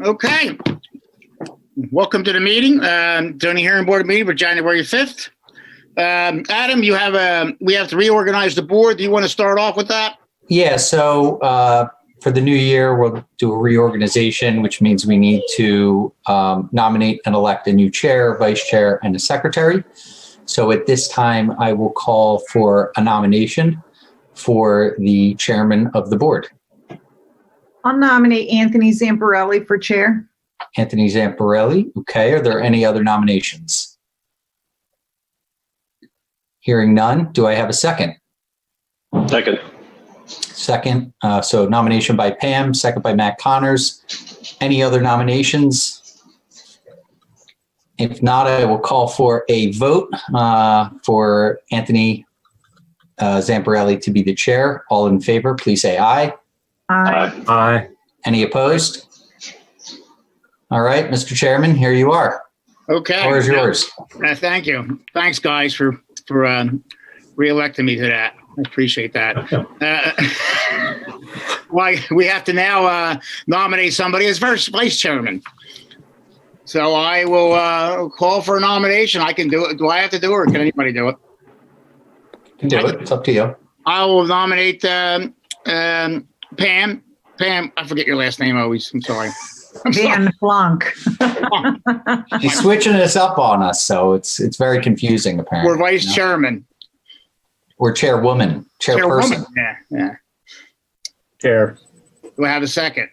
Okay. Welcome to the meeting, zoning hearing board meeting for January 5th. Adam, we have to reorganize the board. Do you want to start off with that? Yeah, so for the new year, we'll do a reorganization, which means we need to nominate and elect a new chair, vice chair, and a secretary. So at this time, I will call for a nomination for the chairman of the board. I'll nominate Anthony Zamparelli for chair. Anthony Zamparelli. Okay, are there any other nominations? Hearing none, do I have a second? Second. Second, so nomination by Pam, second by Matt Connors. Any other nominations? If not, I will call for a vote for Anthony Zamparelli to be the chair. All in favor, please say aye. Aye. Aye. Any opposed? All right, Mr. Chairman, here you are. Okay. The floor is yours. Thank you. Thanks, guys, for re-electing me to that. I appreciate that. We have to now nominate somebody as vice chairman. So I will call for a nomination. I can do it. Do I have to do it, or can anybody do it? You can do it. It's up to you. I will nominate Pam. Pam, I forget your last name always. I'm sorry. Van Flunk. She's switching this up on us, so it's very confusing, apparently. We're vice chairman. Or chairwoman, chairperson. Yeah. Chair. Do I have a second?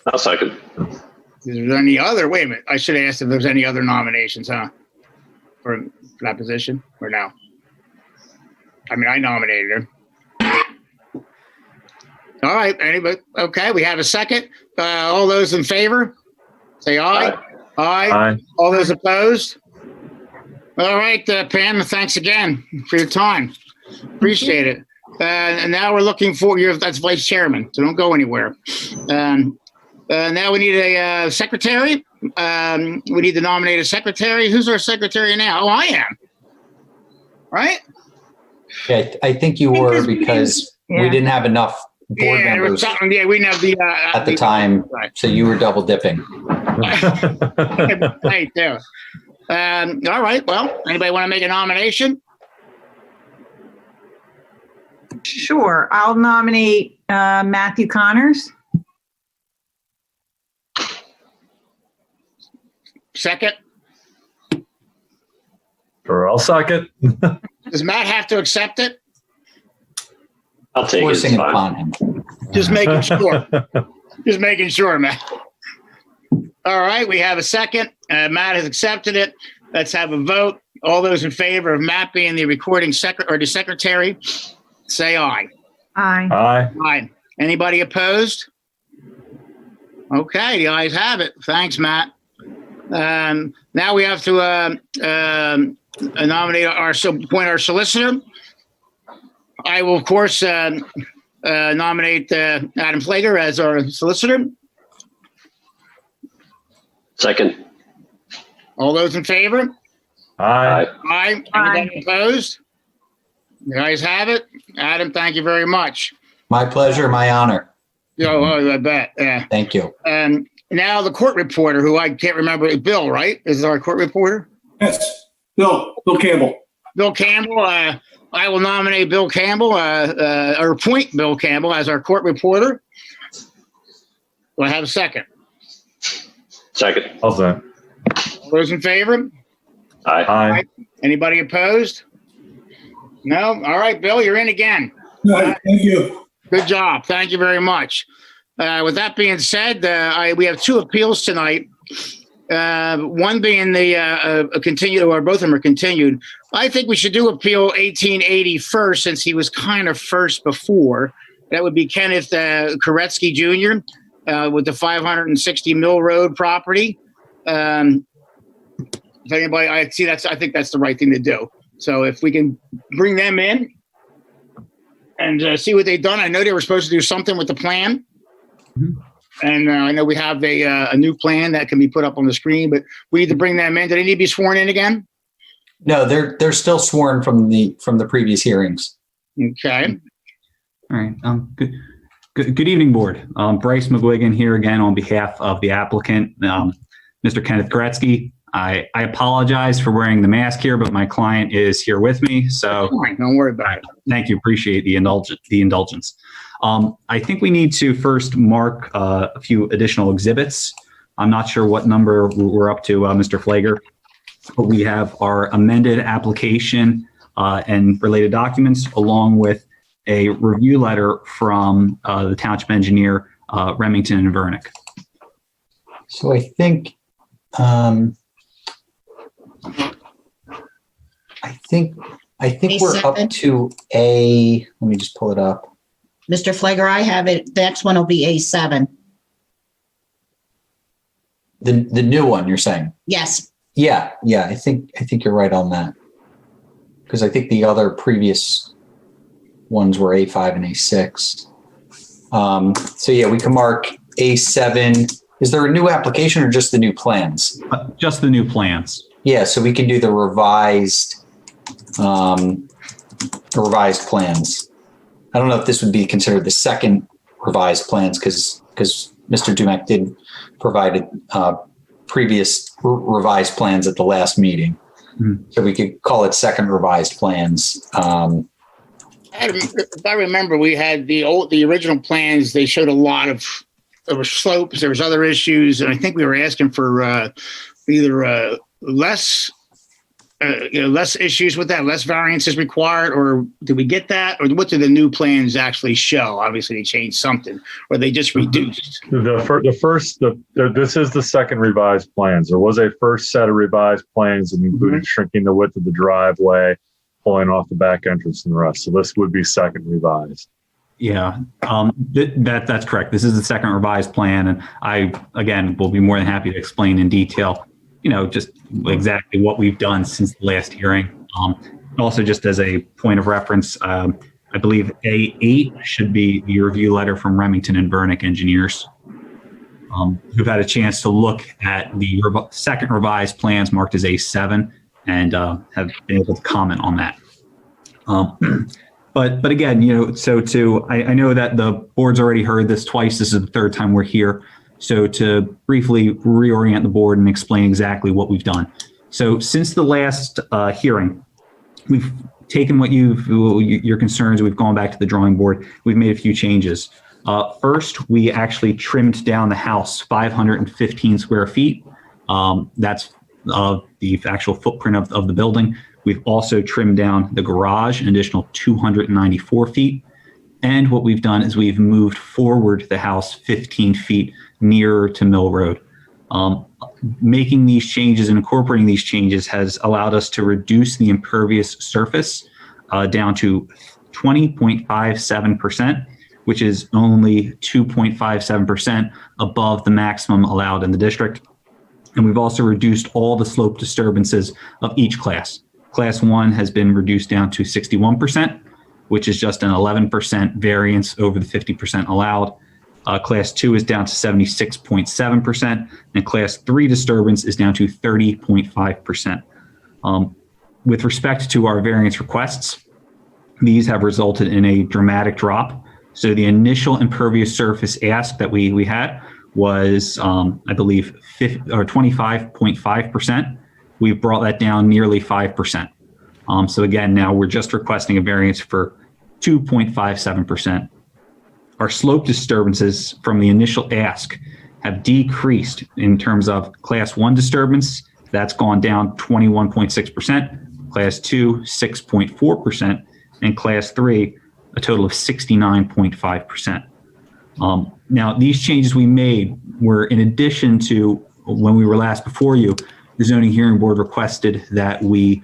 I'll second. Is there any other? Wait a minute. I should have asked if there's any other nominations, huh? For that position, or no? I mean, I nominated her. All right. Anybody? Okay. We have a second. All those in favor, say aye. Aye. Aye. All those opposed? All right, Pam, thanks again for your time. Appreciate it. And now we're looking for that's vice chairman, so don't go anywhere. Now we need a secretary. We need to nominate a secretary. Who's our secretary now? Oh, I am. Right? Yeah, I think you were, because we didn't have enough board members we didn't have the at the time, right. So you were double dipping. Right there. All right. Well, anybody want to make a nomination? Sure. I'll nominate Matthew Connors. Second. Sure, I'll second. Does Matt have to accept it? I'll take Forcing it. it upon him. Just making sure. Just making sure, Matt. All right, we have a second. Matt has accepted it. Let's have a vote. All those in favor of Matt being the recording the secretary, say aye. Aye. Aye. Aye. Anybody opposed? Okay, the ayes have it. Thanks, Matt. Now we have to nominate appoint our solicitor. I will, of course, nominate Adam Flager as our solicitor. Second. All those in favor? Aye. Aye. Anybody opposed? The ayes have it. Adam, thank you very much. My pleasure, my honor. Oh, I bet. Yeah. Thank you. Now the court reporter, who I can't remember, Bill, right? Is our court reporter? Yes, Bill Campbell. Bill Campbell. I will nominate Bill Campbell, or appoint Bill Campbell as our court reporter. Do I have a second? Second. I'll second. All those in favor? Aye. Aye. Anybody opposed? No? All right, Bill, you're in again. Thank you. Good job. Thank you very much. With that being said, we have two appeals tonight. One being the continued, or both of them are continued. I think we should do appeal 1880 first, since he was kind of first before. That would be Kenneth Koretsky Jr. With the 560 Mill Road property. If anybody, I think that's the right thing to do. So if we can bring them in and see what they've done. I know they were supposed to do something with the plan. Mm-hmm. And I know we have a new plan that can be put up on the screen, but we need to bring them in. Do they need to be sworn in again? No, they're still sworn from the previous hearings. Okay. All right. Good. Good evening, board. Bryce McGuigan here again on behalf of the applicant, Mr. Kenneth Gretzky. I apologize for wearing the mask here, but my client is here with me, so Fine, don't worry about it. thank you. Appreciate the indulgence. I think we need to first mark a few additional exhibits. I'm not sure what number we're up to, Mr. Flager, but we have our amended application and related documents, along with a review letter from the township engineer, Remington and Vernick. So I think we're up A7. to let me just pull it up. Mr. Flager, I have it. The next one will be A7. The new one you're saying? Yes. Yeah. I think you're right on that. Because I think the other previous ones were A5 and A6. So yeah, we can mark A7. Is there a new application or just the new plans? Just the new plans. Yeah, so we can do the revised plans. I don't know if this would be considered the second revised plans because Mr. Dumack did provide previous revised plans at the last meeting. Mm-hmm. So we could call it second revised plans. If I remember, we had the original plans. They showed a lot of, there were slopes, there was other issues, and I think we were asking for either less issues with that, less variances required, or did we get that, or what do the new plans actually show? Obviously, they changed something, or they just reduced. This is the second revised plans. There was a first set of revised plans that included shrinking the width of the driveway, pulling off the back entrance and the rest. So this would be second revised. Yeah, that's correct. This is the second revised plan, and I, again, will be more than happy to explain in detail, just exactly what we've done since the last hearing. Also, just as a point of reference, I believe A8 should be the review letter from Remington and Vernick engineers, who've had a chance to look at the second revised plans marked as A7 and have been able to comment on that. But again, I know that the board's already heard this twice. This is the third time we're here. So to briefly reorient the board and explain exactly what we've done. So since the last hearing, we've taken your concerns. We've gone back to the drawing board. We've made a few changes. First, we actually trimmed down the house 515 square feet. That's the actual footprint of the building. We've also trimmed down the garage an additional 294 feet. And what we've done is we've moved forward the house 15 feet nearer to Mill Road. Making these changes and incorporating these changes has allowed us to reduce the impervious surface down to 20.57%, which is only 2.57% above the maximum allowed in the district. And we've also reduced all the slope disturbances of each class. Class 1 has been reduced down to 61%, which is just an 11% variance over the 50% allowed. Class 2 is down to 76.7%, and Class 3 disturbance is down to 30.5%. With respect to our variance requests, these have resulted in a dramatic drop. So the initial impervious surface ask that we had was, I believe, 25.5%. We've brought that down nearly 5%. So again, now we're just requesting a variance for 2.57%. Our slope disturbances from the initial ask have decreased in terms of Class 1 disturbance. That's gone down 21.6%, Class 2, 6.4%, and Class 3, a total of 69.5%. Now, these changes we made were in addition to when we were last before you, the zoning hearing board requested that we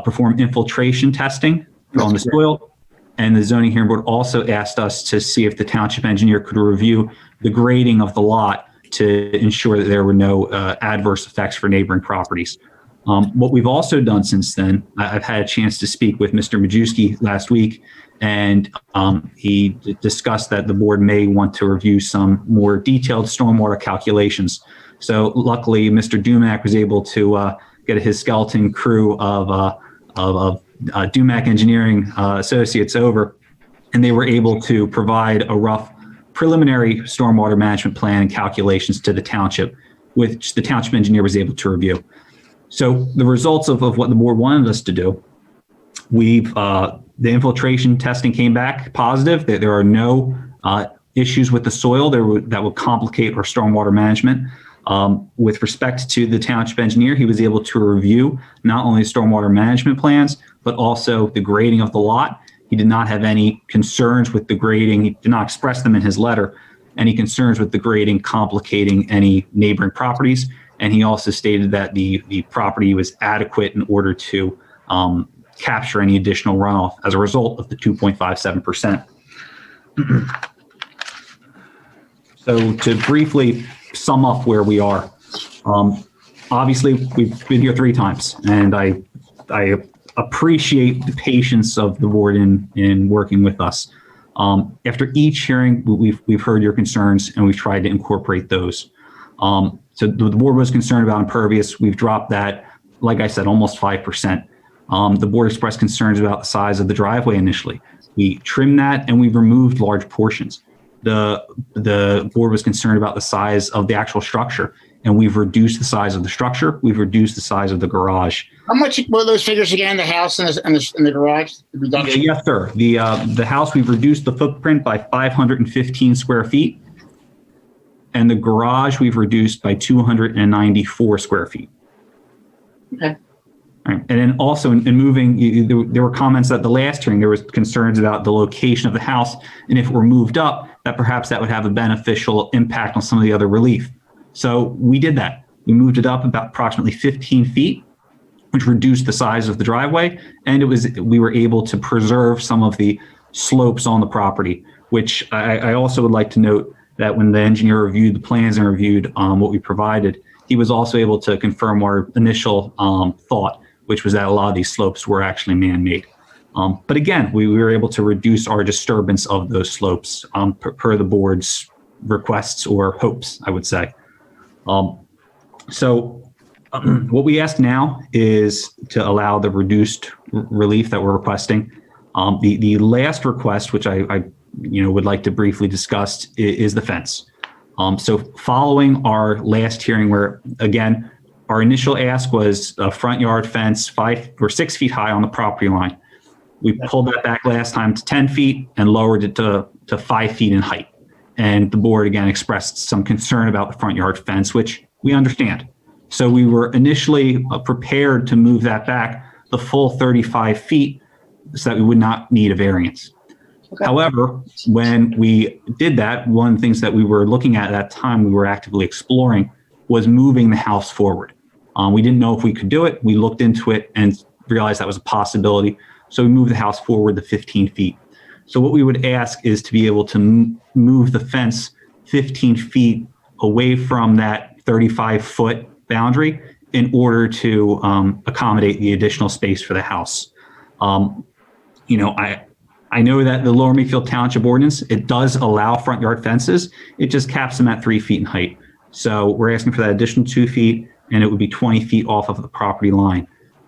perform infiltration testing on the soil. And the zoning hearing board also asked us to see if the township engineer could review the grading of the lot to ensure that there were no adverse effects for neighboring properties. What we've also done since then, I've had a chance to speak with Mr. Majewski last week, and he discussed that the board may want to review some more detailed stormwater calculations. So luckily, Mr. Dumack was able to get his skeleton crew of Dumack Engineering Associates over, and they were able to provide a rough preliminary stormwater management plan and calculations to the township, which the township engineer was able to review. So the results of what the board wanted us to do, the infiltration testing came back positive, that there are no issues with the soil that would complicate our stormwater management. With respect to the township engineer, he was able to review not only stormwater management plans, but also the grading of the lot. He did not have any concerns with the grading. He did not express them in his letter, any concerns with the grading complicating any neighboring properties. And he also stated that the property was adequate in order to capture any additional runoff as a result of the 2.57%. So to briefly sum up where we are, obviously we've been here 3 times, and I appreciate the patience of the board in working with us. After each hearing, we've heard your concerns and we've tried to incorporate those. So the board was concerned about impervious. We've dropped that, like I said, almost 5%. The board expressed concerns about the size of the driveway initially. We trimmed that and we've removed large portions. The board was concerned about the size of the actual structure, and we've reduced the size of the structure. We've reduced the size of the garage. How much were those figures again? The house and the garage? The reduction? Yes, sir. The house, we've reduced the footprint by 515 square feet, and the garage we've reduced by 294 square feet. Okay. All right. And then also in moving, there were comments at the last hearing, there was concerns about the location of the house, and if it were moved up, that perhaps that would have a beneficial impact on some of the other relief. So we did that. We moved it up about approximately 15 feet, which reduced the size of the driveway, and we were able to preserve some of the slopes on the property, which I also would like to note that when the engineer reviewed the plans and reviewed what we provided, he was also able to confirm our initial thought, which was that a lot of these slopes were actually man-made. But again, we were able to reduce our disturbance of those slopes per the board's requests or hopes, I would say. So what we ask now is to allow the reduced relief that we're requesting. The last request, which I would like to briefly discuss, is the fence. So following our last hearing, where again, our initial ask was a front yard fence 5 or 6 feet high on the property line. We pulled that back last time to 10 feet and lowered it to 5 feet in height. And the board again expressed some concern about the front yard fence, which we understand. So we were initially prepared to move that back the full 35 feet so that we would not need a variance. Okay. However, when we did that, one of the things that we were looking at that time, we were actively exploring, was moving the house forward. We didn't know if we could do it. We looked into it and realized that was a possibility. So we moved the house forward to 15 feet. So what we would ask is to be able to move the fence 15 feet away from that 35-foot boundary in order to accommodate the additional space for the house. I know that the Lower Makefield Township ordinance, it does allow front yard fences. It just caps them at 3 feet in height. So we're asking for that additional 2 feet, and it would be 20 feet off of the property line.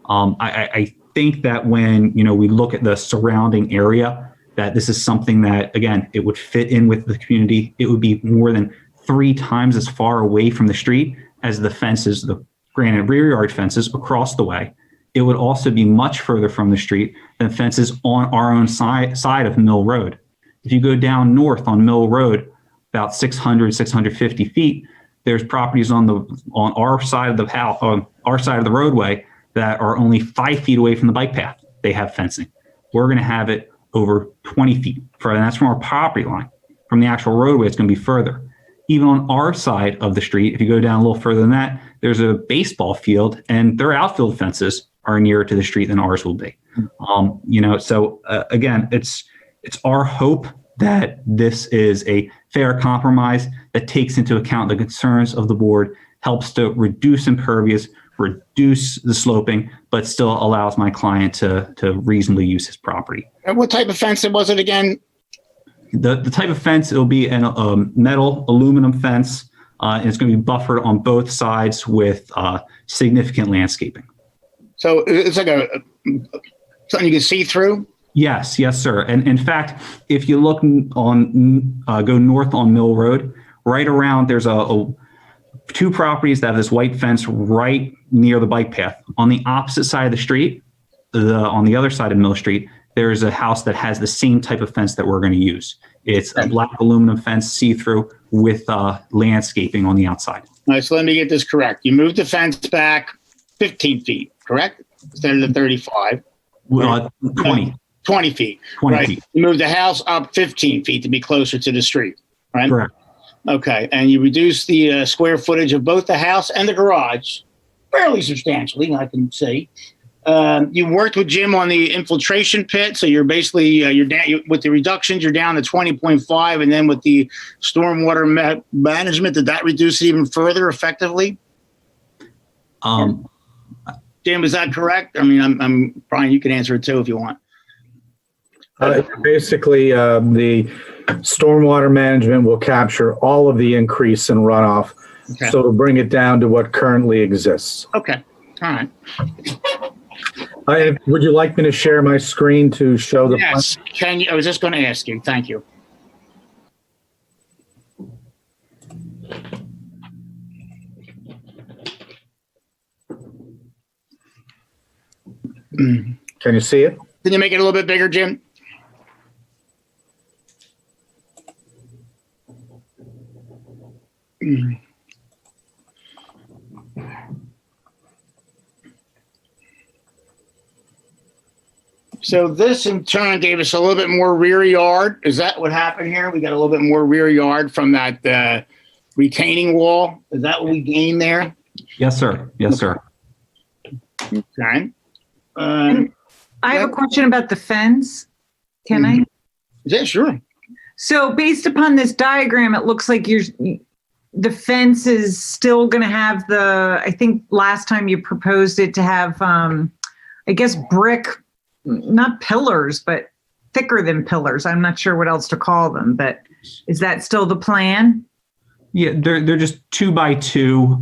I think that when we look at the surrounding area, that this is something that, again, it would fit in with the community. It would be more than 3 times as far away from the street as the fences, the granite rear yard fences across the way. It would also be much further from the street than fences on our own side of Mill Road. If you go down north on Mill Road, about 650 feet, there's properties on our side of the house, on our side of the roadway, that are only 5 feet away from the bike path. They have fencing. We're going to have it over 20 feet further, and that's from our property line. From the actual roadway, it's going to be further. Even on our side of the street, if you go down a little further than that, there's a baseball field, and their outfield fences are nearer to the street than ours will be. So again, it's our hope that this is a fair compromise that takes into account the concerns of the board, helps to reduce impervious, reduce the sloping, but still allows my client to reasonably use his property. And what type of fence was it again? The type of fence, it'll be a metal aluminum fence, and it's going to be buffered on both sides with significant landscaping. So it's like something you can see through? Yes, yes, sir. And in fact, if you look on, go north on Mill Road, right around, there's two properties that have this white fence right near the bike path. On the opposite side of the street, on the other side of Mill Street, there's a house that has the same type of fence that we're going to use. It's a black aluminum fence, see-through, with landscaping on the outside. All right, so let me get this correct. You moved the fence back 15 feet, correct? Instead of the 35. 20 20 feet. 20 right? feet. You moved the house up 15 feet to be closer to the street, right? Correct. Okay, and you reduced the square footage of both the house and the garage fairly substantially, I can see. You worked with Jim on the infiltration pit, so you're basically you're down with the reductions. You're down to 20.5, and then with the stormwater management, did that reduce it even further effectively? Jim, is that correct? I mean, I'm Brian. You can answer it too if you want. Basically, the stormwater management will capture all of the increase in runoff, Okay. so to bring it down to what currently exists. Okay. All right. Would you like me to share my screen to show the? Yes. Can you? I was just going to ask you. Thank you. Can you see it? Can you make it a little bit bigger, Jim? So this in turn gave us a little bit more rear yard. Is that what happened here? We got a little bit more rear yard from that retaining wall. Is that what we gained there? Yes, sir. Yes, sir. Okay. I have a question about the fence. Can I? Yeah, sure. So based upon this diagram, it looks like the fence is still going to have I think last time you proposed it to have, I guess, brick, not pillars, but thicker than pillars. I'm not sure what else to call them, but is that still the plan? Yeah, they're just 2 by 2.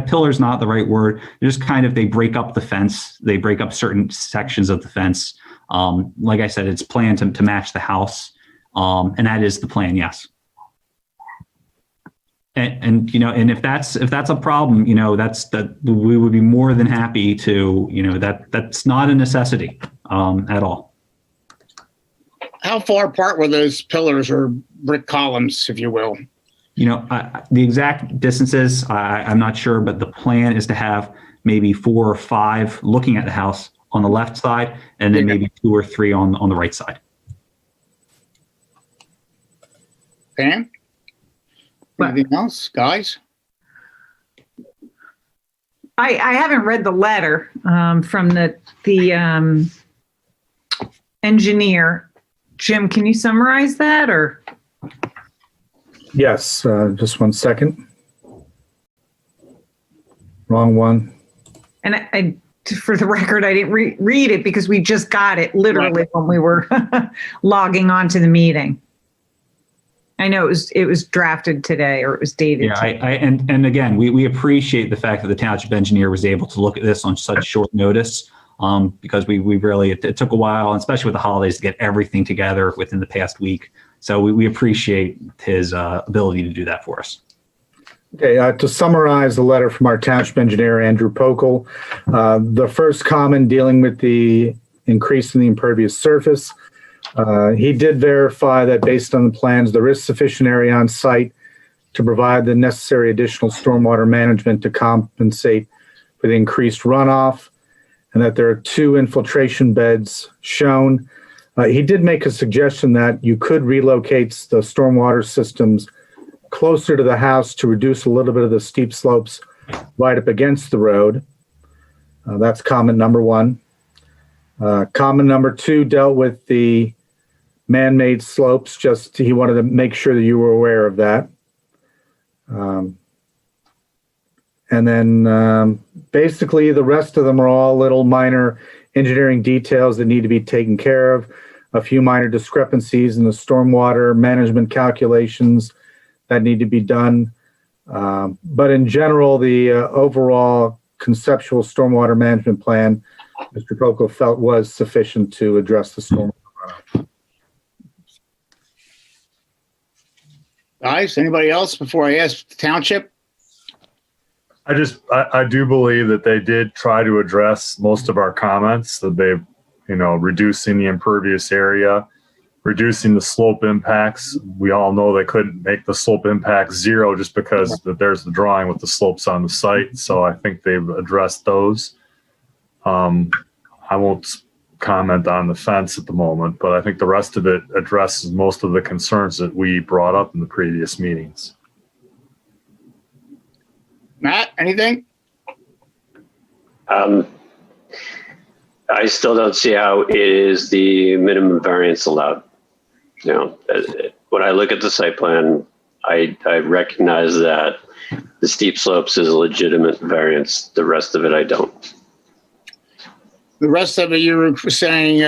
Pillar's not the right word. They're just kind of, they break up the fence. They break up certain sections of the fence. Like I said, it's planned to match the house. And that is the plan. Yes. And if that's a problem, we would be more than happy to, that's not a necessity, at all. How far apart were those pillars or brick columns, if you will? The exact distances, I'm not sure, but the plan is to have maybe 4 or 5 looking at the house on the left side, and then maybe 2 or 3 on the right side. Pam? Anything else, guys? I haven't read the letter from the engineer. Jim, can you summarize that or? Yes, just 1 second. Wrong one. And I for the record, I didn't read it because we just got it literally when we were logging on to the meeting. I know it was drafted today, or it was dated. Yeah, and again, we appreciate the fact that the township engineer was able to look at this on such short notice, because we really, it took a while, and especially with the holidays, to get everything together within the past week. So we appreciate his ability to do that for us. Okay, to summarize the letter from our township engineer, Andrew Pokel, the first comment dealing with the increase in the impervious surface, he did verify that based on the plans, there is sufficient area on site to provide the necessary additional stormwater management to compensate for the increased runoff, and that there are 2 infiltration beds shown. He did make a suggestion that you could relocate the stormwater systems closer to the house to reduce a little bit of the steep slopes right up against the road. That's comment number 1. Comment number 2 dealt with the man-made slopes. Just he wanted to make sure that you were aware of that. And then basically the rest of them are all little minor engineering details that need to be taken care of. A few minor discrepancies in the stormwater management calculations that need to be done. But in general, the overall conceptual stormwater management plan Mr. Poco felt was sufficient to address the storm. Guys, anybody else before I ask the township? I do believe that they did try to address most of our comments, that they've, reducing the impervious area, reducing the slope impacts. We all know they couldn't make the slope impact zero just because there's the drawing with the slopes on the site. So I think they've addressed those. I won't comment on the fence at the moment, but I think the rest of it addresses most of the concerns that we brought up in the previous meetings. Matt, anything? I still don't see how it is the minimum variance allowed. When I look at the site plan, I recognize that the steep slopes is a legitimate variance. The rest of it, I don't. The rest of it, you were saying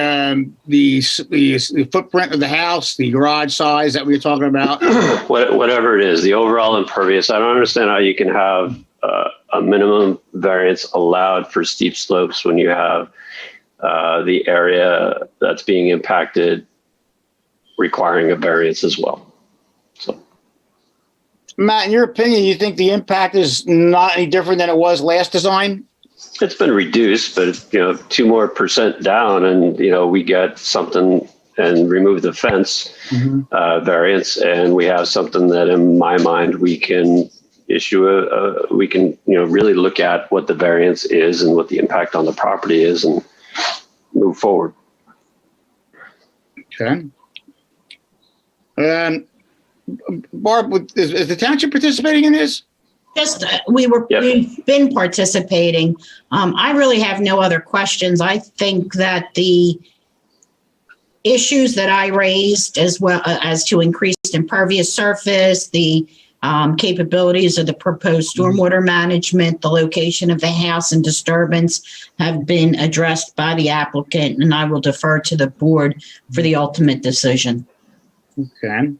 the footprint of the house, the garage size that we were talking about. Whatever it is, the overall impervious. I don't understand how you can have a minimum variance allowed for steep slopes when you have the area that's being impacted requiring a variance as well. So, Matt, in your opinion, you think the impact is not any different than it was last design? it's been reduced, but 2% down, and we get something and remove the fence variance, and we have something that, in my mind, we can issue we can really look at what the variance is and what the impact on the property is, and move forward. Okay. Barb, is the township participating in this? Just, Yep. we've been participating. I really have no other questions. I think that the issues that I raised, as well as to increased impervious surface, the capabilities of the proposed stormwater management, the location of the house, and disturbance have been addressed by the applicant, and I will defer to the board for the ultimate decision. Okay.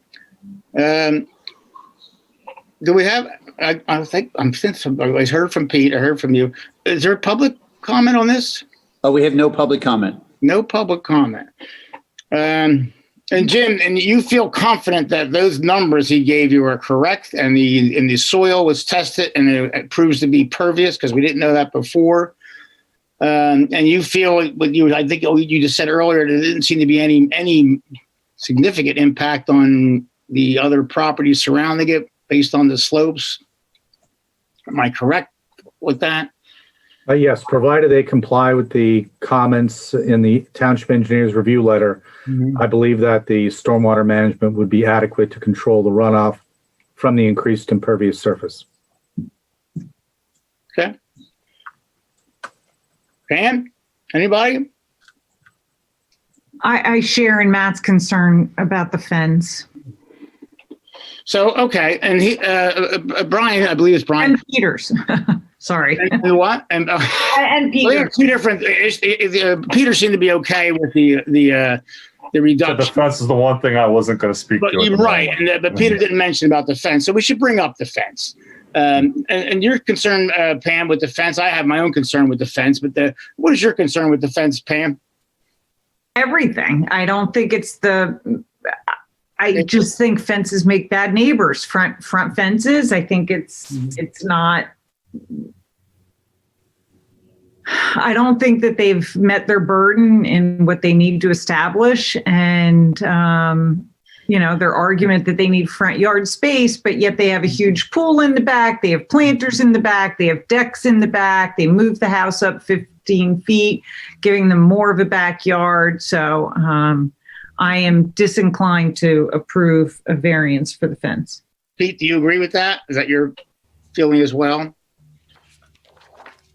Do we have, I heard from Pete, I heard from you. Is there a public comment on this? Oh, we have no public comment. No public comment. And Jim, and you feel confident that those numbers he gave you are correct, and the soil was tested and it proves to be pervious, because we didn't know that before. And you feel I think you just said earlier, there didn't seem to be any significant impact on the other properties surrounding it based on the slopes. Am I correct with that? Yes, provided they comply with the comments in the township engineer's review letter. I believe that the stormwater management would be adequate to control the runoff from the increased impervious surface. Okay. Pam, anybody? I share in Matt's concern about the fence. So, okay. And he, Brian, I believe it's Brian. And Peters. Sorry. And what? And Peters. we have two different, Peter seemed to be okay with the reduction. The fence is the one thing I wasn't going to speak But to. you're right. But Peter didn't mention about the fence. So we should bring up the fence. And your concern, Pam, with the fence, I have my own concern with the fence, but what is your concern with the fence, Pam? Everything. I don't think it's I just think fences make bad neighbors. Front fences. I think it's not. I don't think that they've met their burden in what they need to establish, and their argument that they need front yard space, but yet they have a huge pool in the back. They have planters in the back. They have decks in the back. They moved the house up 15 feet, giving them more of a backyard. So I am disinclined to approve a variance for the fence. Pete, do you agree with that? Is that your feeling as well?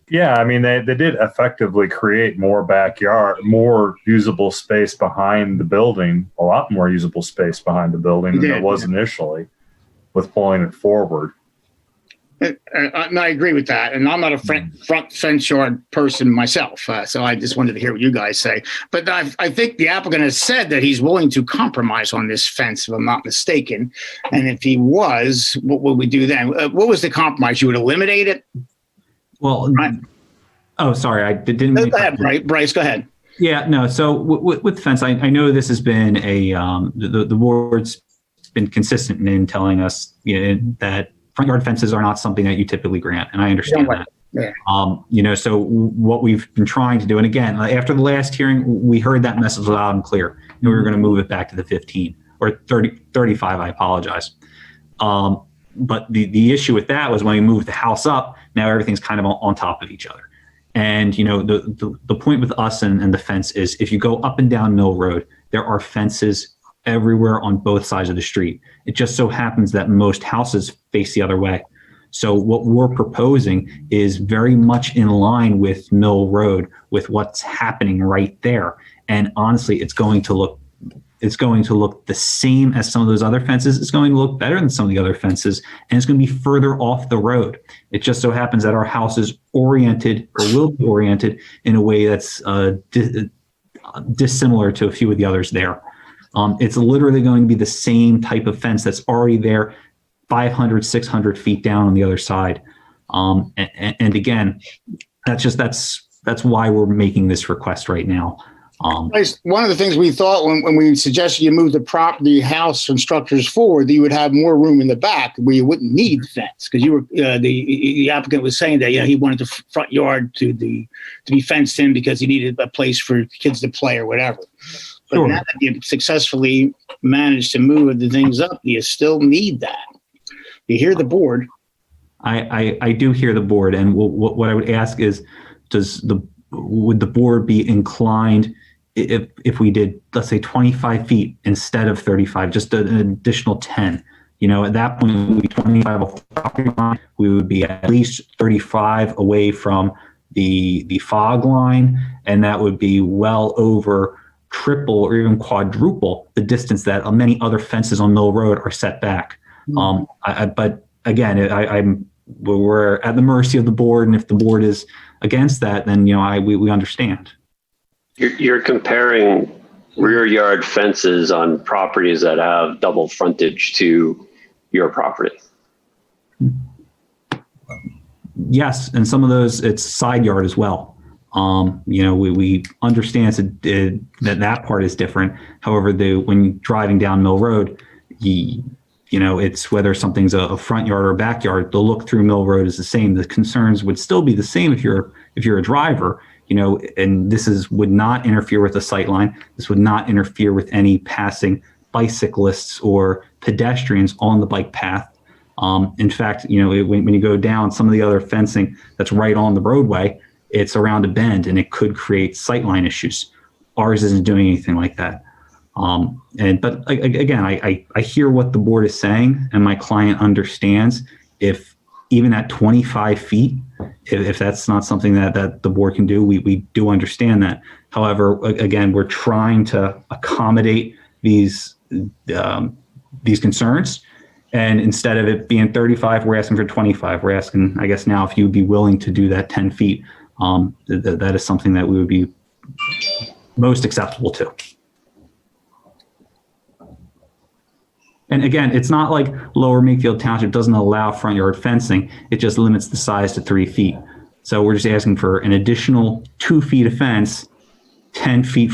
Yeah, I mean, they did effectively create more backyard, more usable space behind the building, a lot more usable space behind the building than there was initially with pulling it forward. I agree with that. And I'm not a front fence yard person myself. So I just wanted to hear what you guys say. But I think the applicant has said that he's willing to compromise on this fence, if I'm not mistaken. And if he was, what would we do then? What was the compromise? You would eliminate it? Well, Oh, sorry, I didn't. Go ahead, Bryce. Go ahead. Yeah, no. So with fence, I know this has been the board's been consistent in telling us that front yard fences are not something that you typically grant, and I understand that. Yeah. So what we've been trying to do, and again, after the last hearing, we heard that message loud and clear, and we were going to move it back to the 15 or 35. I apologize. But the issue with that was when we moved the house up, now everything's kind of on top of each other. And, the point with us and the fence is if you go up and down Mill Road, there are fences everywhere on both sides of the street. It just so happens that most houses face the other way. So what we're proposing is very much in line with Mill Road, with what's happening right there. And honestly, it's going to look the same as some of those other fences. It's going to look better than some of the other fences, and it's going to be further off the road. It just so happens that our house is oriented, or will be oriented, in a way that's dissimilar to a few of the others there. It's literally going to be the same type of fence that's already there, 500, 600 feet down on the other side. And again, that's why we're making this request right now. One of the things we thought when we suggested you move the house and structures forward, that you would have more room in the back where you wouldn't need the fence, because you were the applicant was saying that he wanted the front yard to be fenced in because he needed a place for kids to play or whatever. But Sure. now that you've successfully managed to move the things up, you still need that. You hear the board. I do hear the board, and what I would ask is, would the board be inclined if we did, let's say, 25 feet instead of 35, just an additional 10? At that point, we would be 25 off the property line. We would be at least 35 away from the fog line, and that would be well over triple or even quadruple the distance that many other fences on Mill Road are set back. But again, we're at the mercy of the board, and if the board is against that, then we understand. You're comparing rear yard fences on properties that have double frontage to your property. Yes, and some of those it's side yard as well. We understand that part is different. However, when driving down Mill Road, it's whether something's a front yard or a backyard, the look through Mill Road is the same. The concerns would still be the same if you're a driver, and this would not interfere with the sight line. This would not interfere with any passing bicyclists or pedestrians on the bike path. In fact, when you go down some of the other fencing that's right on the roadway, it's around a bend and it could create sightline issues. Ours isn't doing anything like that. But again, I hear what the board is saying, and my client understands if even at 25 feet, if that's not something that the board can do, we do understand that. However, again, we're trying to accommodate these concerns. And instead of it being 35, we're asking for 25. We're asking, I guess now, if you would be willing to do that 10 feet, that is something that we would be most acceptable to. And again, it's not like Lower Makefield Township doesn't allow front yard fencing. It just limits the size to 3 feet. So we're just asking for an additional 2 feet of fence, 10 feet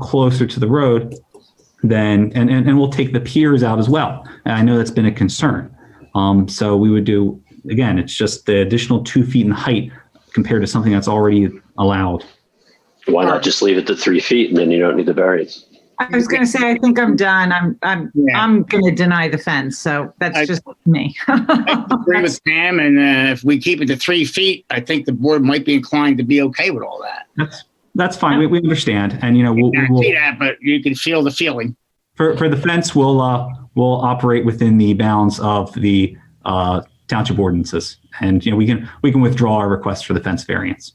closer to the road, and we'll take the piers out as well. And I know that's been a concern. So we would do, again, it's just the additional 2 feet in height compared to something that's already allowed. Why not just leave it to 3 feet and then you don't need the variance? I was going to say, I think I'm done. I'm going to deny the fence. So that's just me. I agree with Pam, and if we keep it to 3 feet, I think the board might be inclined to be okay with all that. That's fine. We understand, and we'll see that, but you can feel the feeling. For the fence, we'll operate within the bounds of the township ordinances, and we can withdraw our request for the fence variance.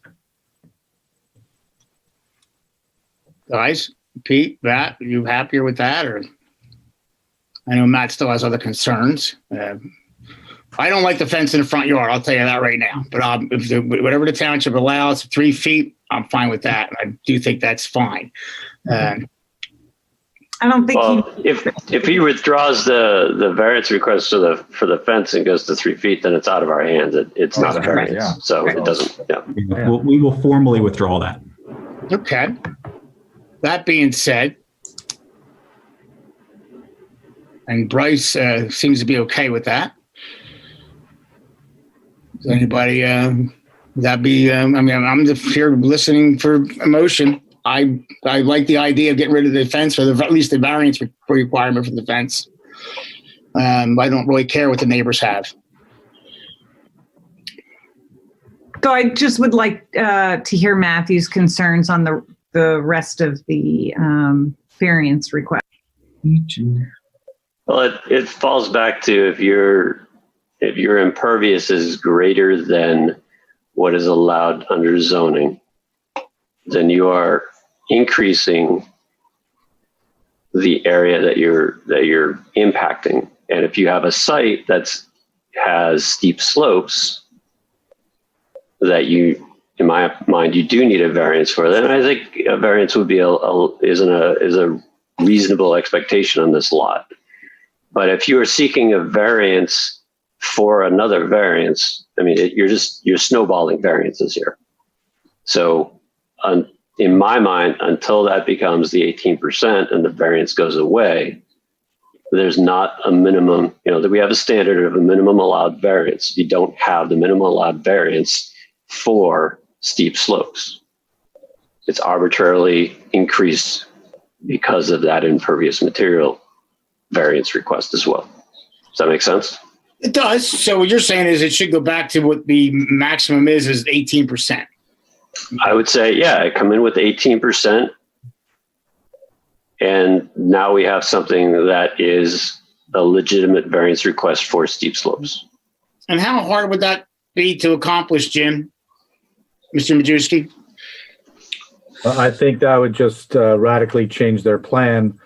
Guys, Pete, Matt, are you happier with that? Or I know Matt still has other concerns. I don't like the fence in the front yard. I'll tell you that right now. But whatever the township allows, 3 feet, I'm fine with that. I do think that's fine. I don't think Well, if he withdraws the variance request for the fence and goes to 3 feet, then it's out of our hands. It's not a variance, yeah. so it doesn't. Yeah. We will formally withdraw that. Okay. That being said, and Bryce seems to be okay with that. Does anybody, that be, I mean, I'm just here listening for emotion. I like the idea of getting rid of the fence, or at least the variance requirement for the fence. I don't really care what the neighbors have. So I just would like to hear Matthew's concerns on the rest of the variance request. Well, it falls back to if your impervious is greater than what is allowed under zoning, then you are increasing the area that you're impacting. And if you have a site has steep slopes that in my mind, you do need a variance for that. And I think a variance would be is a reasonable expectation on this lot. But if you are seeking a variance for another variance, I mean, you're snowballing variances here. So in my mind, until that becomes the 18% and the variance goes away, there's not a minimum, that we have a standard of a minimum allowed variance. You don't have the minimum allowed variance for steep slopes. It's arbitrarily increased because of that impervious material variance request as well. Does that make sense? It does. So what you're saying is it should go back to what the maximum is 18%. I would say, yeah, come in with 18%. And now we have something that is a legitimate variance request for steep slopes. And how hard would that be to accomplish, Jim? Mr. Majewski? I think that would just radically change their plan.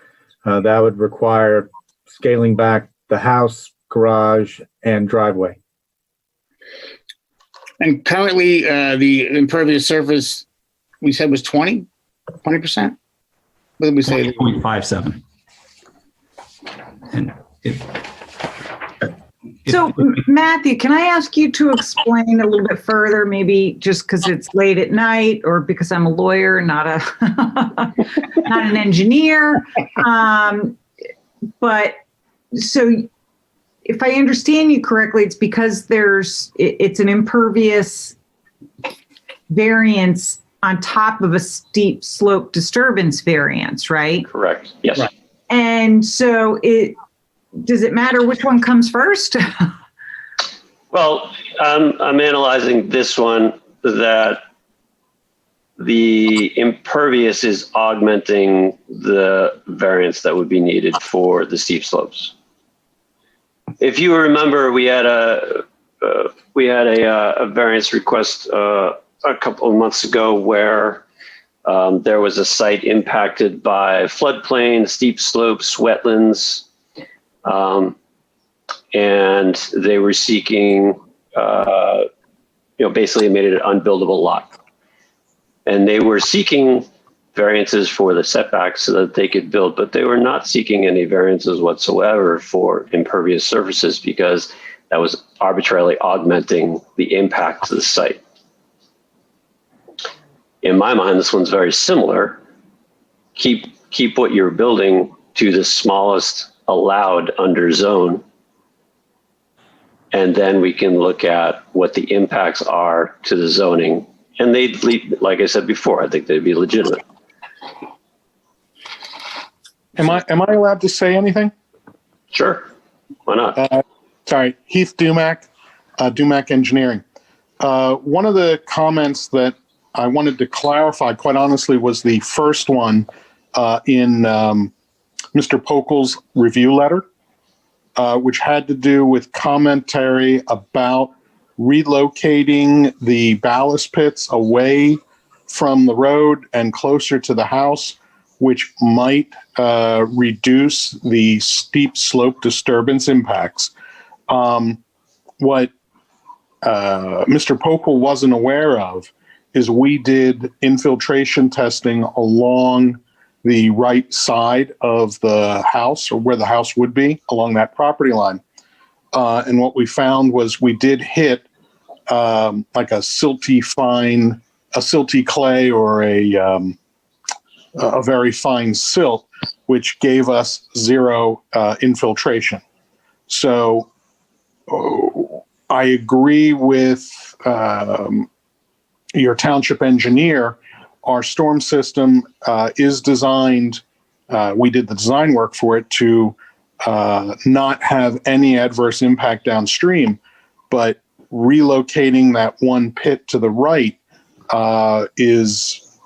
That would require scaling back the house, garage, and driveway. And currently, the impervious surface, we said was 20%? What did we say? 20.57. And So Matthew, can I ask you to explain a little bit further, maybe just because it's late at night or because I'm a lawyer, not an engineer. But so if I understand you correctly, it's because it's an impervious variance on top of a steep slope disturbance variance, right? Correct. Yes. Right. And so does it matter which one comes first? Well, I'm analyzing this one that the impervious is augmenting the variance that would be needed for the steep slopes. If you remember, we had a variance request a couple of months ago where there was a site impacted by floodplain, steep slopes, wetlands, and they were seeking, basically made it an unbuildable lot. And they were seeking variances for the setbacks so that they could build, but they were not seeking any variances whatsoever for impervious surfaces because that was arbitrarily augmenting the impact to the site. In my mind, this one's very similar. Keep what you're building to the smallest allowed under zone. And then we can look at what the impacts are to the zoning. And they'd, like I said before, I think they'd be legitimate. Am I allowed to say anything? Sure. Why not? Sorry, Heath Dumack, Dumack Engineering. One of the comments that I wanted to clarify, quite honestly, was the first one in Mr. Pokel's review letter, which had to do with commentary about relocating the ballast pits away from the road and closer to the house, which might reduce the steep slope disturbance impacts. What Mr. Pokel wasn't aware of is we did infiltration testing along the right side of the house, or where the house would be along that property line. And what we found was we did hit like a silty clay, or a very fine silt, which gave us zero infiltration. So I agree with your township engineer. Our storm system is designed, we did the design work for it to not have any adverse impact downstream, but relocating that one pit to the right is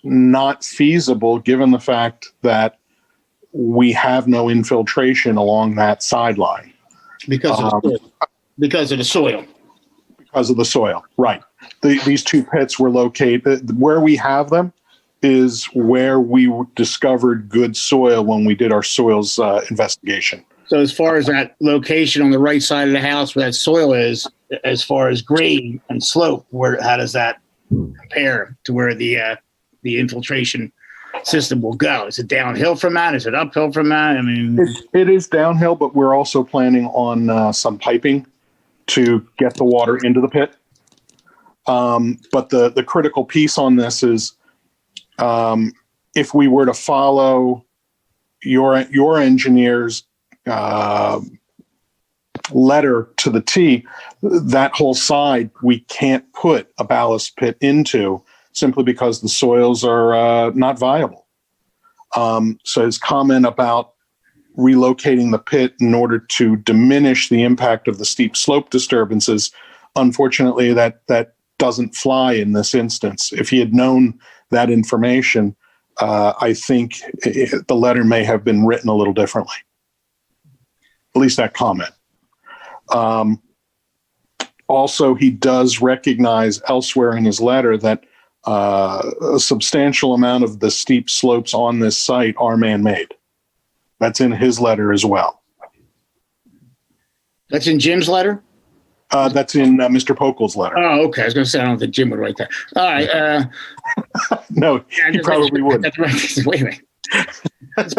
not feasible given the fact that we have no infiltration along that sideline. Because of the soil. Because of the soil. Because of the soil, right. These two pits were located, where we have them is where we discovered good soil when we did our soils investigation. So as far as that location on the right side of the house where that soil is, as far as grade and slope, how does that compare to where the infiltration system will go? Is it downhill from that? Is it uphill from that? I mean, it is downhill, but we're also planning on some piping to get the water into the pit. But the critical piece on this is, if we were to follow your engineer's letter to the T, that whole side we can't put a ballast pit into, simply because the soils are not viable. So his comment about relocating the pit in order to diminish the impact of the steep slope disturbances, unfortunately, that doesn't fly in this instance. If he had known that information, I think the letter may have been written a little differently. At least that comment. Also, he does recognize elsewhere in his letter that a substantial amount of the steep slopes on this site are man-made. That's in his letter as well. that's in Jim's letter? That's in Mr. Pokel's letter. Oh, okay. I was going to say, I don't think Jim would write that. All right. No, he probably wouldn't. Wait a minute.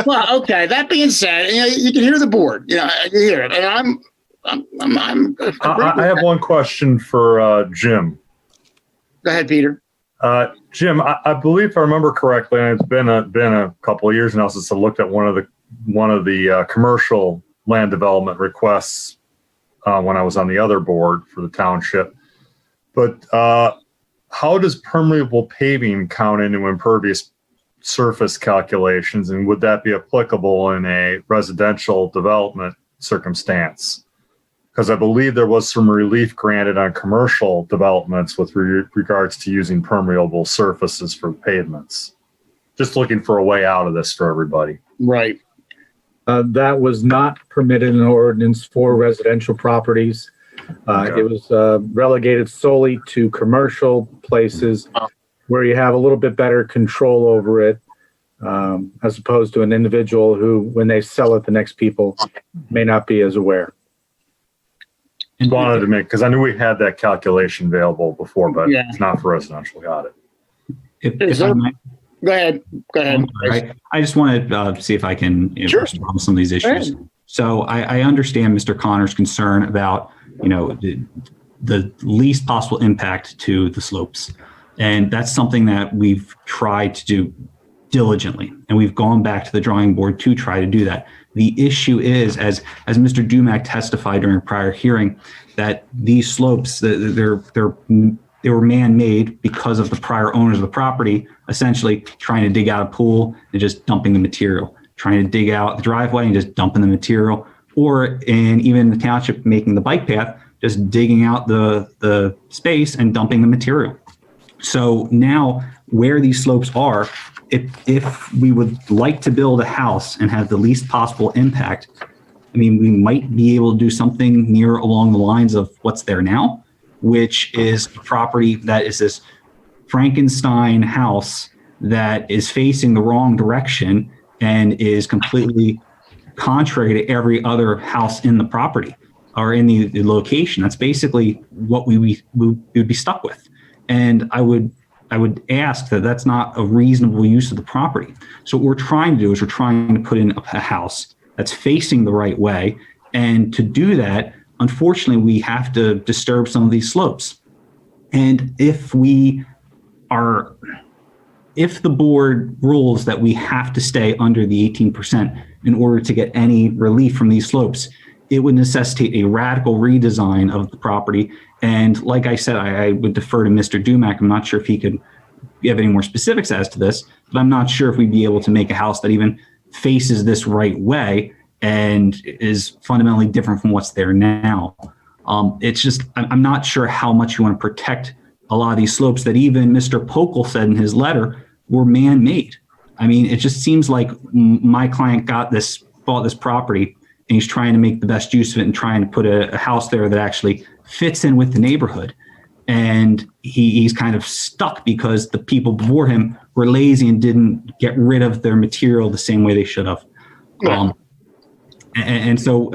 Well, okay. That being said, you can hear the board. You hear it, and I have one question for Jim. Go ahead, Peter. Jim, I believe if I remember correctly, and it's been a couple of years now since I looked at one of the commercial land development requests when I was on the other board for the township. But how does permeable paving count into impervious surface calculations, and would that be applicable in a residential development circumstance? Because I believe there was some relief granted on commercial developments with regards to using permeable surfaces for pavements. Just looking for a way out of this for everybody. Right. That was not permitted in an ordinance for residential properties. Okay. It was relegated solely to commercial places where you have a little bit better control over it, as opposed to an individual who, when they sell it to next people, may not be as aware. And wanted to make, because I knew we had that calculation available before, but Yeah. it's not for residential. Got it. If I might, Go ahead. I just want to see if I can respond to some of these issues. So I understand Mr. Connor's concern about, the least possible impact to the slopes. And that's something that we've tried to do diligently. And we've gone back to the drawing board to try to do that. The issue is, as Mr. Dumack testified during a prior hearing, that these slopes, they were man-made because of the prior owners of the property, essentially trying to dig out a pool and just dumping the material, trying to dig out the driveway and just dumping the material, or even the township making the bike path, just digging out the space and dumping the material. So now where these slopes are, if we would like to build a house and have the least possible impact, I mean, we might be able to do something near along the lines of what's there now, which is a property that is this Frankenstein house that is facing the wrong direction and is completely contrary to every other house in the property or in the location. That's basically what we would be stuck with. And I would I would ask that that's not a reasonable use of the property. So what we're trying to do is we're trying to put in a house that's facing the right way. And to do that, unfortunately, we have to disturb some of these slopes. And if the board rules that we have to stay under the 18% in order to get any relief from these slopes, it would necessitate a radical redesign of the property. And like I said, I would defer to Mr. Dumack. I'm not sure if he could give any more specifics as to this, but I'm not sure if we'd be able to make a house that even faces this right way and is fundamentally different from what's there now. It's just, I'm not sure how much you want to protect a lot of these slopes that even Mr. Pokel said in his letter were man-made. I mean, it just seems like my client bought this property and he's trying to make the best use of it and trying to put a house there that actually fits in with the neighborhood. And he's kind of stuck because the people before him were lazy and didn't get rid of their material the same way they should have. Yeah. And so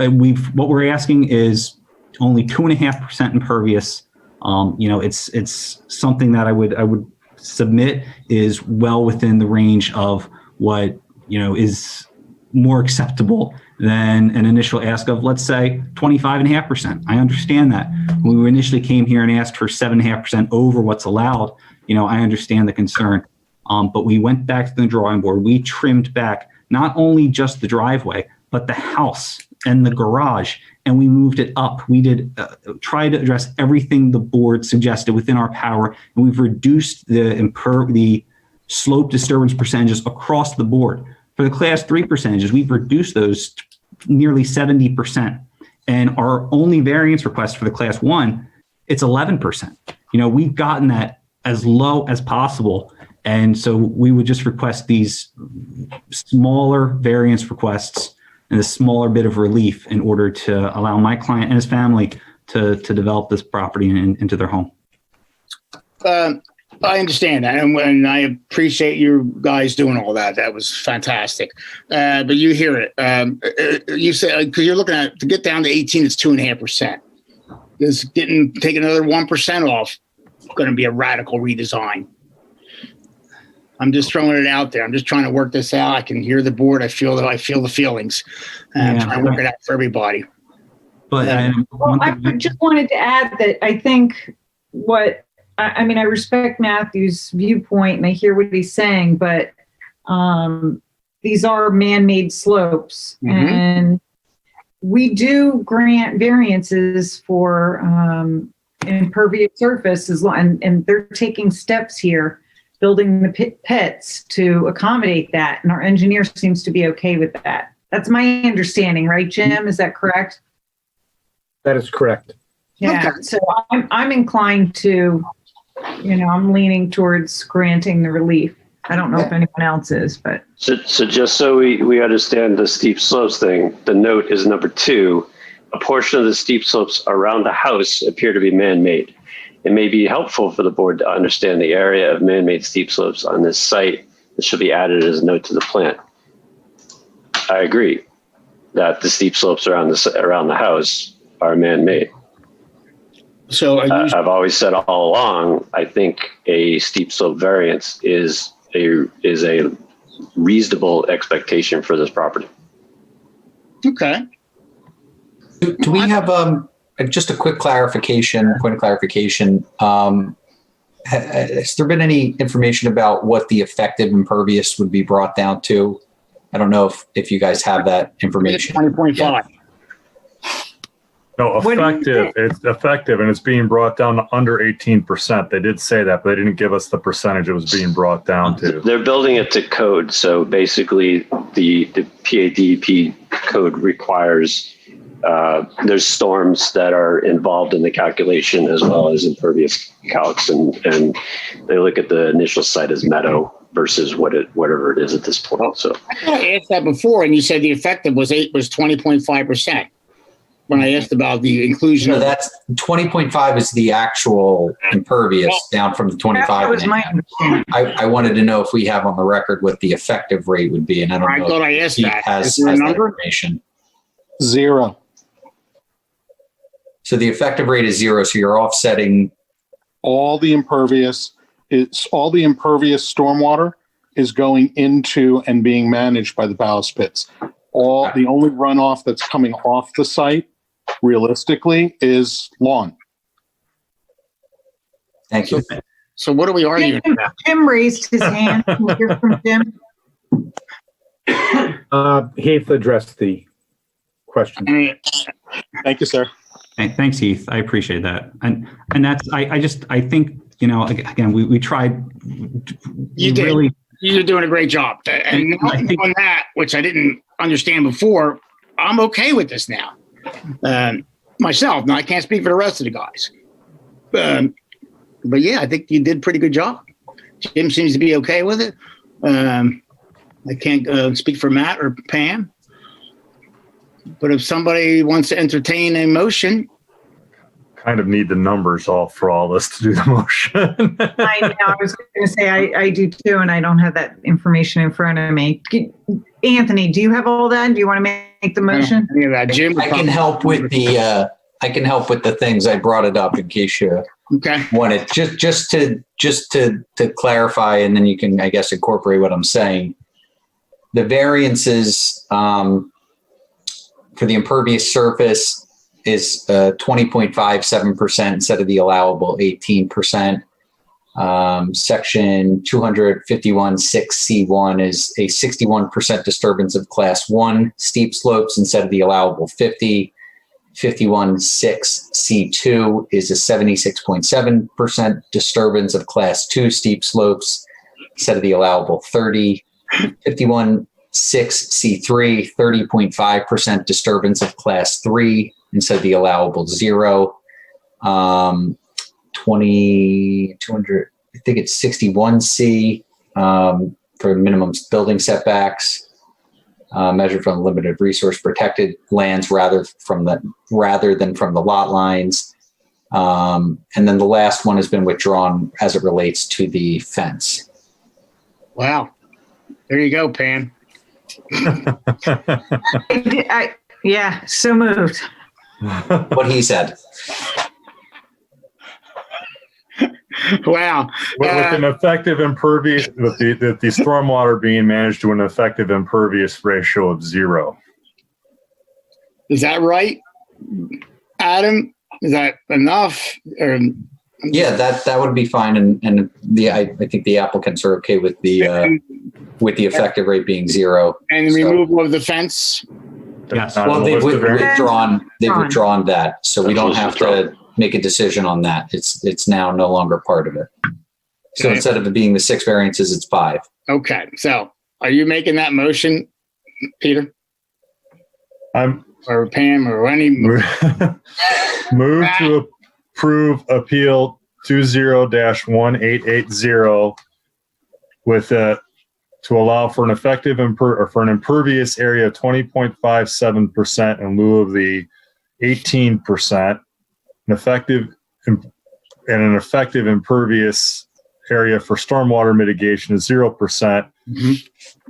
what we're asking is only 2.5% impervious. It's something that I would submit is well within the range of what, is more acceptable than an initial ask of, let's say, 25.5%. I understand that. When we initially came here and asked for 7.5% over what's allowed, I understand the concern. But we went back to the drawing board. We trimmed back not only just the driveway, but the house and the garage, and we moved it up. We did try to address everything the board suggested within our power, and we've reduced the slope disturbance percentages across the board. For the class 3 percentages, we've reduced those nearly 70%. And our only variance request for the class 1, it's 11%. We've gotten that as low as possible. And so we would just request these smaller variance requests and a smaller bit of relief in order to allow my client and his family to develop this property into their home. I understand that, and I appreciate you guys doing all that. That was fantastic. But you hear it. You say, because you're looking at, to get down to 18, it's 2.5%. Take another 1% off, going to be a radical redesign. I'm just throwing it out there. I'm just trying to work this out. I can hear the board. I feel the feelings. I'm trying to work it out for everybody. But I just wanted to add that I think I respect Matthew's viewpoint and I hear what he's saying, but these are man-made slopes, and we do grant variances for impervious surface and they're taking steps here, building the pits to accommodate that. And our engineer seems to be okay with that. That's my understanding, right, Jim? Is that correct? That is correct. Yeah. Okay. So I'm inclined to, I'm leaning towards granting the relief. I don't know if anyone else is, but. So just so we understand the steep slopes thing, the note is number 2. A portion of the steep slopes around the house appear to be man-made. It may be helpful for the board to understand the area of man-made steep slopes on this site. It should be added as a note to the plan. I agree that the steep slopes around the house are man-made. So I've always said all along, I think a steep slope variance is a reasonable expectation for this property. Okay. Do we have just a quick point of clarification? Has there been any information about what the effective impervious would be brought down to? I don't know if you guys have that information. 20.5. No, effective. It's effective, and it's being brought down to under 18%. They did say that, but they didn't give us the percentage it was being brought down to. They're building it to code. So basically, the PADP code requires there's storms that are involved in the calculation as well as impervious calcs, and they look at the initial site as meadow versus whatever it is at this point. So I asked that before, and you said the effective was 20.5%. When I asked about the inclusion of that's 20.5 is the actual impervious down from the 25. That was my understanding. I wanted to know if we have on the record what the effective rate would be, and I don't know. I thought I asked if that. has Is there a that number? information. 0. So the effective rate is 0. So you're offsetting All the impervious is all the impervious stormwater is going into and being managed by the ballast pits. The only runoff that's coming off the site, realistically, is lawn. Thank you. So what are we arguing about? Jim raised his hand. Can we hear from Jim? Heath addressed the question. Thank you, sir. Hey, thanks, Heath. I appreciate that. And that's, I think, again, we tried. You did. Really, You're doing a great job. And on that, which I didn't understand before, I'm okay with this now. Myself. Now, I can't speak for the rest of the guys. But yeah, I think you did a pretty good job. Jim seems to be okay with it. I can't speak for Matt or Pam. But if somebody wants to entertain a motion. Kind of need the numbers for all this to do the motion. I know. I was going to say I do too, and I don't have that information in front of me. Anthony, do you have all that? Do you want to make the motion? Jim, I can help with the things. I brought it up in case you wanted just to clarify, and then you can, I guess, incorporate what I'm saying. The variances for the impervious surface is 20.57% instead of the allowable 18%. Section 251(6)(c)(1) is a 61% disturbance of class 1 steep slopes instead of the allowable 50. 51(6)(c)(2) is a 76.7% disturbance of class 2 steep slopes instead of the allowable 30. 51(6)(c)(3), 30.5% disturbance of class 3 instead of the allowable 0. 200, I think it's 61C for minimum building setbacks, measured from limited resource protected lands rather than from the lot lines. And then the last one has been withdrawn as it relates to the fence. Wow. There you go, Pam. Yeah, so moved. What he said. Wow. With an effective impervious, with the stormwater being managed to an effective impervious ratio of 0. Is that right, Adam? Is that enough? Yeah, that would be fine, and I think the applicants are okay with the effective rate being 0. And the removal of the fence. yes. Well, they've withdrawn that, so we don't have to make a decision on that. It's now no longer part of it. So instead of it being the 6 variances, it's 5. Okay. So are you making that motion, Peter? Or Pam or any? Move to approve appeal 20-1880 with to allow for an effective for an impervious area of 20.57% in lieu of the 18%. An effective impervious area for stormwater mitigation is 0%. Mm-hmm.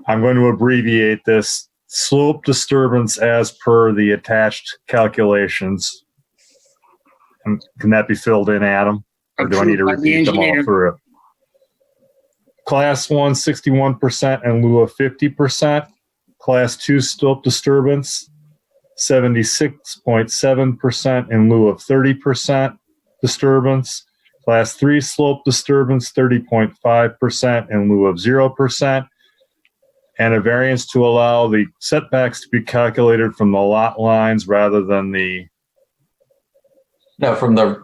I'm going to abbreviate this. Slope disturbance as per the attached calculations. Can that be filled in, Adam? Or do I need to repeat them all through? Class 1, 61% in lieu of 50%. Class 2 slope disturbance, 76.7% in lieu of 30% disturbance. Class 3 slope disturbance, 30.5% in lieu of 0%. And a variance to allow the setbacks to be calculated from the lot lines rather than from the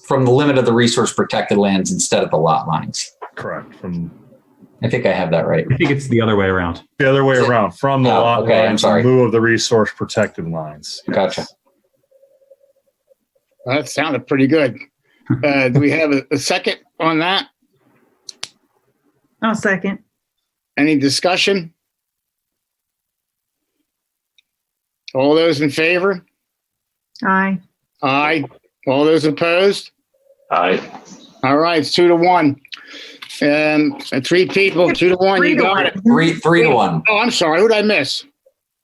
limit of the resource protected lands instead of the lot lines. Correct. I think I have that right. I think it's the other way around. The other way around, from the lot lines in lieu of the resource protected lines. Yes. Gotcha. Well, that sounded pretty good. Do we have a second on that? I'll second. Any discussion? All those in favor? Aye. Aye. All those opposed? Aye. All right, it's 2-1. 3 people, 2-1. You got it. 3-1. Oh, I'm sorry. Who did I miss?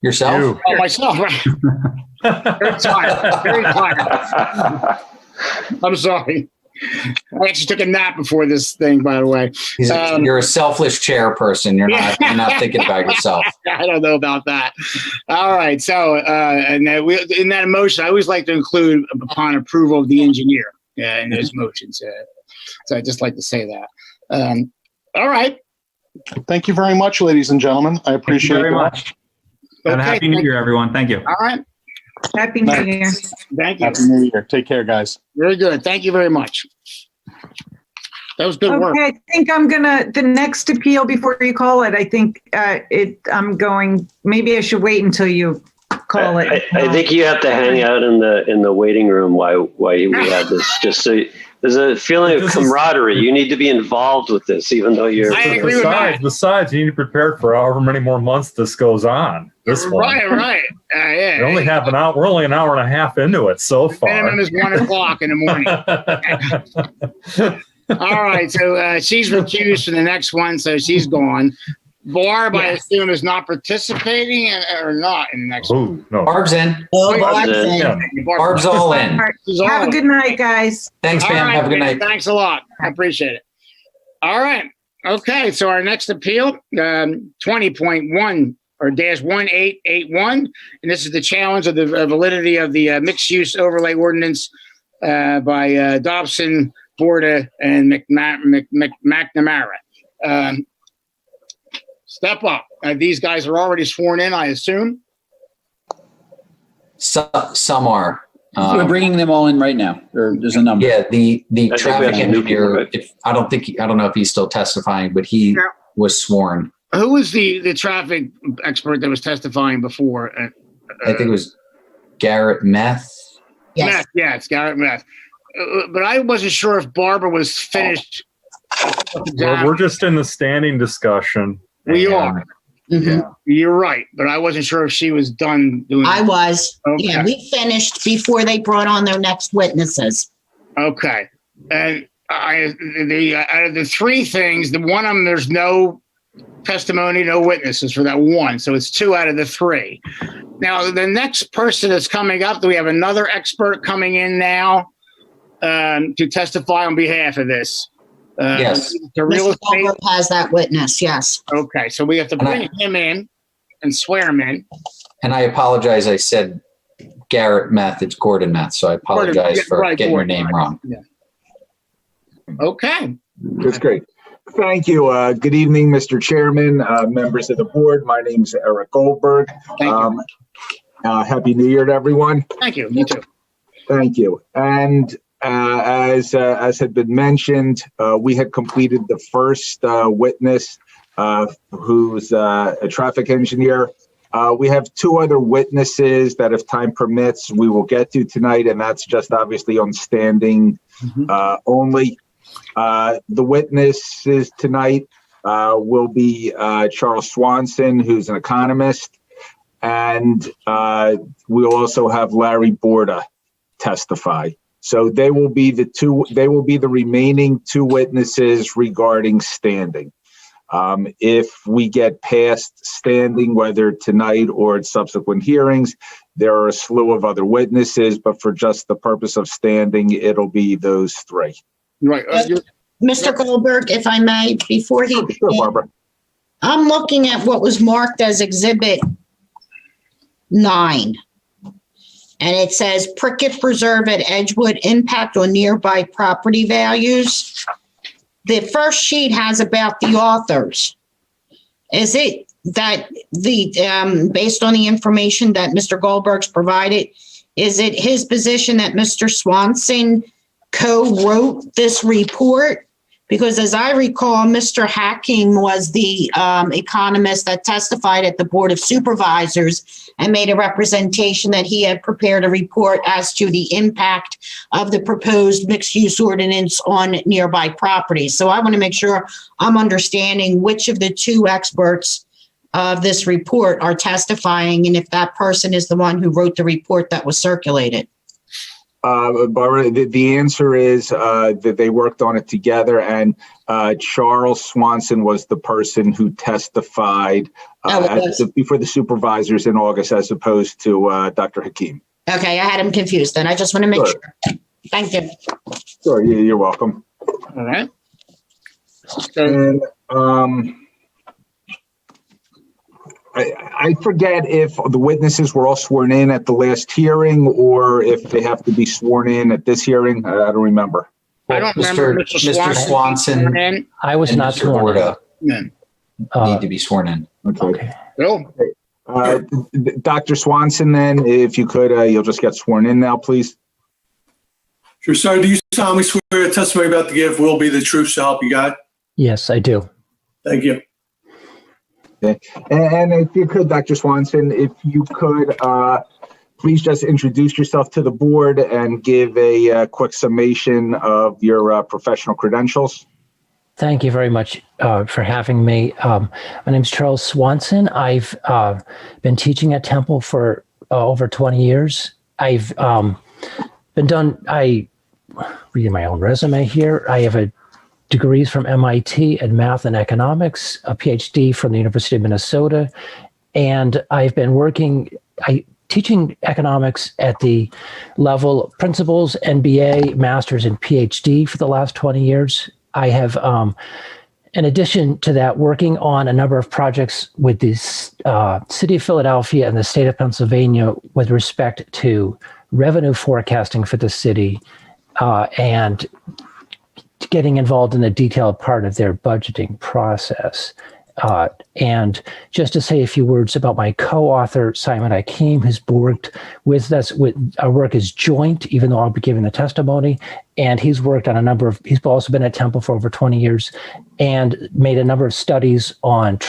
Yourself? You. Oh, myself. Right. Very tired. Very tired. I'm sorry. I actually took a nap before this thing, by the way. You're a selfless chairperson. You're not thinking about yourself. I don't know about that. All right. So, and in that motion, I always like to include upon approval of the engineer in those motions. So I just like to say that. All right. Thank you very much, ladies and gentlemen. I appreciate Thank you very that. much. And Happy New Year, everyone. Thank you. All right. Happy New Year. Thank you. Happy New Year. Take care, guys. Very good. Thank you very much. That was good work. Okay, I think I'm gonna, the next appeal before you call it, I think maybe I should wait until you call it. I think you have to hang out in the waiting room while we have this, just so there's a feeling of camaraderie. You need to be involved with this, even though you're. I agree with that. Besides, you need to prepare for however many more months this goes on. This one. Right. Yeah. We only have an hour. We're only an hour and a half into it so far. Minimum is 1 o'clock in the morning. All right. So she's recused from the next one, so she's gone. Barb, I assume, is not participating or not in the next one. No. Barb's in. Oh, Barb's in. Yeah. Barb's all in. Have a good night, guys. Thanks, All Pam. right, Have a good night. Thanks a lot. I appreciate it. All right. Okay. So our next appeal, 20.1 or -1881, and this is the challenge of the validity of the mixed-use overlay ordinance by Dobson, Borda, and McNamara. Step up. These guys are already sworn in, I assume. Some are. We're bringing them all in right now. There's a number. Yeah, the think we traffic have new people, engineer. right? I don't know if he's still testifying, but he was sworn. Who was the traffic expert that was testifying before? I think it was Garrett Meth. Yes. Meth. Yeah, it's Garrett Meth. But I wasn't sure if Barbara was finished. We're just in the standing discussion. We are. Mhm. You're right, but I wasn't sure if she was done doing. I was. Okay. Yeah, we finished before they brought on their next witnesses. Okay, and out of the three things, the one of them there's no testimony, no witnesses for that one, so it's 2 out of the 3. Now the next person that's coming up, do we have another expert coming in now to testify on behalf of this? Yes. The real Mr. estate. Goldberg has that witness, yes. Okay, so we have to bring him in and swear him in. And I apologize. I said Garrett Meth. It's Gordon Meth. So I apologize for getting your name wrong. Yeah. Okay. That's great. Thank you. Good evening, Mr. Chairman, members of the board. My name is Eric Goldberg. Thank you. Happy New Year to everyone. Thank you. You too. Thank you. And as had been mentioned, we had completed the first witness, who's a traffic engineer. We have 2 other witnesses that, if time permits, we will get to tonight, and that's just obviously on standing only. The witnesses tonight will be Charles Swanson, who's an economist, and we'll also have Larry Borda testify. So they will be the remaining 2 witnesses regarding standing. If we get past standing, whether tonight or at subsequent hearings, there are a slew of other witnesses, but for just the purpose of standing, it'll be those 3. Right. Mr. Goldberg, if I may, before he Sure, Barbara. I'm looking at what was marked as Exhibit 9. And it says Prickett Preserve at Edgewood, impact on nearby property values. The first sheet has about the authors. Is it that based on the information that Mr. Goldberg's provided, is it his position that Mr. Swanson co-wrote this report? Because as I recall, Mr. Hacking was the economist that testified at the Board of Supervisors and made a representation that he had prepared a report as to the impact of the proposed mixed-use ordinance on nearby properties. So I want to make sure I'm understanding which of the 2 experts of this report are testifying and if that person is the one who wrote the report that was circulated. Barbara, the answer is that they worked on it together, and Charles Swanson was the person who testified before the supervisors in August, as opposed to Dr. Hakeem. Okay, I had him confused then. I just want to make sure. Thank you. Sure, you're welcome. All right. And I forget if the witnesses were all sworn in at the last hearing or if they have to be sworn in at this hearing. I don't remember. I don't remember Mr. Swanson I was and not Mr. sworn in. Borda need to be sworn in. Okay. Bill? Dr. Swanson, then, if you could, you'll just get sworn in now, please. Sure, sir. Do you solemnly swear the testimony about to give will be the truth so help you God? Yes, I do. Thank you. Okay. And if you could, Dr. Swanson, if you could, please just introduce yourself to the board and give a quick summation of your professional credentials. Thank you very much for having me. My name is Charles Swanson. I've been teaching at Temple for over 20 years. I've reading my own resume here. I have degrees from MIT in math and economics, a PhD from the University of Minnesota, and I've been teaching economics at the level of principals, MBA, master's, and PhD for the last 20 years. I have, in addition to that, working on a number of projects with the City of Philadelphia and the state of Pennsylvania with respect to revenue forecasting for the city and getting involved in the detailed part of their budgeting process. And just to say a few words about my co-author, Simon Ikem, who's worked with us. Our work is joint, even though I'll be giving the testimony. And he's worked on he's also been at Temple for over 20 years and made a number of studies on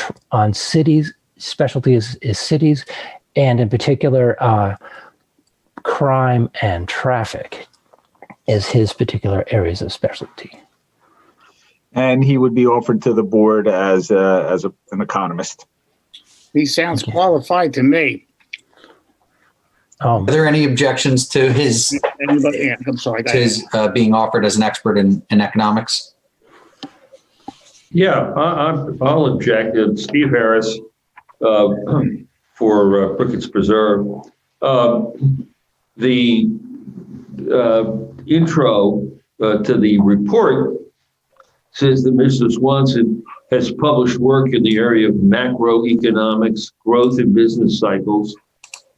cities, specialty is cities, and in particular, crime and traffic is his particular areas of specialty. And he would be offered to the board as an economist. He sounds qualified to me. Are there any objections to his being offered as an expert in economics? Yeah, I'll object. Steve Harris for Crooked's Preserve. The intro to the report says that Mr. Swanson has published work in the area of macroeconomics, growth in business cycles,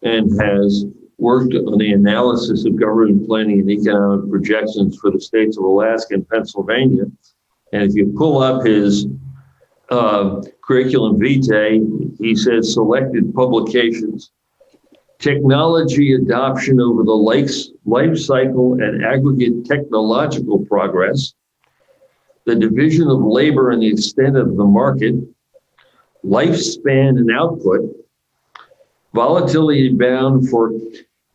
and has worked on the analysis of government planning and economic projections for the states of Alaska and Pennsylvania. And if you pull up his curriculum vitae, he says selected publications, technology adoption over the life cycle and aggregate technological progress, the division of labor and the extent of the market, lifespan and output, volatility bound for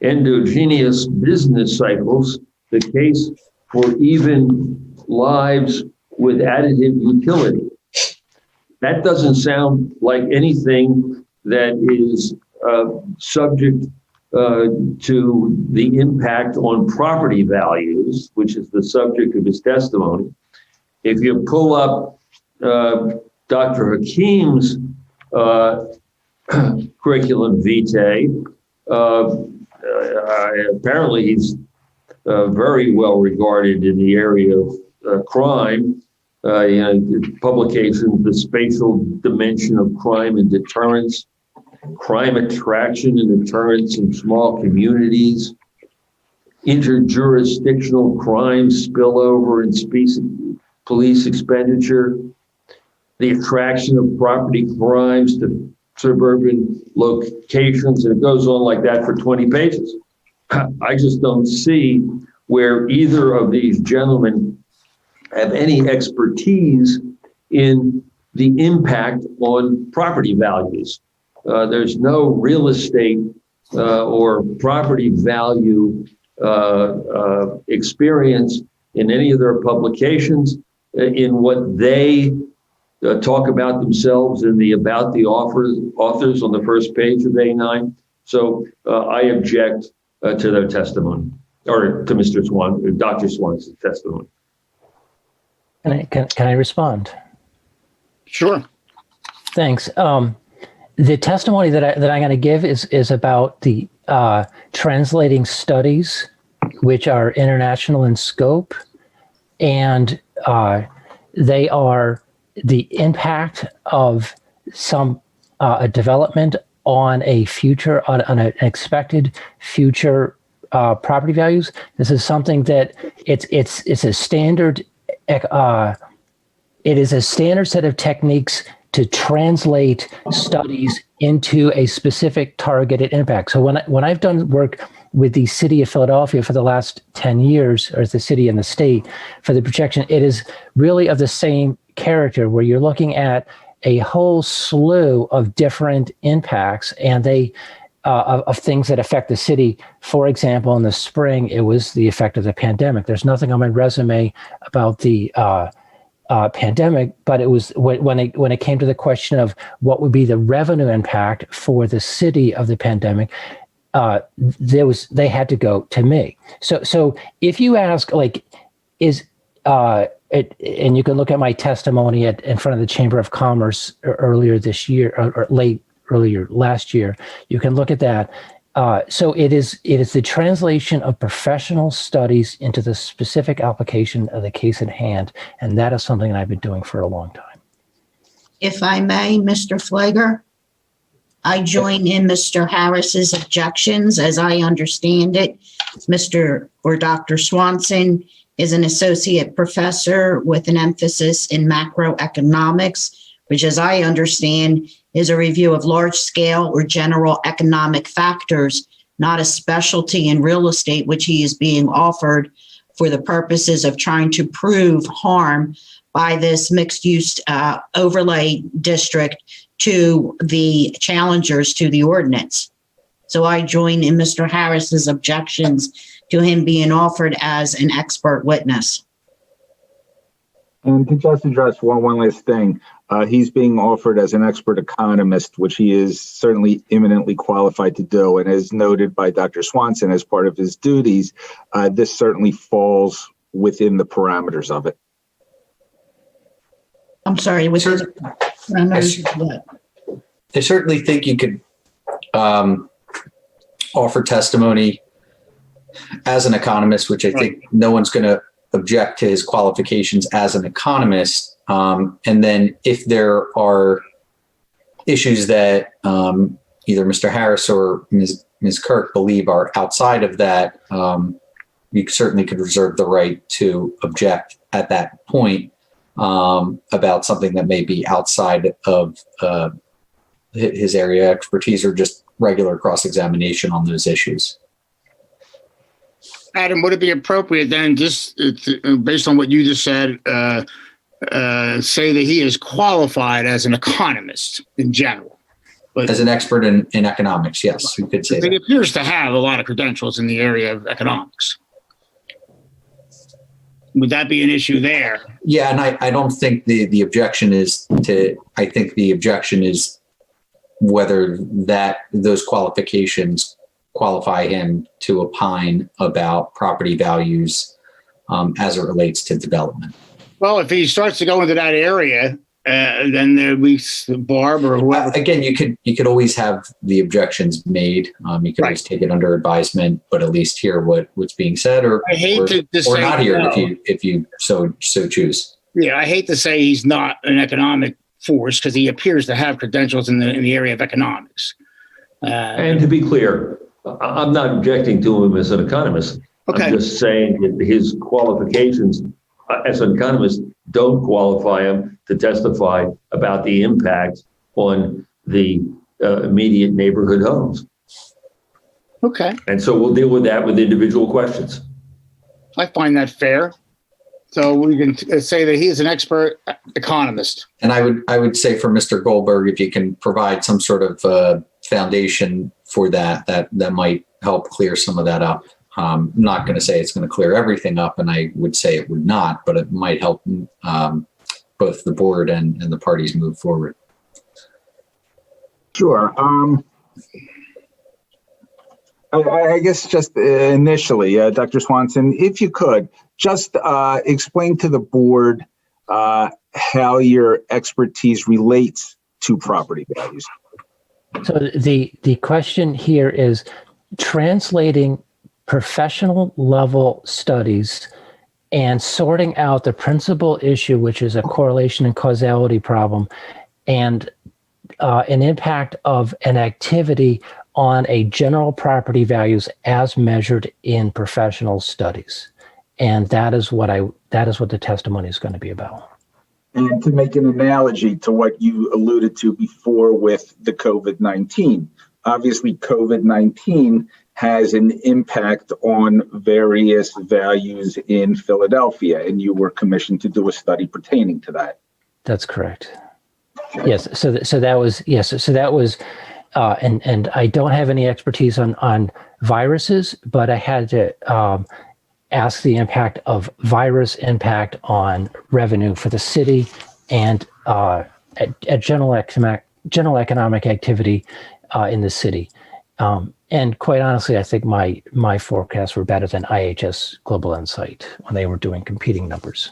endogenous business cycles, the case for even lives with additive utility. That doesn't sound like anything that is subject to the impact on property values, which is the subject of his testimony. If you pull up Dr. Hakim's curriculum vitae, apparently he's very well regarded in the area of crime. Publications, The Spatial Dimension of Crime and Deterrence, Crime Attraction and Deterrence in Small Communities, Interjurisdictional Crime Spillover and Police Expenditure, the Attraction of Property Crimes to Suburban Locations, and it goes on like that for 20 pages. I just don't see where either of these gentlemen have any expertise in the impact on property values. There's no real estate or property value experience in any of their publications in what they talk about themselves in the about the authors on the first page of A9. So I object to their testimony, or to Dr. Swanson's testimony. Can I respond? Sure. Thanks. The testimony that I'm going to give is about the translating studies which are international in scope, and they are the impact of some a development on a future, on an expected future property values. This is something that it's a standard. It is a standard set of techniques to translate studies into a specific targeted impact. So when I've done work with the city of Philadelphia for the last 10 years, or the city and the state for the projection, it is really of the same character, where you're looking at a whole slew of different impacts and they of things that affect the city. For example, in the spring, it was the effect of the pandemic. There's nothing on my resume about the pandemic, but it was when it came to the question of what would be the revenue impact for the city of the pandemic, they had to go to me. So if you ask, like, and you can look at my testimony in front of the Chamber of Commerce earlier this year, or earlier last year, you can look at that. So it is the translation of professional studies into the specific application of the case at hand. And that is something that I've been doing for a long time. If I may, Mr. Flagler, I join in Mr. Harris's objections. As I understand it, Dr. Swanson is an associate professor with an emphasis in macroeconomics, which, as I understand, is a review of large-scale or general economic factors, not a specialty in real estate, which he is being offered for the purposes of trying to prove harm by this mixed-use overlay district to the challengers to the ordinance. So I join in Mr. Harris's objections to him being offered as an expert witness. And to just address one last thing, he's being offered as an expert economist, which he is certainly eminently qualified to do. And as noted by Dr. Swanson as part of his duties, this certainly falls within the parameters of it. I'm sorry, within the parameters of what? I certainly think you could offer testimony as an economist, which I think no one's going to object to his qualifications as an economist. And then if there are issues that either Mr. Harris or Ms. Kirk believe are outside of that, you certainly could reserve the right to object at that point about something that may be outside of his area of expertise, or just regular cross-examination on those issues. Adam, would it be appropriate then, just based on what you just said, say that he is qualified as an economist in general? But as an expert in economics, yes, we could say that. He appears to have a lot of credentials in the area of economics. Would that be an issue there? Yeah, and I don't think the objection is I think the objection is whether those qualifications qualify him to opine about property values as it relates to development. Well, if he starts to go into that area, then we, Barb or whoever. Again, you could always have the objections made. You could always take it under advisement, but at least hear what's being said, or not hear it if you so choose. Yeah, I hate to say he's not an economic force, because he appears to have credentials in the area of economics. And to be clear, I'm not objecting to him as an economist. Okay. I'm just saying that his qualifications as an economist don't qualify him to testify about the impact on the immediate neighborhood homes. Okay. And so we'll deal with that with individual questions. I find that fair. So we can say that he is an expert economist. And I would say for Mr. Goldberg, if you can provide some sort of foundation for that might help clear some of that up. I'm not going to say it's going to clear everything up, and I would say it would not, but it might help both the board and the parties move forward. Sure. I guess just initially, Dr. Swanson, if you could just explain to the board how your expertise relates to property values. So the question here is translating professional level studies and sorting out the principal issue, which is a correlation and causality problem, and an impact of an activity on a general property values as measured in professional studies. And that is what the testimony is going to be about. And to make an analogy to what you alluded to before with the COVID-19, obviously COVID-19 has an impact on various values in Philadelphia, and you were commissioned to do a study pertaining to that. That's correct. Yes. So that was, and I don't have any expertise on viruses, but I had to ask the impact of virus impact on revenue for the city and at general economic activity in the city. And quite honestly, I think my forecasts were better than IHS Global Insight when they were doing competing numbers.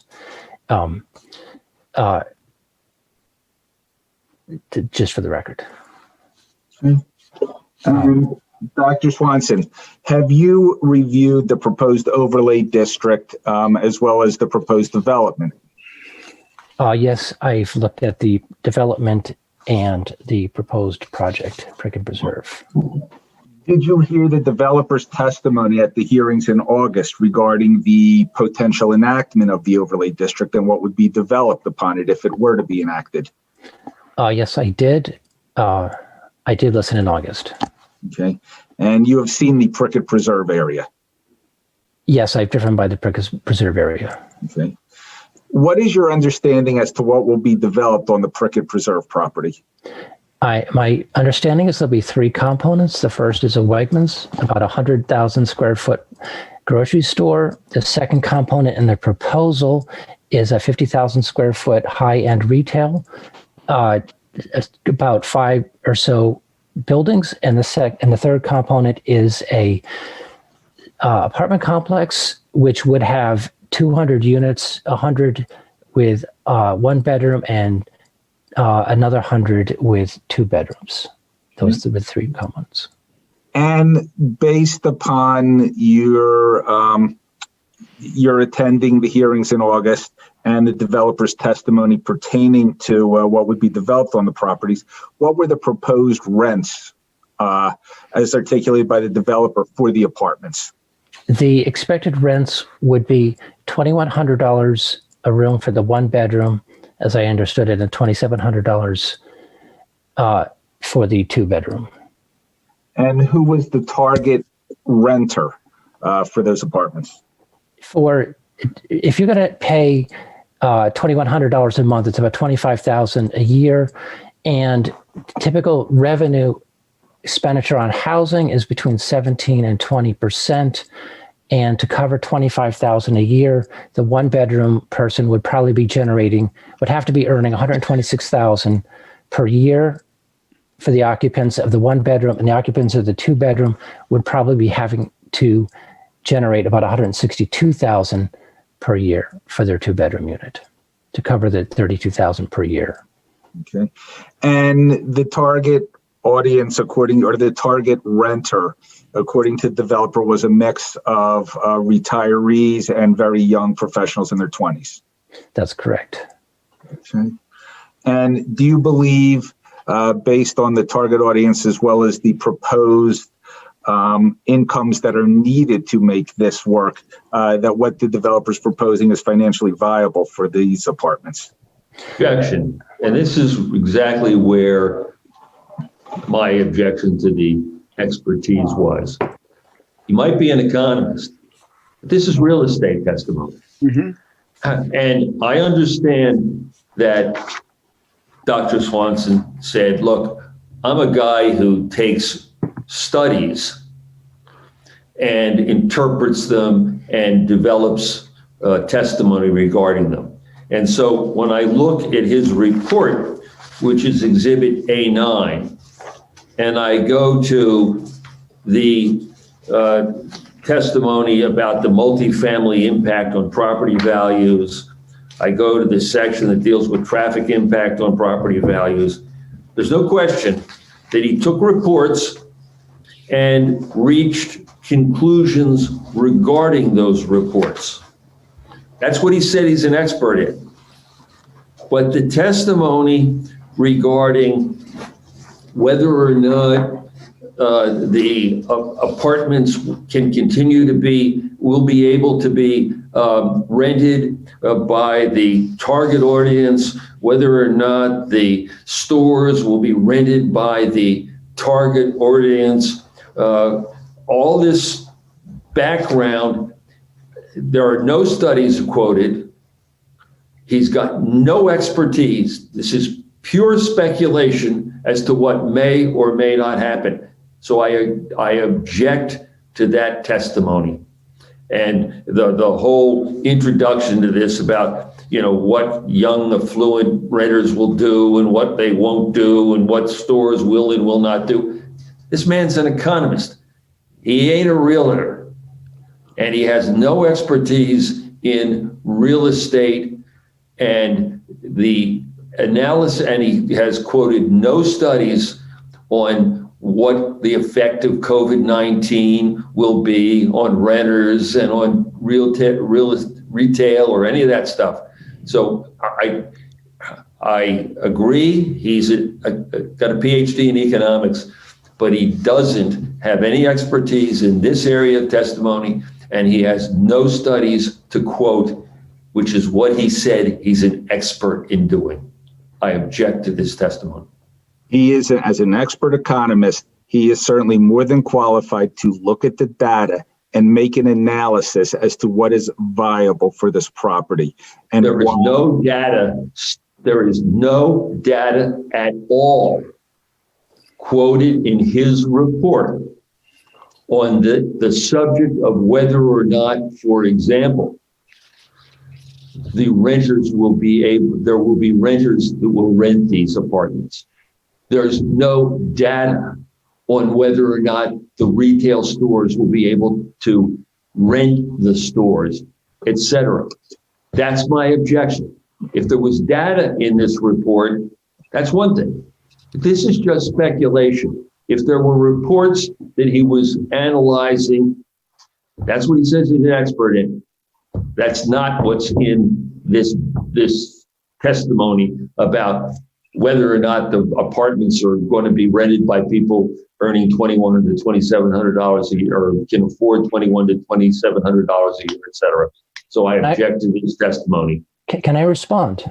Just for the record. Dr. Swanson, have you reviewed the proposed overlay district as well as the proposed development? Yes, I've looked at the development and the proposed project, Prickett Preserve. Did you hear the developer's testimony at the hearings in August regarding the potential enactment of the overlay district and what would be developed upon it if it were to be enacted? Yes, I did. I did listen in August. Okay. And you have seen the Prickett Preserve area? Yes, I've driven by the Prickett Preserve area. Okay. What is your understanding as to what will be developed on the Prickett Preserve property? My understanding is there'll be three components. The first is a Wegmans, about 100,000 square foot grocery store. The second component in the proposal is a 50,000 square foot high-end retail, about 5 or so buildings, and the third component is a apartment complex which would have 200 units, 100 with one bedroom and another 100 with 2 bedrooms. Those are the three components. And based upon your attending the hearings in August and the developer's testimony pertaining to what would be developed on the properties, what were the proposed rents as articulated by the developer for the apartments? The expected rents would be $2,100 a room for the 1 bedroom, as I understood it, and $2,700 for the 2 bedroom. And who was the target renter for those apartments? If you're going to pay $2,100 a month, it's about $25,000 a year, and typical revenue expenditure on housing is between 17 and 20%. And to cover $25,000 a year, the 1 bedroom person would probably be would have to be earning $126,000 per year for the occupants of the 1 bedroom, and the occupants of the 2 bedroom would probably be having to generate about $162,000 per year for their 2 bedroom unit to cover the $32,000 per year. Okay. And the target audience the target renter, according to the developer, was a mix of retirees and very young professionals in their 20s. That's correct. Okay. And do you believe, based on the target audience as well as the proposed incomes that are needed to make this work, that what the developer's proposing is financially viable for these apartments? Objection. And this is exactly where my objection to the expertise was. You might be an economist, but this is real estate testimony. Mm-hmm. And I understand that Dr. Swanson said, look, I'm a guy who takes studies and interprets them and develops testimony regarding them. And so when I look at his report, which is Exhibit A9, and I go to the testimony about the multifamily impact on property values, I go to the section that deals with traffic impact on property values, there's no question that he took reports and reached conclusions regarding those reports. That's what he said he's an expert in. But the testimony regarding whether or not the apartments can continue to will be able to be rented by the target audience, whether or not the stores will be rented by the target audience, all this background, there are no studies quoted. He's got no expertise. This is pure speculation as to what may or may not happen. So I object to that testimony. And the whole introduction to this about, what young affluent renters will do and what they won't do and what stores will and will not do. This man's an economist. He ain't a realtor. And he has no expertise in real estate and the analysis, and he has quoted no studies on what the effect of COVID-19 will be on renters and on retail or any of that stuff. So I agree. He's got a PhD in economics, but he doesn't have any expertise in this area of testimony, and he has no studies to quote, which is what he said he's an expert in doing. I object to this testimony. He is, as an expert economist, he is certainly more than qualified to look at the data and make an analysis as to what is viable for this property. And there is no data. There is no data at all quoted in his report on the subject of whether or not, for example, the renters there will be renters that will rent these apartments. There's no data on whether or not the retail stores will be able to rent the stores, etc. That's my objection. If there was data in this report, that's one thing. This is just speculation. If there were reports that he was analyzing, that's what he says he's an expert in. That's not what's in this testimony about whether or not the apartments are going to be rented by people earning $2,100 to $2,700 a year, or can afford $2,100 to $2,700 a year, et cetera. So I object to this testimony. Can I respond?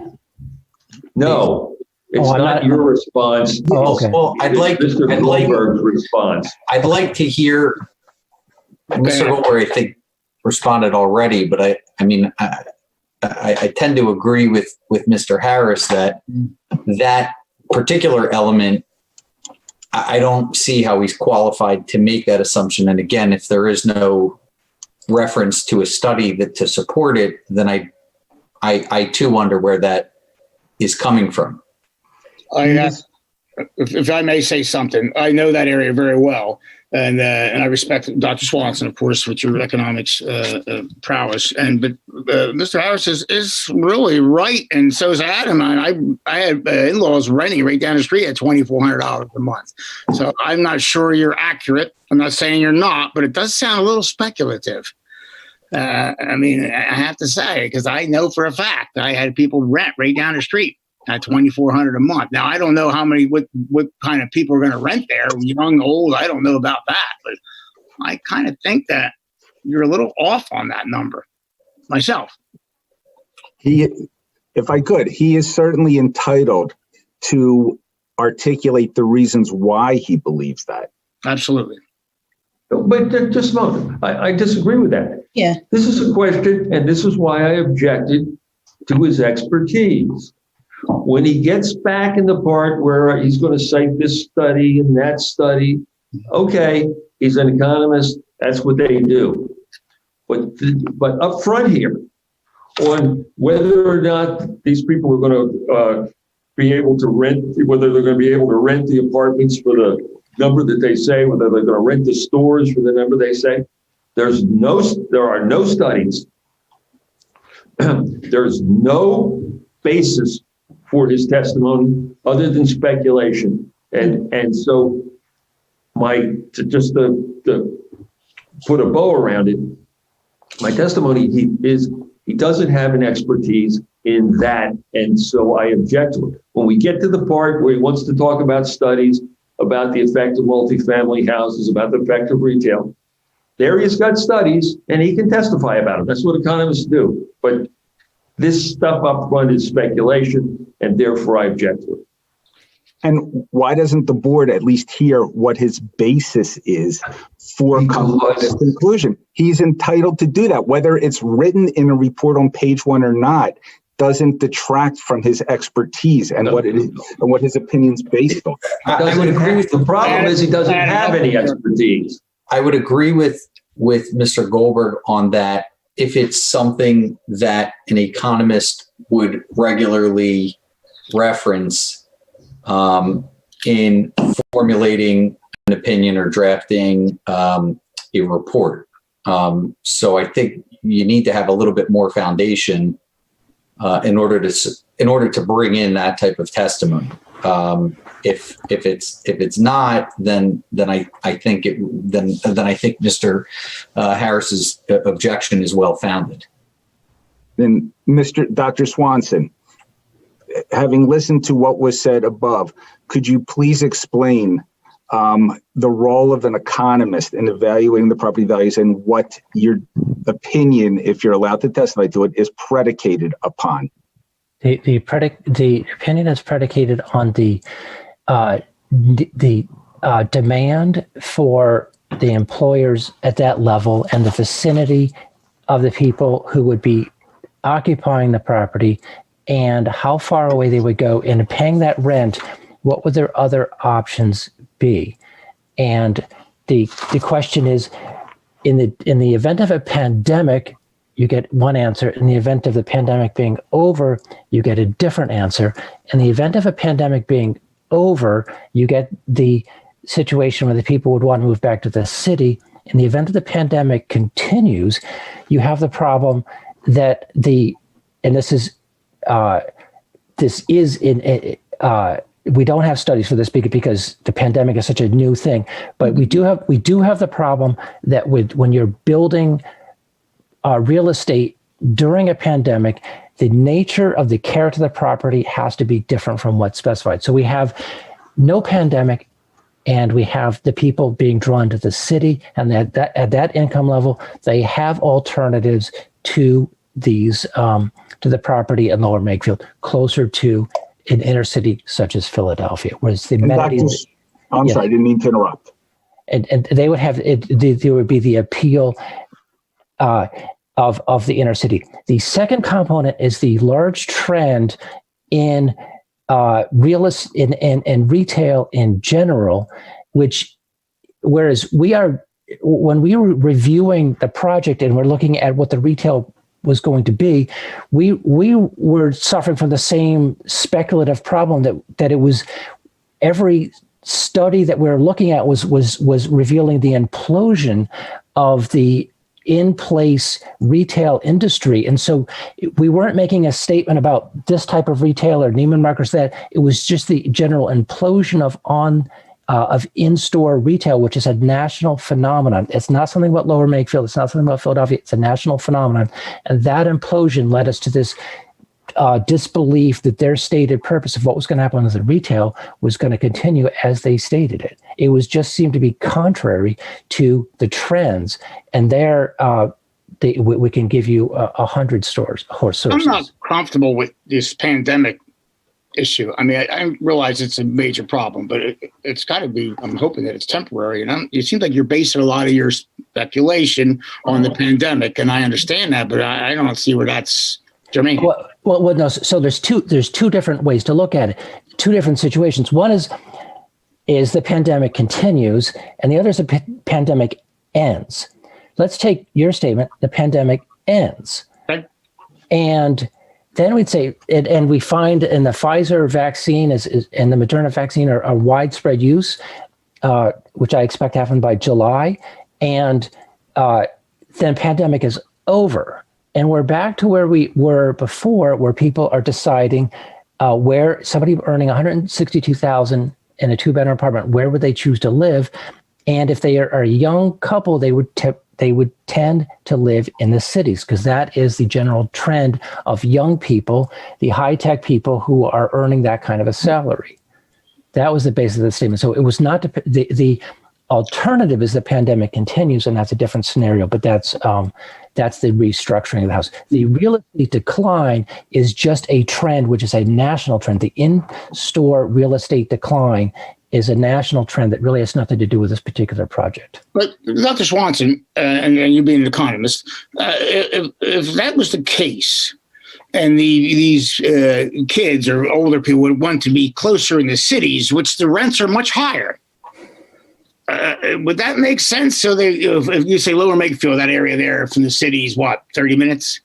No, it's not your response. Oh, okay. Well, I'd like Goldberg's response. I'd like to hear Mr. Goldberg, I think, responded already, but I tend to agree with Mr. Harris that particular element, I don't see how he's qualified to make that assumption. And again, if there is no reference to a study to support it, then I too wonder where that is coming from. If I may say something, I know that area very well. And I respect Dr. Swanson, of course, with your economics prowess. But Mr. Harris is really right, and so is Adam. I had in-laws renting right down the street at $2,400 a month. So I'm not sure you're accurate. I'm not saying you're not, but it does sound a little speculative. I have to say, because I know for a fact I had people rent right down the street at $2,400 a month. Now, I don't know what kind of people are going to rent there, young, old, I don't know about that, but I kind of think that you're a little off on that number myself. If I could, he is certainly entitled to articulate the reasons why he believes that. Absolutely. But just a moment, I disagree with that. Yeah. This is a question, and this is why I objected to his expertise. When he gets back in the part where he's going to cite this study and that study, okay, he's an economist, that's what they do. But up front here, on whether or not these people are going to be able to rent, whether they're going to be able to rent the apartments for the number that they say, whether they're going to rent the stores for the number they say, there are no studies. There's no basis for his testimony other than speculation. And so the put a bow around it, my testimony he doesn't have an expertise in that, and so I object to it. When we get to the part where he wants to talk about studies, about the effect of multifamily houses, about the effect of retail, there he's got studies and he can testify about them. That's what economists do. But this stuff up front is speculation, and therefore I object to it. And why doesn't the board at least hear what his basis is for coming to this conclusion? He's entitled to do that. Whether it's written in a report on page 1 or not doesn't detract from his expertise and what it is and what his opinion's based on. I would agree with the problem is he doesn't have any expertise. I would agree with Mr. Goldberg on that. If it's something that an economist would regularly reference in formulating an opinion or drafting a report. So I think you need to have a little bit more foundation in order to bring in that type of testimony. If it's not, then I think Mr. Harris's objection is well founded. Then Dr. Swanson, having listened to what was said above, could you please explain the role of an economist in evaluating the property values and what your opinion, if you're allowed to testify to it, is predicated upon? The opinion is predicated on the demand for the employers at that level and the vicinity of the people who would be occupying the property and how far away they would go in paying that rent. What would their other options be? And the question is, in the event of a pandemic, you get one answer. In the event of the pandemic being over, you get a different answer. In the event of a pandemic being over, you get the situation where the people would want to move back to the city. In the event of the pandemic continues, you have the problem that we don't have studies for this because the pandemic is such a new thing, but we do have the problem that when you're building real estate during a pandemic, the nature of the character of the property has to be different from what's specified. So we have no pandemic, and we have the people being drawn to the city, and at that income level, they have alternatives to these to the property in Lower Makefield, closer to an inner city such as Philadelphia, whereas the amenities. I'm sorry, I didn't mean to interrupt. And they would have there would be the appeal of the inner city. The second component is the large trend in real estate and retail in general, whereas when we were reviewing the project and we're looking at what the retail was going to be, we were suffering from the same speculative problem that it was every study that we were looking at was revealing the implosion of the in-place retail industry. And so we weren't making a statement about this type of retail or Neiman Marcus, that it was just the general implosion of in-store retail, which is a national phenomenon. It's not something about Lower Makefield. It's not something about Philadelphia. It's a national phenomenon. And that implosion led us to this disbelief that their stated purpose of what was going to happen with the retail was going to continue as they stated it. It was just seemed to be contrary to the trends. And there, we can give you 100 stores or sources. I'm not comfortable with this pandemic issue. I mean, I realize it's a major problem, but it's got to be, I'm hoping that it's temporary. And it seems like you're basing a lot of your speculation on the pandemic, and I understand that, but I don't see where that's germane. Well, no. So there's two different ways to look at it, two different situations. One is the pandemic continues, and the other is the pandemic ends. Let's take your statement, the pandemic ends. Okay. And then we'd say, and we find in the Pfizer vaccine and the Moderna vaccine are widespread use, which I expect to happen by July. And then pandemic is over. And we're back to where we were before, where people are deciding where somebody earning $162,000 in a 2-bedroom apartment, where would they choose to live? And if they are a young couple, they would they would tend to live in the cities because that is the general trend of young people, the high-tech people who are earning that kind of a salary. That was the basis of the statement. So it was not the alternative is the pandemic continues, and that's a different scenario, but that's the restructuring of the house. The real estate decline is just a trend, which is a national trend. The in-store real estate decline is a national trend that really has nothing to do with this particular project. But Dr. Swanson, and you being an economist, if that was the case, and these kids or older people would want to be closer in the cities, which the rents are much higher, would that make sense? So if you say Lower Makefield, that area there from the city is what, 30 minutes?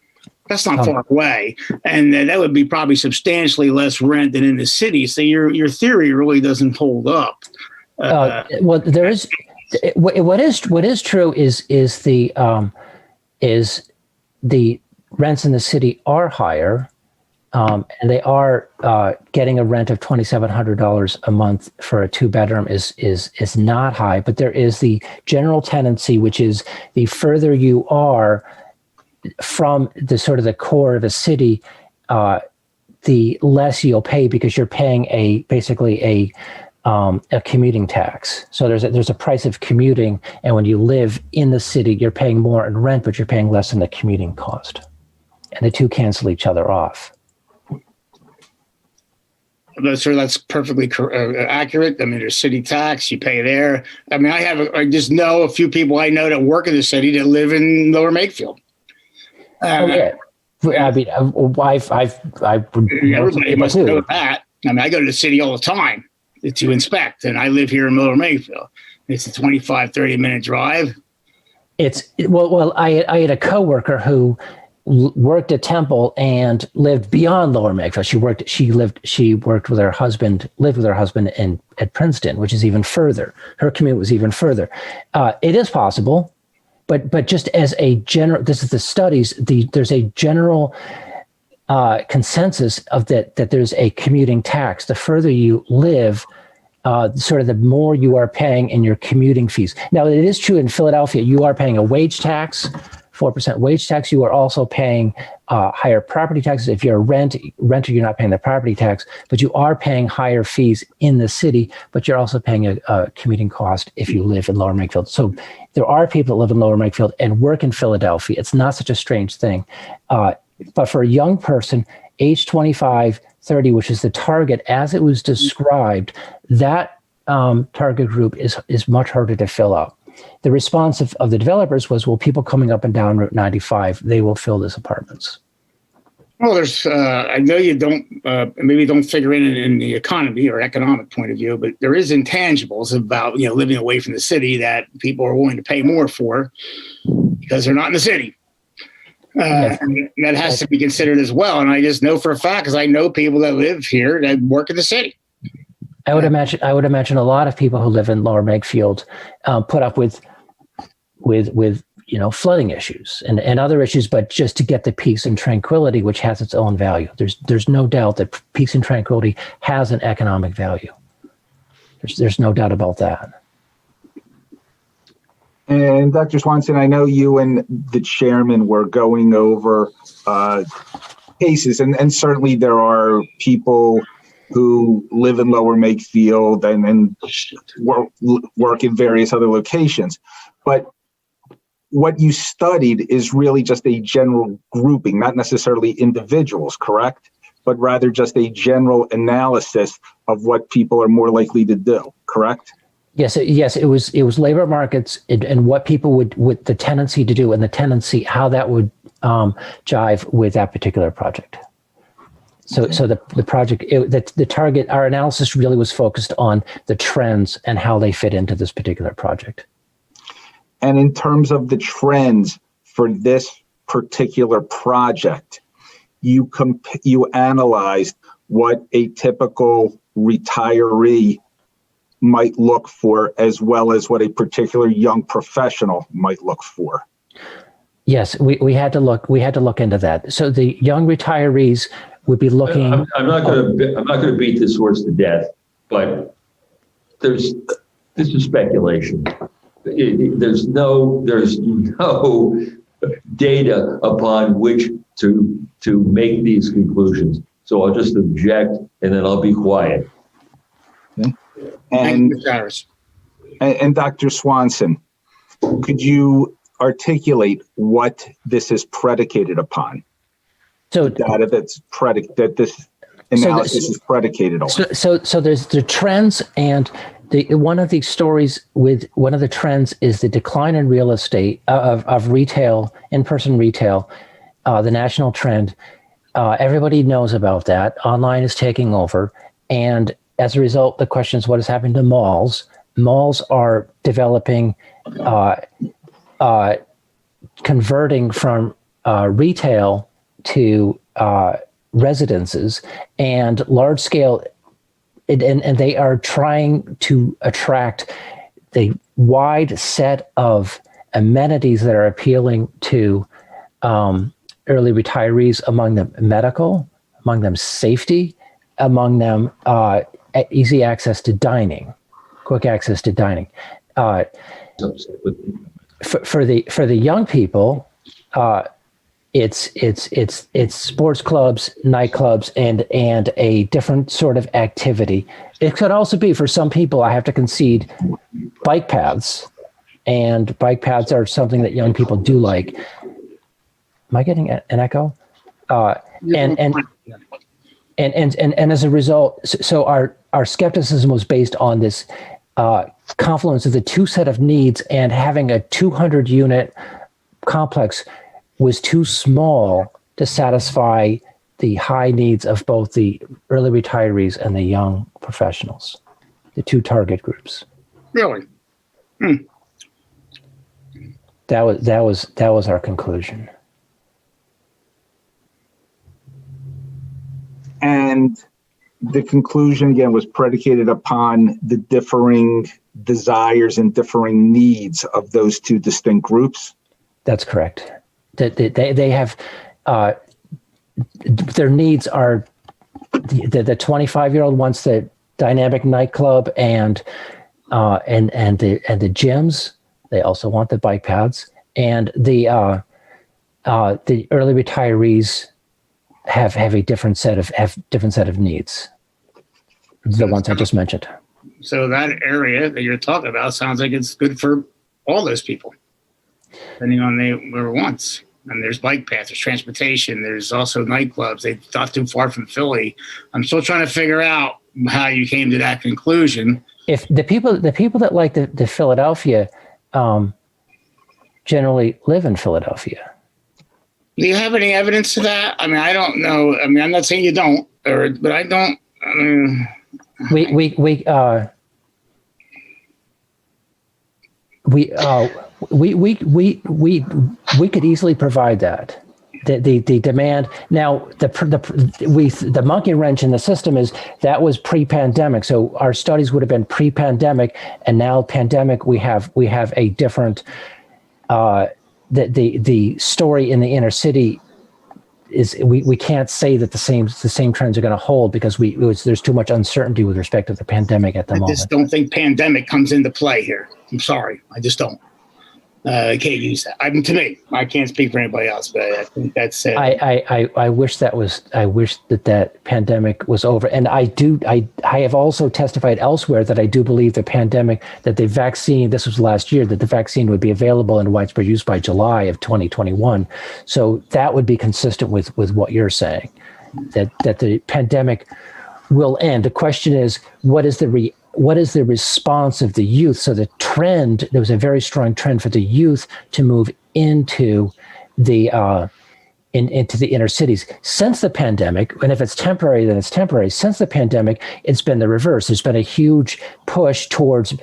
That's not far away. And that would be probably substantially less rent than in the city. So your theory really doesn't hold up. Well, there is what is true is the rents in the city are higher, and they are getting a rent of $2,700 a month for a 2-bedroom is not high. But there is the general tendency, which is the further you are from the sort of the core of a city, the less you'll pay because you're paying basically a commuting tax. So there's a price of commuting, and when you live in the city, you're paying more in rent, but you're paying less in the commuting cost, and the two cancel each other off. So that's perfectly accurate. I mean, there's city tax, you pay there. I mean, I just know a few people I know that work in the city that live in Lower Makefield. I mean, everybody must know that. I mean, I go to the city all the time to inspect, and I live here in Lower Makefield. It's a 25, 30-minute drive. I had a coworker who worked at Temple and lived beyond Lower Makefield. She worked with her husband, lived with her husband at Princeton, which is even further. Her commute was even further. It is possible. But just as a general, this is the studies, there's a general consensus of that there's a commuting tax. The further you live, sort of the more you are paying in your commuting fees. Now, it is true in Philadelphia, you are paying a wage tax, 4% wage tax. You are also paying higher property taxes. If you're a renter, you're not paying the property tax, but you are paying higher fees in the city, but you're also paying a commuting cost if you live in Lower Makefield. So there are people that live in Lower Makefield and work in Philadelphia. It's not such a strange thing. But for a young person, age 25, 30, which is the target as it was described, that target group is much harder to fill up. The response of the developers was, well, people coming up and down Route 95, they will fill these apartments. Well, there's, I know you don't, maybe don't figure in the economy or economic point of view, but there is intangibles about, living away from the city that people are willing to pay more for because they're not in the city. And that has to be considered as well. And I just know for a fact, because I know people that live here that work in the city. I would imagine a lot of people who live in Lower Makefield put up with flooding issues and other issues, but just to get the peace and tranquility, which has its own value. There's no doubt that peace and tranquility has an economic value. There's no doubt about that. And Dr. Swanson, I know you and the chairman were going over cases, and certainly there are people who live in Lower Makefield and work in various other locations. But what you studied is really just a general grouping, not necessarily individuals, correct? But rather just a general analysis of what people are more likely to do, correct? Yes, it was labor markets and what people would the tendency to do and the tendency, how that would jive with that particular project. So the project, the target, our analysis really was focused on the trends and how they fit into this particular project. And in terms of the trends for this particular project, you analyzed what a typical retiree might look for, as well as what a particular young professional might look for. Yes, we had to look into that. So the young retirees would be looking. I'm not going to beat this horse to death, but this is speculation. there's no data upon which to make these conclusions. So I'll just object and then I'll be quiet. Okay. Thank you, Mr. Harris. And Dr. Swanson, could you articulate what this is predicated upon? So data that this analysis is predicated on. So there's the trends, and one of the trends is the decline in real estate of retail, in-person retail, the national trend. Everybody knows about that. Online is taking over, and as a result, the question is what is happening to malls. Malls are developing, converting from retail to residences and large scale, and they are trying to attract the wide set of amenities that are appealing to early retirees, among them medical, among them safety, among them easy access to dining, quick access to dining. For the young people, it's sports clubs, nightclubs, and a different sort of activity. It could also be, for some people, I have to concede, bike paths, and bike paths are something that young people do like. Am I getting an echo? And as a result, so our skepticism was based on this confluence of the two set of needs, and having a 200 unit complex was too small to satisfy the high needs of both the early retirees and the young professionals, the two target groups. Really? That was our conclusion. And the conclusion, again, was predicated upon the differing desires and differing needs of those two distinct groups? That's correct. They have, their needs are, the 25-year-old wants the dynamic nightclub and the gyms. They also want the bike paths, and the early retirees have a different set of needs. The ones I just mentioned. So that area that you're talking about sounds like it's good for all those people, depending on their wants. And there's bike paths, there's transportation, there's also nightclubs. They're not too far from Philly. I'm still trying to figure out how you came to that conclusion. If the people that like the Philadelphia generally live in Philadelphia. Do you have any evidence to that? I mean, I don't know. I mean, I'm not saying you don't, but I don't. I mean, we could easily provide that. The demand now, the monkey wrench in the system is that was pre-pandemic. So our studies would have been pre-pandemic, and now pandemic we have a different. The story in the inner city is we can't say that the same trends are going to hold because there's too much uncertainty with respect to the pandemic at the moment. I just don't think pandemic comes into play here. I'm sorry, I just don't. I can't use that. I mean, to me, I can't speak for anybody else, but I think that's it. I wish that pandemic was over, and I have also testified elsewhere that I do believe the pandemic, that the vaccine, this was last year, that the vaccine would be available in widespread use by July of 2021. So that would be consistent with what you're saying, that the pandemic will end. The question is, what is the response of the youth? So the trend, there was a very strong trend for the youth to move into the into the inner cities since the pandemic. And if it's temporary, then it's temporary. Since the pandemic, it's been the reverse. There's been a huge push towards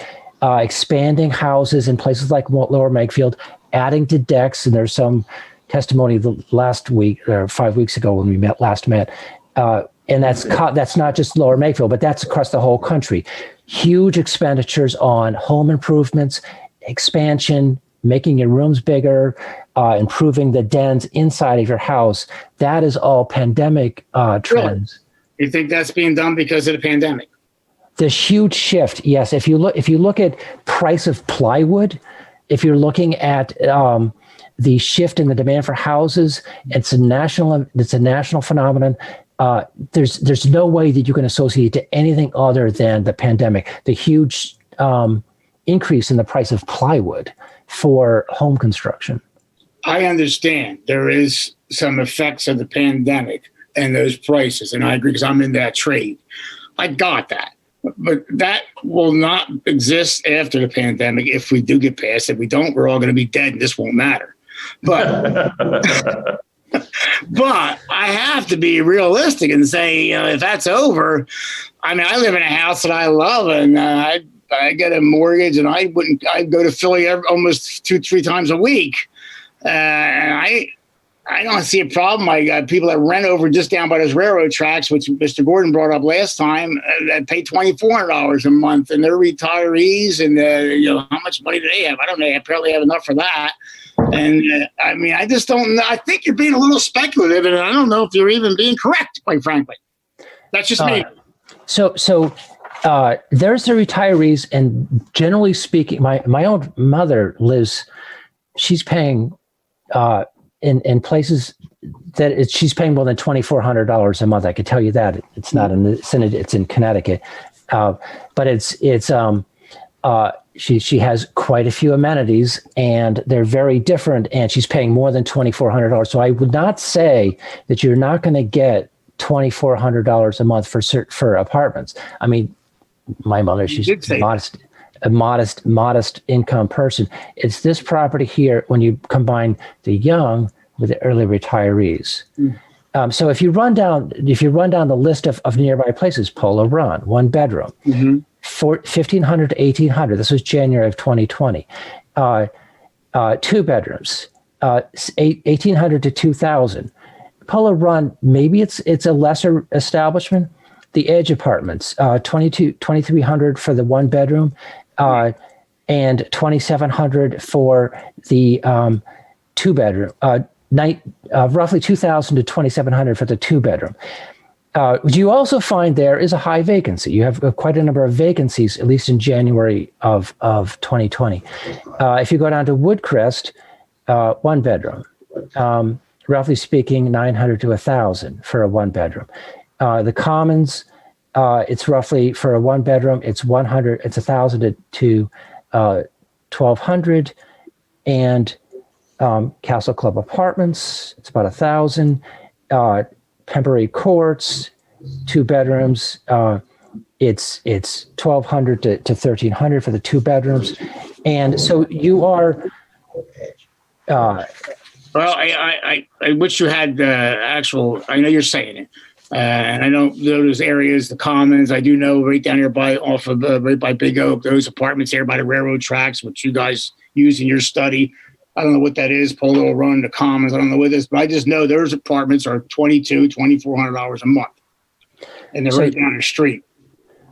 expanding houses in places like Lower Makefield, adding to decks. And there's some testimony last week or 5 weeks ago when we last met. And that's not just Lower Makefield, but that's across the whole country. Huge expenditures on home improvements, expansion, making your rooms bigger, improving the dens inside of your house. That is all pandemic trends. Really? You think that's being done because of the pandemic? This huge shift, yes. If you look at price of plywood, if you're looking at the shift in the demand for houses, it's a national phenomenon. There's no way that you can associate it to anything other than the pandemic. The huge increase in the price of plywood for home construction. I understand there is some effects of the pandemic and those prices, and I agree because I'm in that trade. I got that. But that will not exist after the pandemic if we do get past it. If we don't, we're all going to be dead and this won't matter. But but I have to be realistic and say, if that's over, I mean, I live in a house that I love, and I get a mortgage, and I'd go to Philly almost 2-3 times a week. And I don't see a problem. I got people that rent over just down by those railroad tracks, which Mr. Gordon brought up last time, that pay $2,400 a month, and they're retirees, and how much money do they have? I don't know. They apparently have enough for that. And I mean, I just don't know. I think you're being a little speculative, and I don't know if you're even being correct, quite frankly. That's just me. So there's the retirees, and generally speaking, my own mother lives. She's paying in places that she's paying more than $2,400 a month. I could tell you that. It's not in the Senate. It's in Connecticut, but she has quite a few amenities, and they're very different. And she's paying more than $2,400. So I would not say that you're not going to get $2,400 a month for apartments. I mean, my mother, she's a modest income person. It's this property here when you combine the young with the early retirees. So if you run down the list of nearby places, Polo Run, 1 bedroom, $1,500 to $1,800. This was January of 2020. 2 bedrooms, $1,800 to $2,000. Polo Run, maybe it's a lesser establishment. The Edge Apartments, $2,300 for the 1 bedroom, and $2,700 for the 2 bedroom. Roughly $2,000 to $2,700 for the 2 bedroom. What you also find there is a high vacancy. You have quite a number of vacancies, at least in January of 2020. If you go down to Woodcrest, 1 bedroom, roughly speaking, $900 to $1,000 for a 1 bedroom. The Commons, it's roughly for a 1 bedroom, it's $1,000 to $1,200, and Castle Club Apartments, it's about $1,000. Pembury Courts, 2 bedrooms, it's $1,200 to $1,300 for the 2 bedrooms, and so you are. Well, I wish you had the actual. I know you're saying it. And I know those areas, the Commons, I do know right down here right by Big Oak, those apartments there by the railroad tracks, which you guys use in your study. I don't know what that is, Polo Run, the Commons, I don't know what it is, but I just know those apartments are $2,400 a month. And they're right down the street.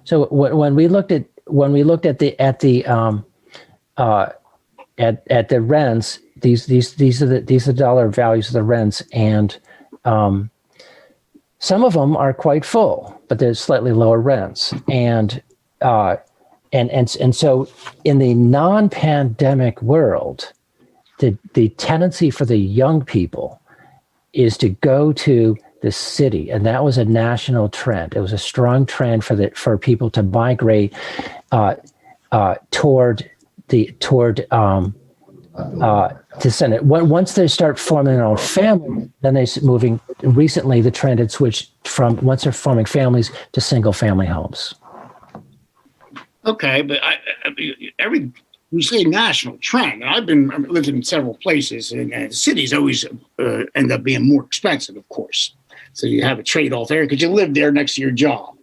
So when we looked at the rents, these are the dollar values of the rents, and some of them are quite full, but there's slightly lower rents. And so in the non-pandemic world, the tendency for the young people is to go to the city, and that was a national trend. It was a strong trend for people to migrate toward descendant. Once they start forming their own family, then they're moving. Recently, the trend had switched from once they're forming families to single family homes. Okay, but you say national trend. I've lived in several places, and cities always end up being more expensive, of course. So you have a trade-off there because you live there next to your job.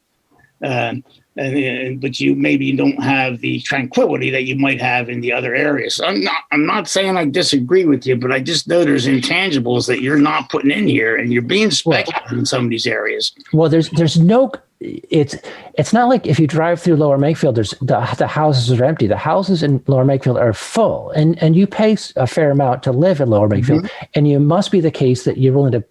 But you don't have the tranquility that you might have in the other areas. So I'm not saying I disagree with you, but I just know there's intangibles that you're not putting in here, and you're being speculative in some of these areas. Well, there's no. It's not like if you drive through Lower Makefield, the houses are empty. The houses in Lower Makefield are full, and you pay a fair amount to live in Lower Makefield, and you must be the case that you're willing to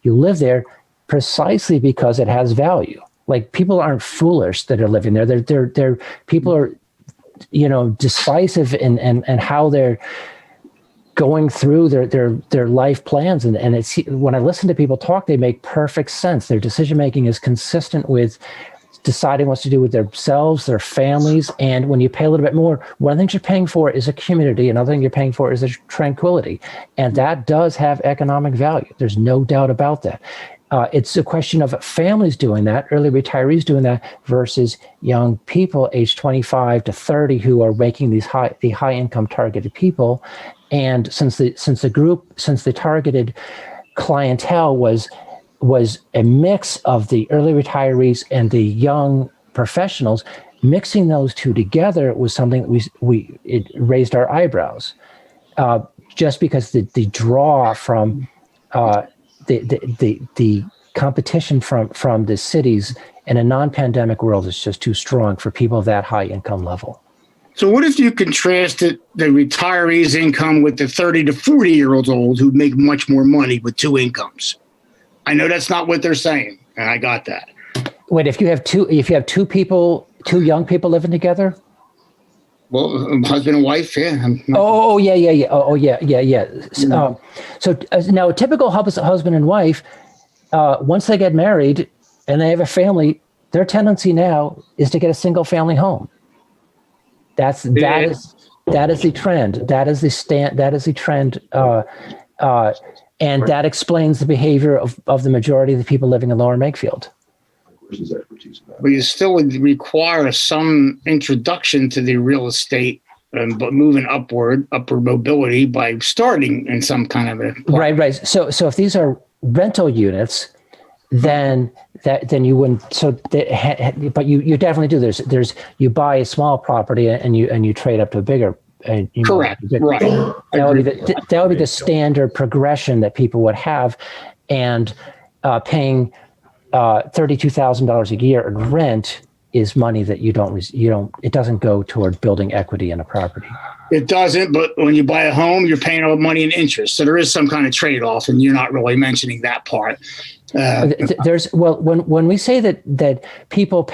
live there precisely because it has value. Like, people aren't foolish that are living there. They're people are decisive and how they're going through their life plans. And it's, when I listen to people talk, they make perfect sense. Their decision making is consistent with deciding what to do with themselves, their families. And when you pay a little bit more, one of the things you're paying for is a community. Another thing you're paying for is a tranquility. And that does have economic value. There's no doubt about that. It's a question of families doing that, early retirees doing that, versus young people aged 25 to 30 who are making the high income targeted people. And since the targeted clientele was a mix of the early retirees and the young professionals, mixing those two together was something that it raised our eyebrows, just because the draw from the competition from the cities in a non-pandemic world is just too strong for people of that high income level. So what if you contrasted the retirees' income with the 30 to 40-year-olds old who make much more money with two incomes? I know that's not what they're saying, and I got that. Wait, if you have two young people living together? Well, husband and wife, yeah. Yeah. So now a typical husband and wife, once they get married and they have a family, their tendency now is to get a single family home. That is the trend. That is the trend. And that explains the behavior of the majority of the people living in Lower Makefield. But you still would require some introduction to the real estate, but moving upward mobility by starting in some kind of a plan. Right. So if these are rental units, then you wouldn't. But you definitely do. There's you buy a small property and you trade up to a bigger. Correct. Right. That would be the standard progression that people would have, and paying $32,000 a year in rent is money that you don't. It doesn't go toward building equity in a property. It doesn't, but when you buy a home, you're paying all money and interest. So there is some kind of trade-off, and you're not really mentioning that part. When we say that people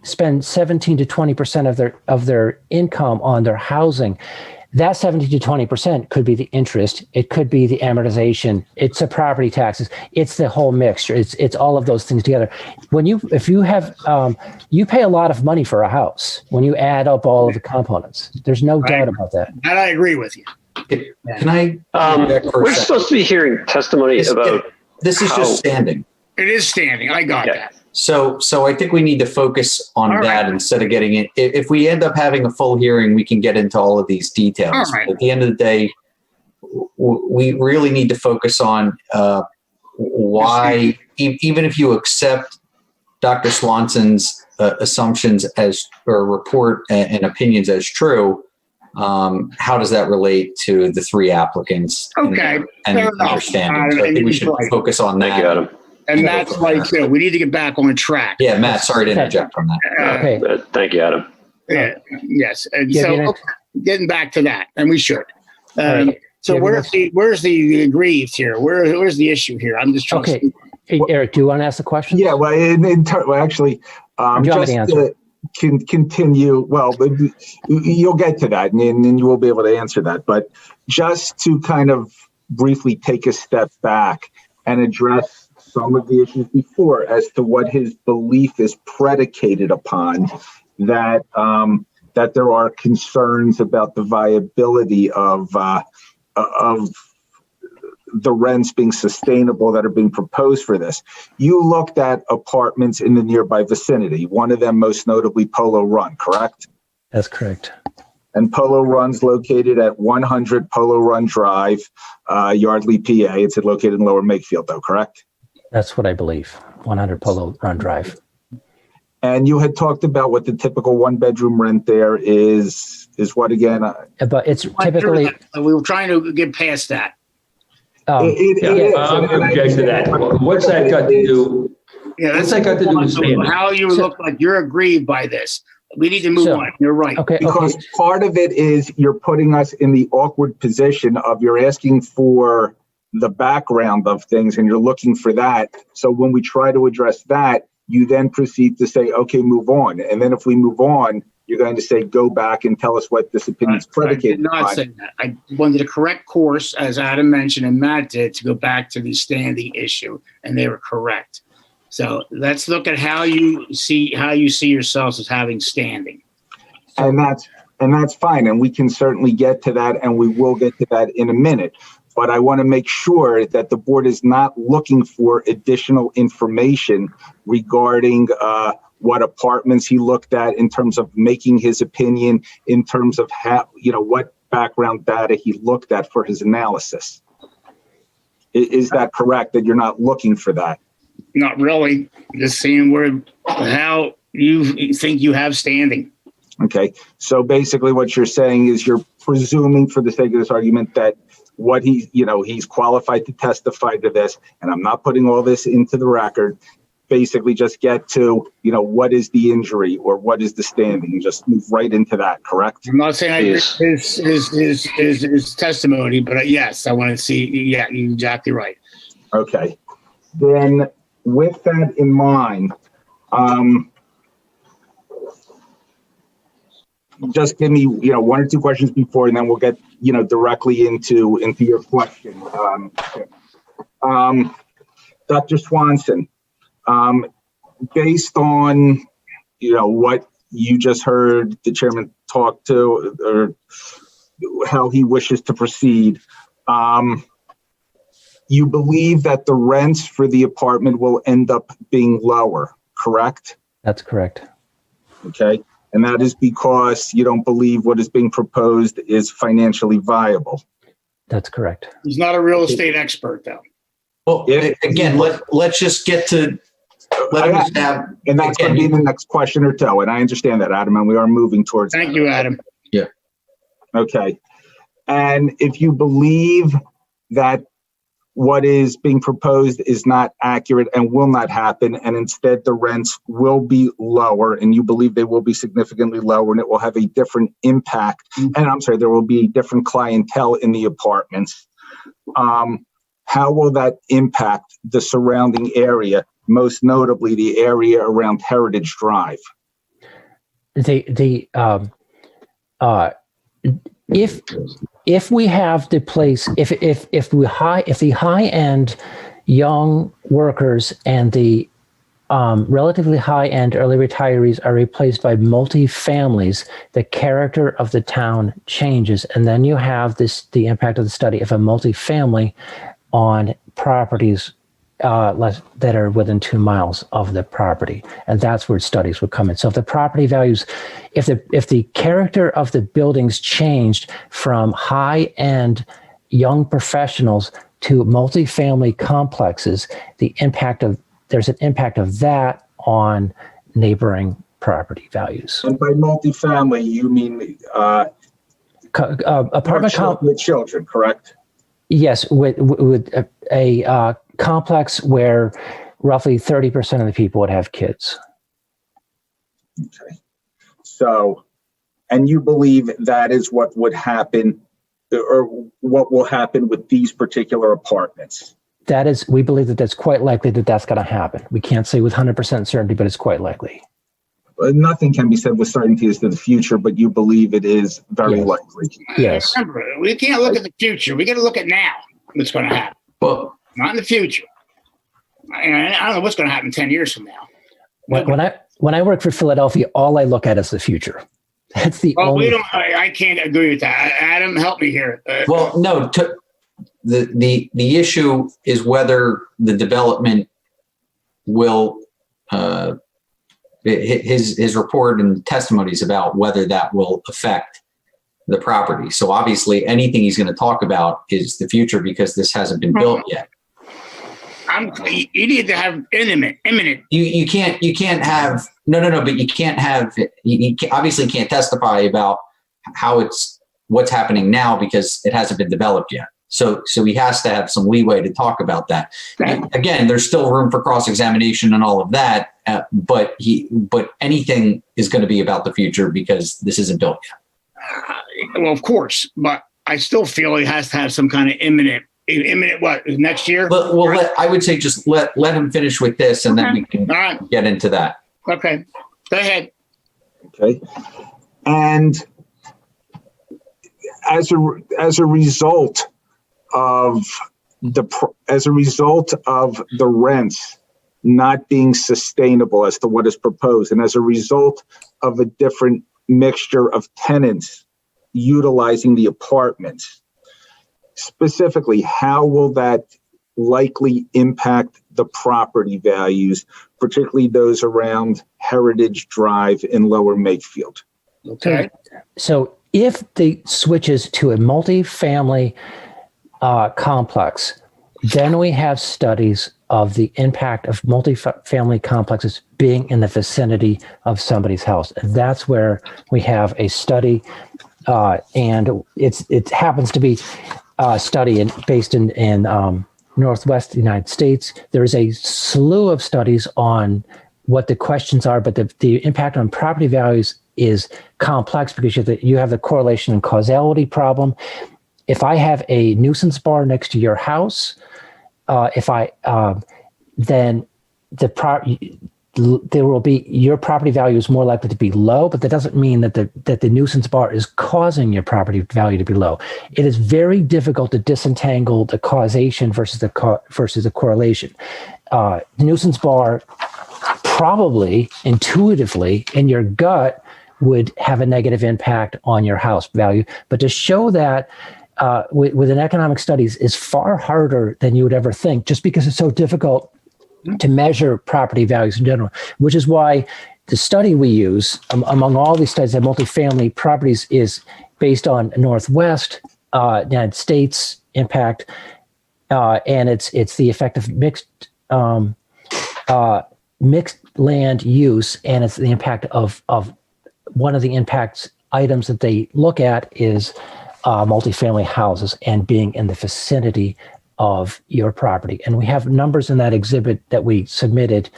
spend 17 to 20% of their income on their housing, that 17 to 20% could be the interest. It could be the amortization. It's the property taxes. It's the whole mixture. It's all of those things together. If you have, you pay a lot of money for a house when you add up all of the components. There's no doubt about that. And I agree with you. Can I? We're supposed to be hearing testimony about. This is just standing. It is standing. I got that. So I think we need to focus on that instead of getting it. If we end up having a full hearing, we can get into all of these details. Right. At the end of the day, we really need to focus on why, even if you accept Dr. Swanson's assumptions or report and opinions as true, how does that relate to the three applicants? Okay. And understanding. So I think we should focus on that. Thank you, Adam. And that's like, we need to get back on track. Yeah, Matt, sorry to interject on that. Okay. Thank you, Adam. Yes. And getting back to that, and we should. So where's the aggrieved here? Where's the issue here? I'm just trying to. Hey, Eric, do you want to ask the question? Yeah, well, actually, just to continue, well, you'll get to that, and then you will be able to answer that. But just to kind of briefly take a step back and address some of the issues before as to what his belief is predicated upon, that there are concerns about the viability of the rents being sustainable that are being proposed for this. You looked at apartments in the nearby vicinity, one of them most notably Polo Run, correct? That's correct. And Polo Run's located at 100 Polo Run Drive, Yardley, PA. It's located in Lower Makefield, though, correct? That's what I believe. 100 Polo Run Drive. And you had talked about what the typical one-bedroom rent there is what again? But it's typically. We were trying to get past that. It is. I'm object to that. What's that got to do? Yeah, what's that got to do with standing? How you look like you're aggrieved by this. We need to move on. You're right. Because part of it is you're putting us in the awkward position of you're asking for the background of things and you're looking for that. So when we try to address that, you then proceed to say, okay, move on. And then if we move on, you're going to say, go back and tell us what this opinion is I predicated did not on. say that. I wanted a correct course, as Adam mentioned and Matt did, to go back to the standing issue, and they were correct. So let's look at how you see yourselves as having standing. And that's fine. And we can certainly get to that, and we will get to that in a minute. But I want to make sure that the board is not looking for additional information regarding what apartments he looked at in terms of making his opinion, in terms of how, what background data he looked at for his analysis. Is that correct, that you're not looking for that? Not really. Just seeing how you think you have standing. Okay. So basically what you're saying is you're presuming, for the sake of this argument, that what he's qualified to testify to this, and I'm not putting all this into the record, basically just get to, what is the injury or what is the standing, and just move right into that, correct? I'm not saying I agree his testimony, but yes, I want to see, yeah, you're exactly right. Okay. Then with that in mind, just give me, one or two questions before, and then we'll get, directly into your question. Dr. Swanson, based on, what you just heard the chairman talk to, or how he wishes to proceed, you believe that the rents for the apartment will end up being lower, correct? That's correct. Okay. And that is because you don't believe what is being proposed is financially viable. That's correct. He's not a real estate expert, though. Well, again, let's just get to, and that's going to be the next question or two. And I understand that, Adam, and we are moving towards. Thank you, Adam. Yeah. Okay. And if you believe that what is being proposed is not accurate and will not happen, and instead the rents will be lower, and you believe they will be significantly lower, and it will have a different impact, and I'm sorry, there will be different clientele in the apartments, how will that impact the surrounding area, most notably the area around Heritage Drive? If we have the place, if the high-end young workers and the relatively high-end early retirees are replaced by multi-families, the character of the town changes, and then you have the impact of the study of a multi-family on properties that are within 2 miles of the property, and that's where studies would come in. So if the property values, if the character of the buildings changed from high-end young professionals to multifamily complexes, there's an impact of that on neighboring property values. And by multifamily, you mean apartment with children, correct? Yes, with a complex where roughly 30% of the people would have kids. Okay. So, and you believe that is what would happen, or what will happen with these particular apartments? We believe that that's quite likely that that's going to happen. We can't say with 100% certainty, but it's quite likely. Nothing can be said with certainty as to the future, but you believe it is very likely. Yes. Remember, we can't look at the future. We got to look at now. What's going to happen? Well, not in the future. I don't know what's going to happen 10 years from now. When I work for Philadelphia, all I look at is the future. That's the only. I can't agree with that. Adam, help me here. Well, no. The issue is whether the development will. His report and testimonies about whether that will affect the property. So obviously anything he's going to talk about is the future because this hasn't been built yet. You need to have imminent. You can't have, but you can't have, you obviously can't testify about what's happening now because it hasn't been developed yet. So he has to have some leeway to talk about that. Again, there's still room for cross-examination and all of that, but anything is going to be about the future because this isn't built yet. Well, of course, but I still feel he has to have some kind of imminent what, next year? I would say just let him finish with this and then we can get into that. Okay, go ahead. Okay. And as a result of the rents not being sustainable as to what is proposed, and as a result of a different mixture of tenants utilizing the apartments, specifically, how will that likely impact the property values, particularly those around Heritage Drive in Lower Makefield? Okay. So if the switches to a multifamily complex, then we have studies of the impact of multifamily complexes being in the vicinity of somebody's house. And that's where we have a study, and it happens to be a study based in Northwest United States. There's a slew of studies on what the questions are, but the impact on property values is complex because you have the correlation and causality problem. If I have a nuisance bar next to your house, then there will be, your property value is more likely to be low, but that doesn't mean that the nuisance bar is causing your property value to be low. It is very difficult to disentangle the causation versus the correlation. The nuisance bar probably intuitively in your gut would have a negative impact on your house value, but to show that with an economic studies is far harder than you would ever think, just because it's so difficult to measure property values in general, which is why the study we use among all these studies of multifamily properties is based on Northwest United States impact, and it's the effect of mixed land use, and it's the impact of one of the impacts items that they look at is multifamily houses and being in the vicinity of your property. And we have numbers in that exhibit that we submitted,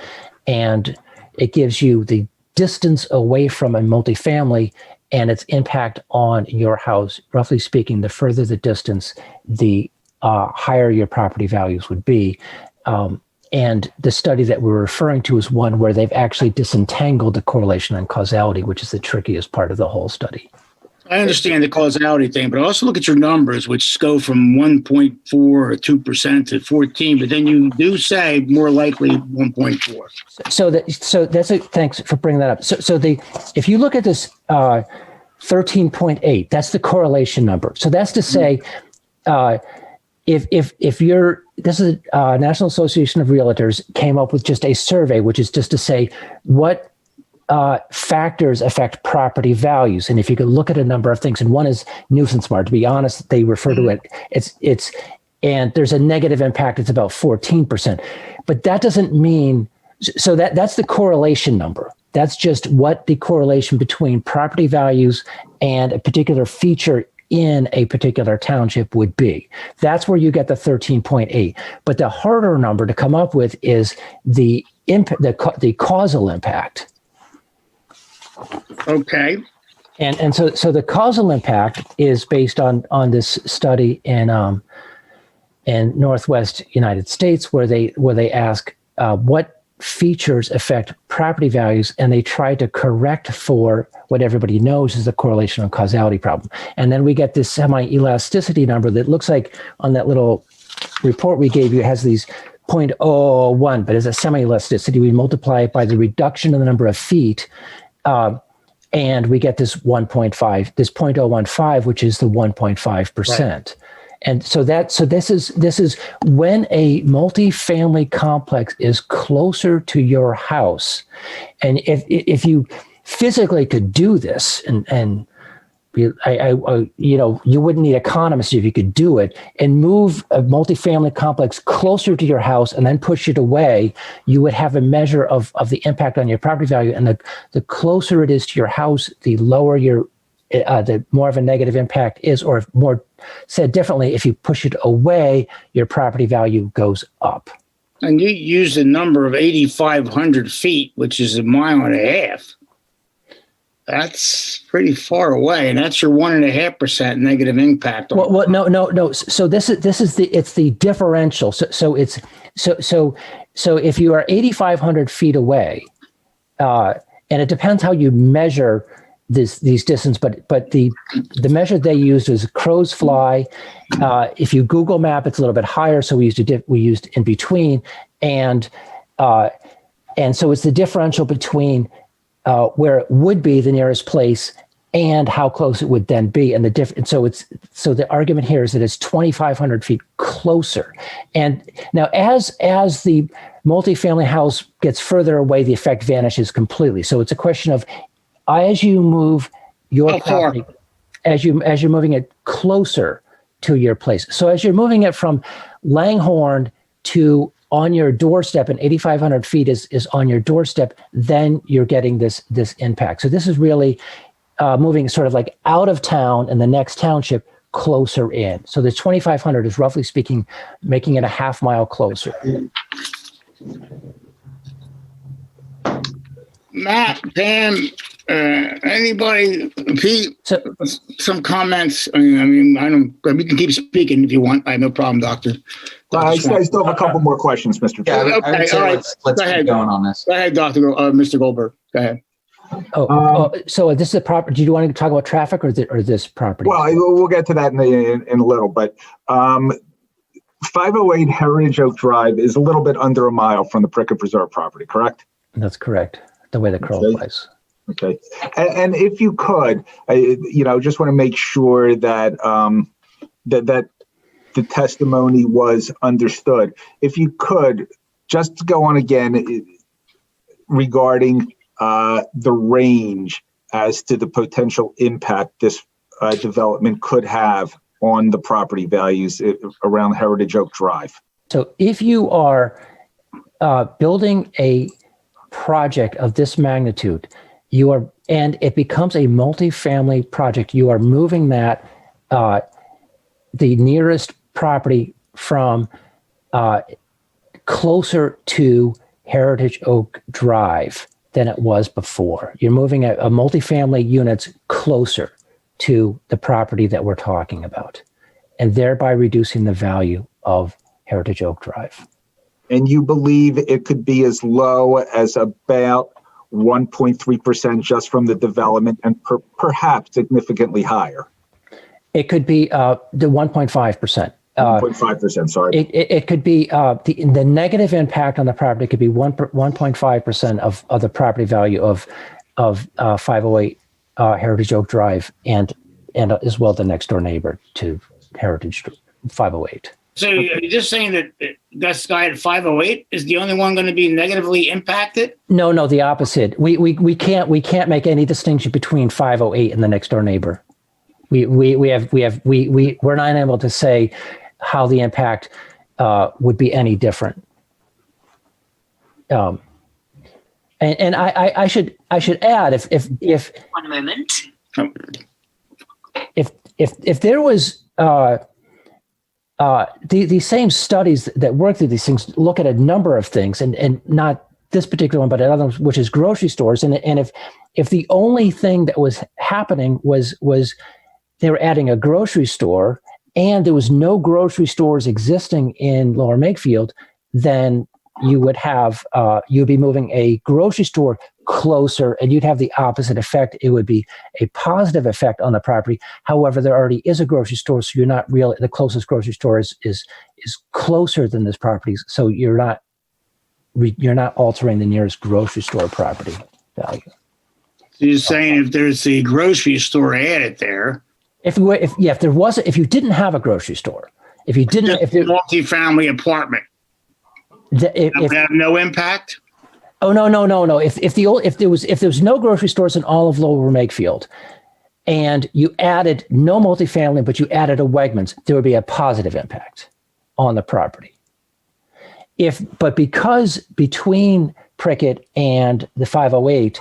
and it gives you the distance away from a multifamily and its impact on your house. Roughly speaking, the further the distance, the higher your property values would be. And the study that we're referring to is one where they've actually disentangled the correlation and causality, which is the trickiest part of the whole study. I understand the causality thing, but also look at your numbers, which go from 1.4 or 2% to 14, but then you do say more likely 1.4. So that's thanks for bringing that up. So if you look at this 13.8, that's the correlation number. So that's to say, if you're, this is National Association of Realtors came up with just a survey, which is just to say what factors affect property values. And if you could look at a number of things, and one is nuisance bar, to be honest, they refer to it, it's, and there's a negative impact, it's about 14%, but that doesn't mean, so that's the correlation number. That's just what the correlation between property values and a particular feature in a particular township would be. That's where you get the 13.8. But the harder number to come up with is the causal impact. Okay. And so the causal impact is based on this study in Northwest United States, where they ask what features affect property values, and they try to correct for what everybody knows is the correlation and causality problem. And then we get this semi-elasticity number that looks like on that little report we gave you, it has these 0.001, but as a semi-elasticity, we multiply it by the reduction in the number of feet, and we get this 1.5, this 0.015, which is the 1.5%. Right. And so this is when a multifamily complex is closer to your house, and if you physically could do this, and you wouldn't need economists if you could do it, and move a multifamily complex closer to your house and then push it away, you would have a measure of the impact on your property value. And the closer it is to your house, the lower the more of a negative impact is, or more said differently, if you push it away, your property value goes up. And you use the number of 8,500 feet, which is 1.5 miles. That's pretty far away, and that's your 1.5% negative impact. Well, no. So it's the differential. So if you are 8,500 feet away, and it depends how you measure these distance, but the measure they used was crow's fly. If you Google map, it's a little bit higher, so we used in between, and so it's the differential between where it would be the nearest place and how close it would then be, and so the argument here is that it's 2,500 feet closer. And now, as the multifamily house gets further away, the effect vanishes completely. So it's a question of, as you move your property, as you're moving it closer to your place. So as you're moving it from Langhorne to on your doorstep, and 8,500 feet is on your doorstep, then you're getting this impact. So this is really moving sort of like out of town and the next township closer in. So the 2,500 is, roughly speaking, making it a half mile closer. Matt, Pam, anybody, Pete, some comments? I mean, we can keep speaking if you want. I have no problem, Doctor. I still have a couple more questions, Mr. Chair. Yeah, I would say all right. let's keep going on this. Go ahead, Mr. Goldberg. Go ahead. So this is a property. Do you want to talk about traffic or this property? Well, we'll get to that in a little, but 508 Heritage Oak Drive is a little bit under a mile from the Prickett Preserve property, correct? That's correct. The way the crow flies. Okay. And if you could, just want to make sure that that the testimony was understood. If you could just go on again regarding the range as to the potential impact this development could have on the property values around Heritage Oak Drive. So if you are building a project of this magnitude, and it becomes a multifamily project, you are moving that the nearest property from closer to Heritage Oak Drive than it was before. You're moving a multifamily units closer to the property that we're talking about, and thereby reducing the value of Heritage Oak Drive. And you believe it could be as low as about 1.3% just from the development, and perhaps significantly higher? It could be the 1.5%. 1.5%, sorry. It could be the negative impact on the property could be 1.5% of the property value of 508 Heritage Oak Drive, and as well the next door neighbor to Heritage 508. So are you just saying that this guy at 508 is the only one going to be negatively impacted? No, the opposite. We can't make any distinction between 508 and the next door neighbor. We're not able to say how the impact would be any different. And I should add, if 1 moment, if there was the same studies that work through these things look at a number of things, and not this particular one, but another one, which is grocery stores. And if the only thing that was happening was they were adding a grocery store, and there was no grocery stores existing in Lower Makefield, then you would have you'd be moving a grocery store closer, and you'd have the opposite effect. It would be a positive effect on the property. However, there already is a grocery store, so you're not really, the closest grocery store is closer than this property, so you're not altering the nearest grocery store property value. So you're saying if there's a grocery store added there, if you didn't have a grocery store, if there multifamily apartment, it would have no impact. Oh, no. If there was no grocery stores in all of Lower Makefield, and you added no multifamily, but you added a Wegmans, there would be a positive impact on the property. But because between Prickett and the 508,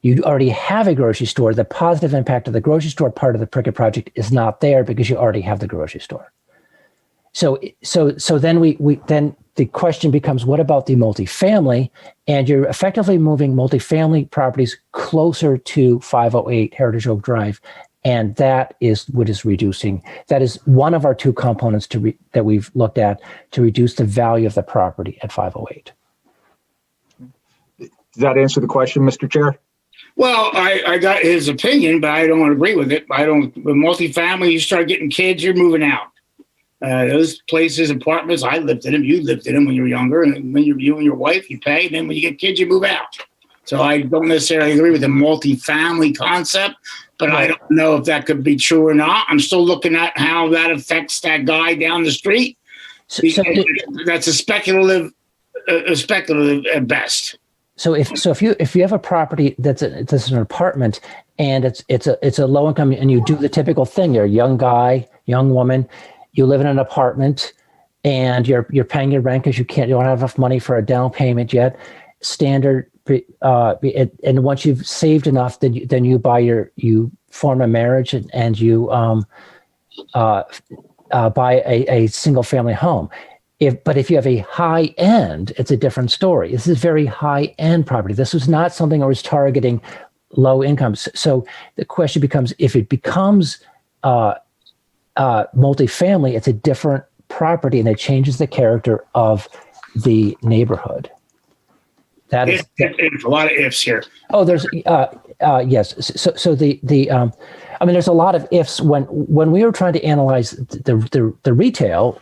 you already have a grocery store, the positive impact of the grocery store part of the Prickett project is not there because you already have the grocery store. So then then the question becomes, what about the multifamily? And you're effectively moving multifamily properties closer to 508 Heritage Oak Drive. And that is what is reducing. That is one of our two components that we've looked at to reduce the value of the property at 508. Does that answer the question, Mr. Chair? Well, I got his opinion, but I don't agree with it. With multifamily, you start getting kids, you're moving out. Those places, apartments, I lived in them. You lived in them when you were younger, and when you and your wife, you pay. And then when you get kids, you move out. So I don't necessarily agree with the multifamily concept, but I don't know if that could be true or not. I'm still looking at how that affects that guy down the street. That's a speculative at best. So if you have a property that's an apartment and it's a low income, and you do the typical thing, you're a young guy, young woman, you live in an apartment and you're paying your rent because you don't have enough money for a down payment yet. Standard, and once you've saved enough, then you form a marriage and you buy a single family home. But if you have a high end, it's a different story. This is very high end property. This was not something I was targeting low incomes. So the question becomes, if it becomes multifamily, it's a different property and it changes the character of the neighborhood. That is a lot of ifs here. Oh, there's yes. So I mean, there's a lot of ifs when we were trying to analyze the retail,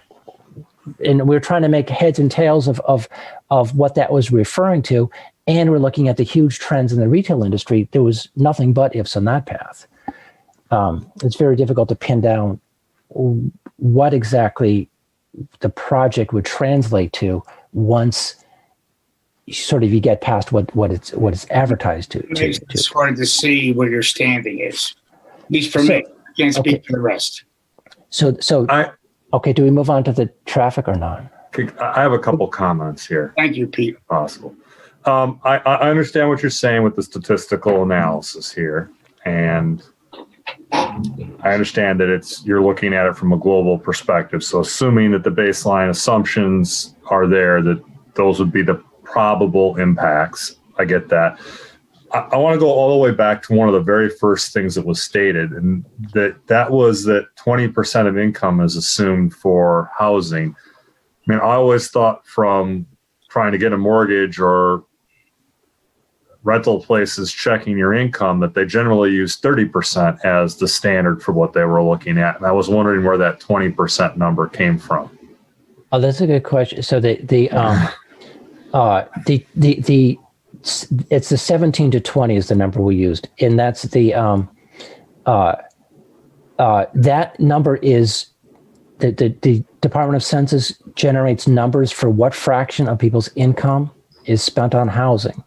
and we were trying to make heads and tails of what that was referring to, and we're looking at the huge trends in the retail industry. There was nothing but ifs on that path. It's very difficult to pin down what exactly the project would translate to once sort of you get past what it's advertised to. It's hard to see where your standing is. At least for me. I can't speak for the rest. Okay, do we move on to the traffic or not? I have a couple comments here. Thank you, Pete. If possible. I understand what you're saying with the statistical analysis here, and I understand that you're looking at it from a global perspective. So assuming that the baseline assumptions are there, that those would be the probable impacts. I get that. I want to go all the way back to one of the very first things that was stated, and that was that 20% of income is assumed for housing. I mean, I always thought from trying to get a mortgage or rental places checking your income that they generally use 30% as the standard for what they were looking at. And I was wondering where that 20% number came from. Oh, that's a good question. So it's the 17 to 20 is the number we used, and that's the that number is the Department of Census generates numbers for what fraction of people's income is spent on housing,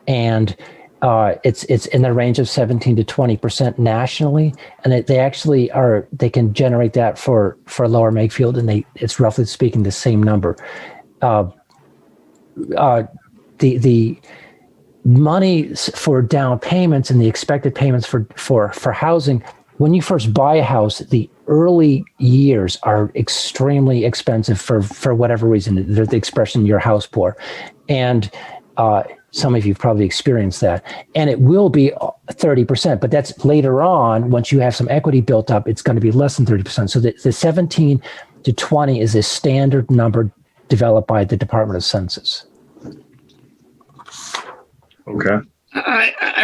and it's in the range of 17 to 20% nationally, and they can generate that for Lower Makefield, and it's roughly speaking the same number. The money for down payments and the expected payments for housing, when you first buy a house, the early years are extremely expensive for whatever reason. There's the expression "your house poor," and some of you've probably experienced that. And it will be 30%, but that's later on. Once you have some equity built up, it's going to be less than 30%. So the 17 to 20 is a standard number developed by the Department of Census. Okay.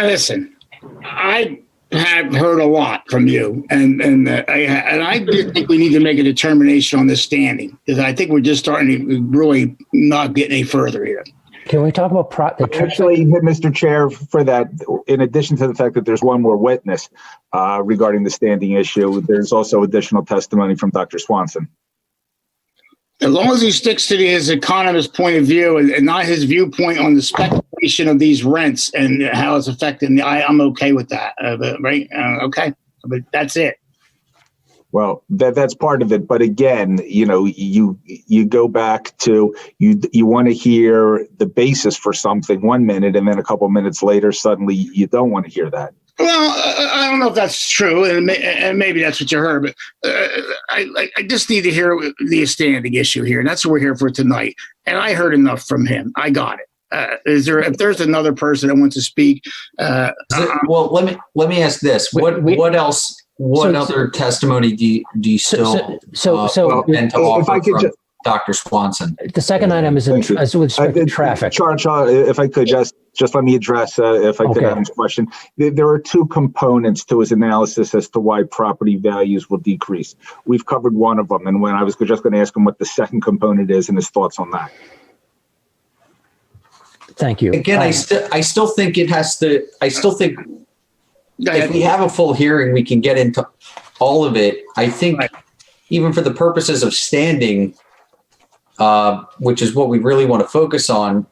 Listen, I have heard a lot from you, and I do think we need to make a determination on this standing, because I think we're just starting to really not get any further here. Can we talk about actually, Mr. Chair, for that, in addition to the fact that there's one more witness regarding the standing issue, there's also additional testimony from Dr. Swanson. As long as he sticks to his economist point of view and not his viewpoint on the speculation of these rents and how it's affecting I'm okay with that, right? Okay, but that's it. Well, that's part of it. But again, you go back to you want to hear the basis for something 1 minute, and then a couple minutes later, suddenly you don't want to hear that. Well, I don't know if that's true, and maybe that's what you heard, but I just need to hear the standing issue here, and that's what we're here for tonight. And I heard enough from him. I got it. If there's another person that wants to speak? Well, let me ask this: what else? What other testimony do you still intend to offer from Dr. Swanson? The second item is with respect to traffic. Charles, if I could just just let me address, if I could, Okay. Adam's question. There are two components to his analysis as to why property values will decrease. We've covered one of them, and when I was just going to ask him what the second component is and his thoughts on that. Thank you. Again, I still think it has to, I still think if we have a full hearing, we can get into all of it. I think even for the purposes of standing, which is what we really want to focus on,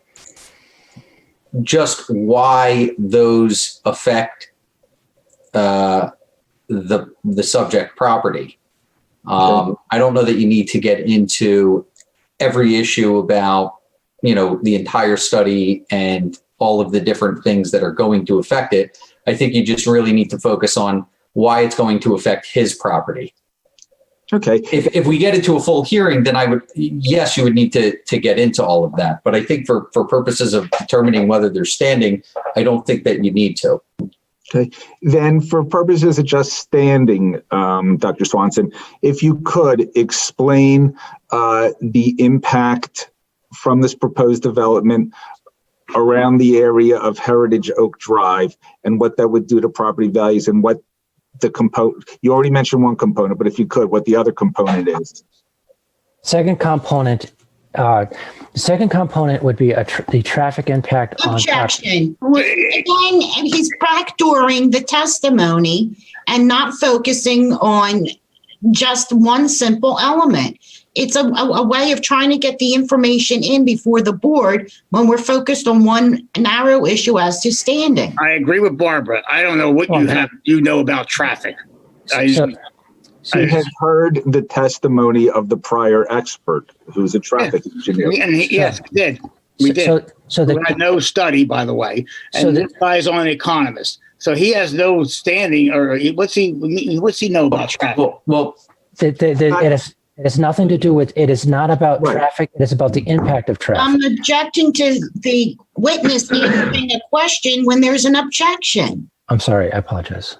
just why those affect the subject property. I don't know that you need to get into every issue about, the entire study and all of the different things that are going to affect it. I think you just really need to focus on why it's going to affect his property. Okay. If we get into a full hearing, then yes, you would need to get into all of that. But I think for purposes of determining whether they're standing, I don't think that you need to. Okay. Then for purposes of just standing, Dr. Swanson, if you could explain the impact from this proposed development around the area of Heritage Oak Drive and what that would do to property values and what the component, you already mentioned one component, but if you could, what the other component is. Second component would be the traffic impact on. Objection. Again, he's backdooring the testimony and not focusing on just one simple element. It's a way of trying to get the information in before the board when we're focused on one narrow issue as to standing. I agree with Barbara. I don't know what you know about traffic. She had heard the testimony of the prior expert, who's a traffic engineer. And yes, we did. We did. So we had no study, by the way. And this guy's on an economist. So he has no standing, or what's he know about traffic? Well, it has nothing to do with, it is not about traffic. It is about the impact of traffic. I'm objecting to the witness answering a question when there's an objection. I'm sorry. I apologize.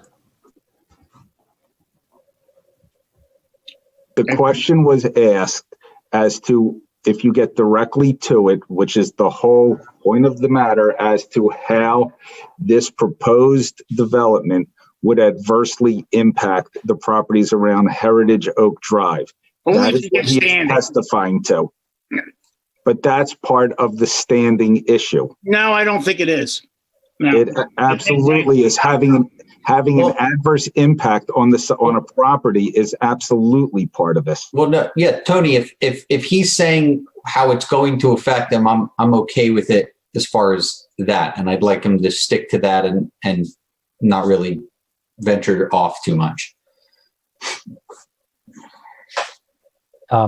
The question was asked as to, if you get directly to it, which is the whole point of the matter, as to how this proposed development would adversely impact the properties around Heritage Oak Drive. That is what he is testifying to. But that's part of the standing issue. No, I don't think it is. No. It absolutely is. Having an adverse impact on a property is absolutely part of this. Well, no, yeah, Tony, if he's saying how it's going to affect them, I'm okay with it as far as that, and I'd like him to stick to that and not really venture off too much.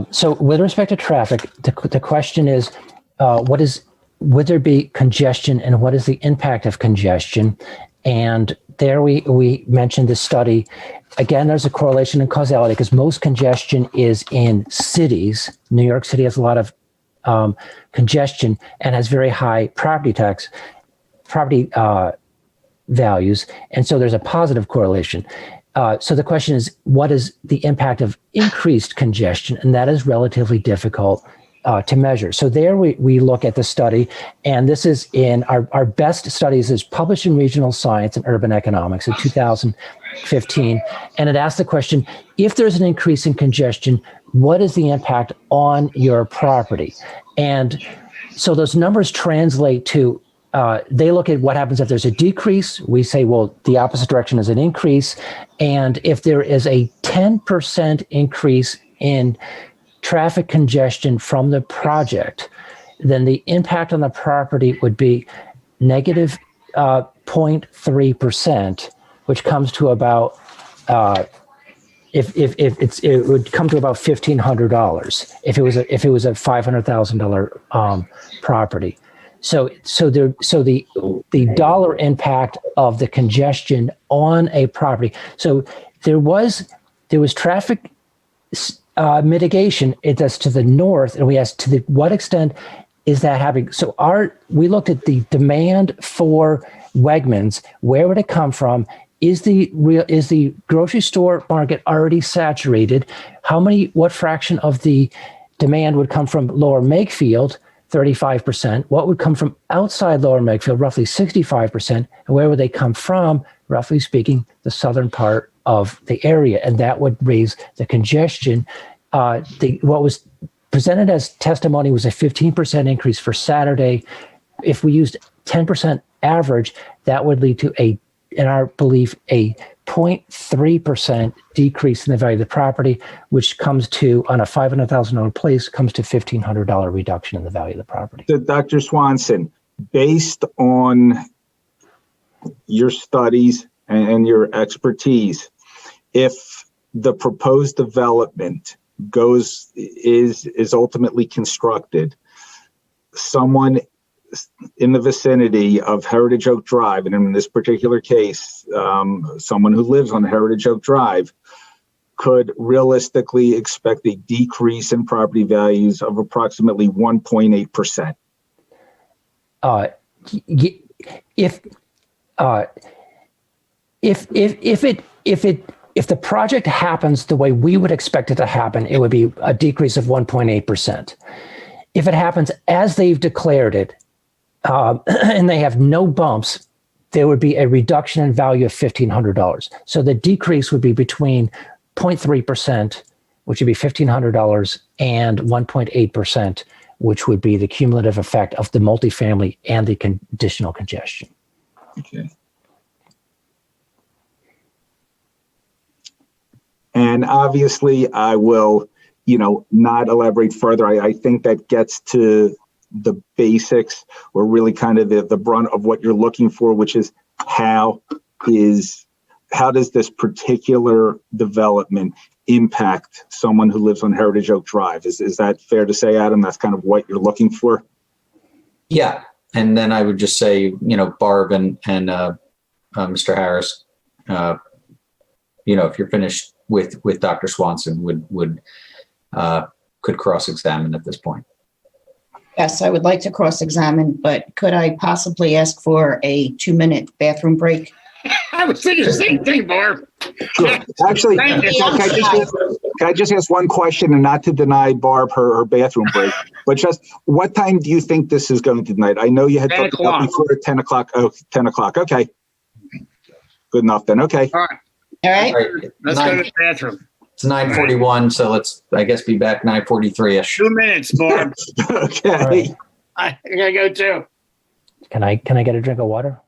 So with respect to traffic, the question is, would there be congestion and what is the impact of congestion? And there we mentioned the study. Again, there's a correlation and causality because most congestion is in cities. New York City has a lot of congestion and has very high property values. And so there's a positive correlation. So the question is, what is the impact of increased congestion? And that is relatively difficult to measure. So there we look at the study, and this is in our best studies is published in Regional Science and Urban Economics in 2015. And it asks the question, if there's an increase in congestion, what is the impact on your property? And so those numbers translate to they look at what happens if there's a decrease. We say, well, the opposite direction is an increase. And if there is a 10% increase in traffic congestion from the project, then the impact on the property would be negative 0.3%, which comes to about, it would come to about $1,500 if it was a $500,000 property. So the dollar impact of the congestion on a property. So there was traffic mitigation. That's to the north, and we asked to what extent is that happening. So we looked at the demand for Wegmans. Where would it come from? Is the grocery store market already saturated? What fraction of the demand would come from Lower Makefield? 35%. What would come from outside Lower Makefield? Roughly 65%. And where would they come from? Roughly speaking, the southern part of the area. And that would raise the congestion. What was presented as testimony was a 15% increase for Saturday. If we used 10% average, that would lead to in our belief, a 0.3% decrease in the value of the property, which comes to, on a $500,000 place, comes to $1,500 reduction in the value of the property. So Dr. Swanson, based on your studies and your expertise, if the proposed development is ultimately constructed, someone in the vicinity of Heritage Oak Drive, and in this particular case, someone who lives on Heritage Oak Drive, could realistically expect a decrease in property values of approximately 1.8%. If the project happens the way we would expect it to happen, it would be a decrease of 1.8%. If it happens as they've declared it, and they have no bumps, there would be a reduction in value of $1,500. So the decrease would be between 0.3%, which would be $1,500, and 1.8%, which would be the cumulative effect of the multifamily and the additional congestion. Okay. And obviously, I will, not elaborate further. I think that gets to the basics, or really kind of the brunt of what you're looking for, which is how does this particular development impact someone who lives on Heritage Oak Drive? Is that fair to say, Adam? That's kind of what you're looking for? Yeah. And then I would just say, Barb and Mr. Harris, if you're finished with Dr. Swanson, could cross-examine at this point. Yes, I would like to cross-examine, but could I possibly ask for a 2-minute bathroom break? I was thinking the same thing, Barb. Sure. Actually, can I just ask one question, and not to deny Barb her bathroom break, but just what time do you think this is going to tonight? I know you had 10 talked about o'clock. before 10 o'clock. Oh, 10 o'clock. Okay. Good enough then. Okay. All right. All right. All right. Let's go to the bathroom. It's 9:41, so let's, I guess, be back 9:43-ish. 2 minutes, Barb. Okay. Right. I gotta go too. Can I get a drink of water?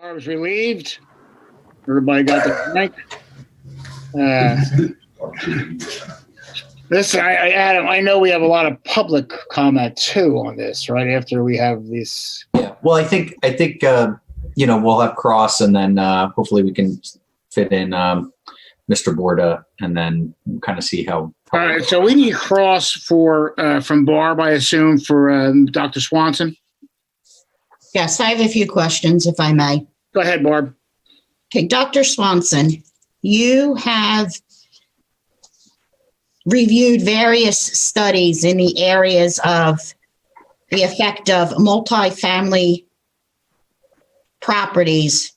Barb's relieved. Everybody got the mic. Listen, Adam, I know we have a lot of public comment too on this, right? After we have this. Yeah. Well, I think we'll have Cross, and then hopefully we can fit in Mr. Borda, and then kind of see how. All right. So we need Cross for from Barb, I assume, for Dr. Swanson. Yes, I have a few questions, if I may. Go ahead, Barb. Okay, Dr. Swanson, you have reviewed various studies in the areas of the effect of multifamily properties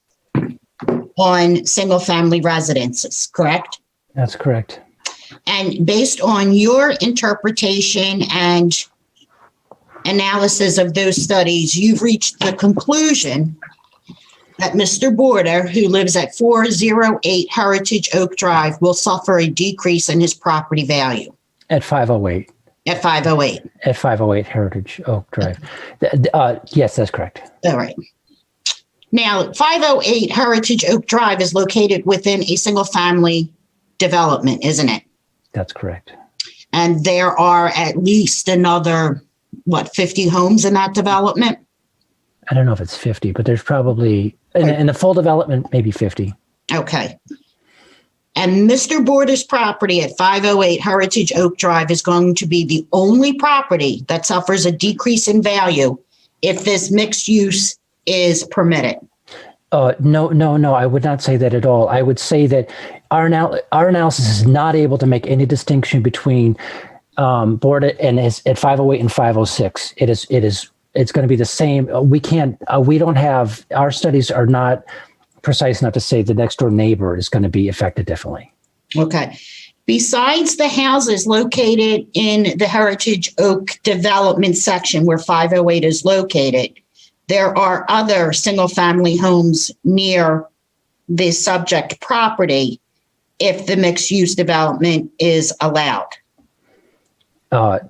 on single-family residences, correct? That's correct. And based on your interpretation and analysis of those studies, you've reached the conclusion that Mr. Border, who lives at 408 Heritage Oak Drive, will suffer a decrease in his property value. At 508. At 508. At 508 Heritage Oak Drive. Yes, that's correct. All right. Now, 508 Heritage Oak Drive is located within a single-family development, isn't it? That's correct. And there are at least another, 50 homes in that development? I don't know if it's 50, but there's probably, in the full development, maybe 50. Okay. And Mr. Border's property at 508 Heritage Oak Drive is going to be the only property that suffers a decrease in value if this mixed use is permitted. No, I would not say that at all. I would say that our analysis is not able to make any distinction between Border and at 508 and 506. It's going to be the same. Our studies are not precise enough to say the next door neighbor is going to be affected differently. Okay. Besides the houses located in the Heritage Oak development section where 508 is located, there are other single-family homes near the subject property if the mixed-use development is allowed.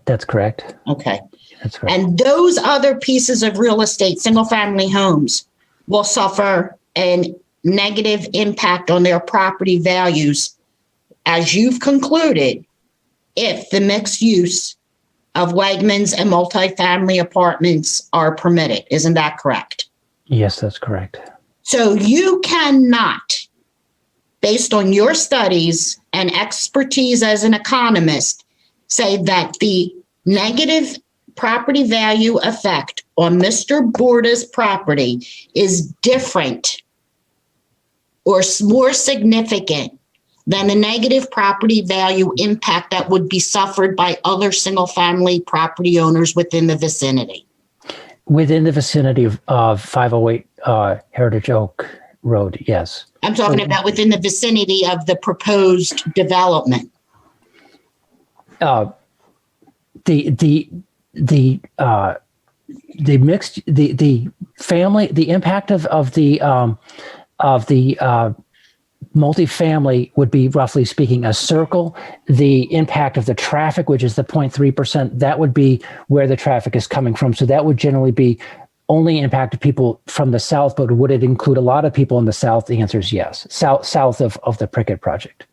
That's correct. Okay. That's correct. And those other pieces of real estate, single-family homes, will suffer a negative impact on their property values, as you've concluded, if the mixed use of Wegmans and multifamily apartments are permitted. Isn't that correct? Yes, that's correct. So you cannot, based on your studies and expertise as an economist, say that the negative property value effect on Mr. Borda's property is different or more significant than the negative property value impact that would be suffered by other single-family property owners within the vicinity. Within the vicinity of 508 Heritage Oak Road, yes. I'm talking about within the vicinity of the proposed development. The impact of the multifamily would be, roughly speaking, a circle. The impact of the traffic, which is the 0.3%, that would be where the traffic is coming from. So that would generally be only impact people from the south, but would it include a lot of people in the south? The answer is yes. South of the Prickett project.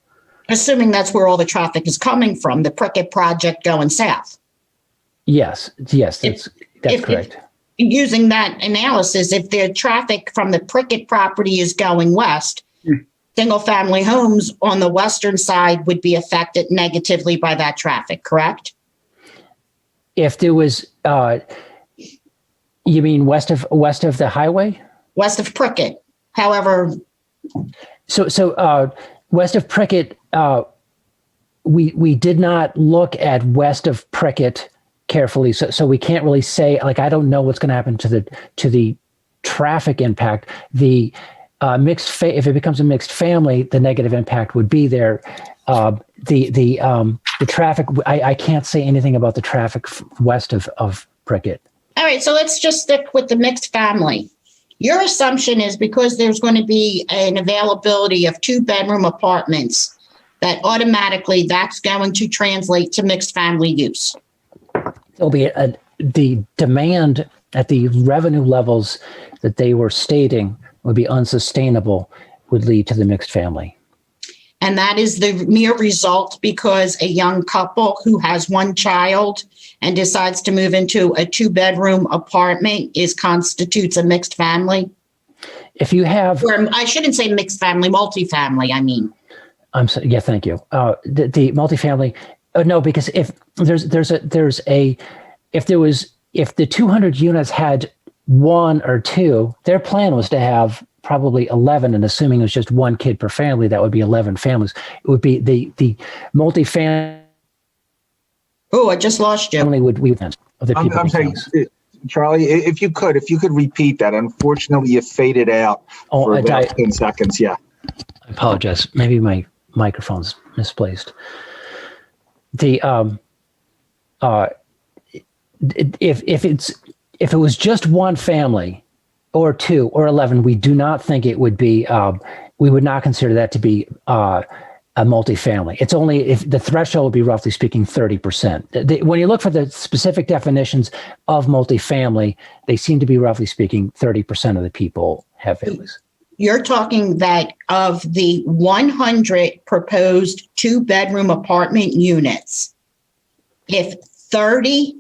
Assuming that's where all the traffic is coming from, the Prickett project going south. Yes, that's correct. Using that analysis, if the traffic from the Prickett property is going west, single-family homes on the western side would be affected negatively by that traffic, correct? If there was, you mean west of the highway? West of Prickett, however. So west of Prickett, we did not look at west of Prickett carefully, so we can't really say. Like, I don't know what's going to happen to the traffic impact. The if it becomes a mixed family, the negative impact would be there. The traffic, I can't say anything about the traffic west of Prickett. All right, so let's just stick with the mixed family. Your assumption is because there's going to be an availability of 2-bedroom apartments, that automatically that's going to translate to mixed family use. There'll be the demand at the revenue levels that they were stating would be unsustainable, would lead to the mixed family. And that is the mere result because a young couple who has one child and decides to move into a 2-bedroom apartment constitutes a mixed family? If you have, or I shouldn't say mixed family, multifamily, I mean. I'm sorry, yeah, thank you. The multifamily, no, because if if the 200 units had 1 or 2, their plan was to have probably 11, and assuming it was just 1 kid per family, that would be 11 families. It would be the multifamily. Oh, I just lost you. Would we of the people? I'm saying, Charlie, if you could repeat that. Unfortunately, you faded out for about 10 seconds. Yeah. I apologize. Maybe my microphone's misplaced. If it was just 1 family, or 2 or 11, we do not think it would be. We would not consider that to be a multifamily. It's only if the threshold would be, roughly speaking, 30%. When you look for the specific definitions of multifamily, they seem to be, roughly speaking, 30% of the people have families. You're talking that of the 100 proposed 2-bedroom apartment units, if 30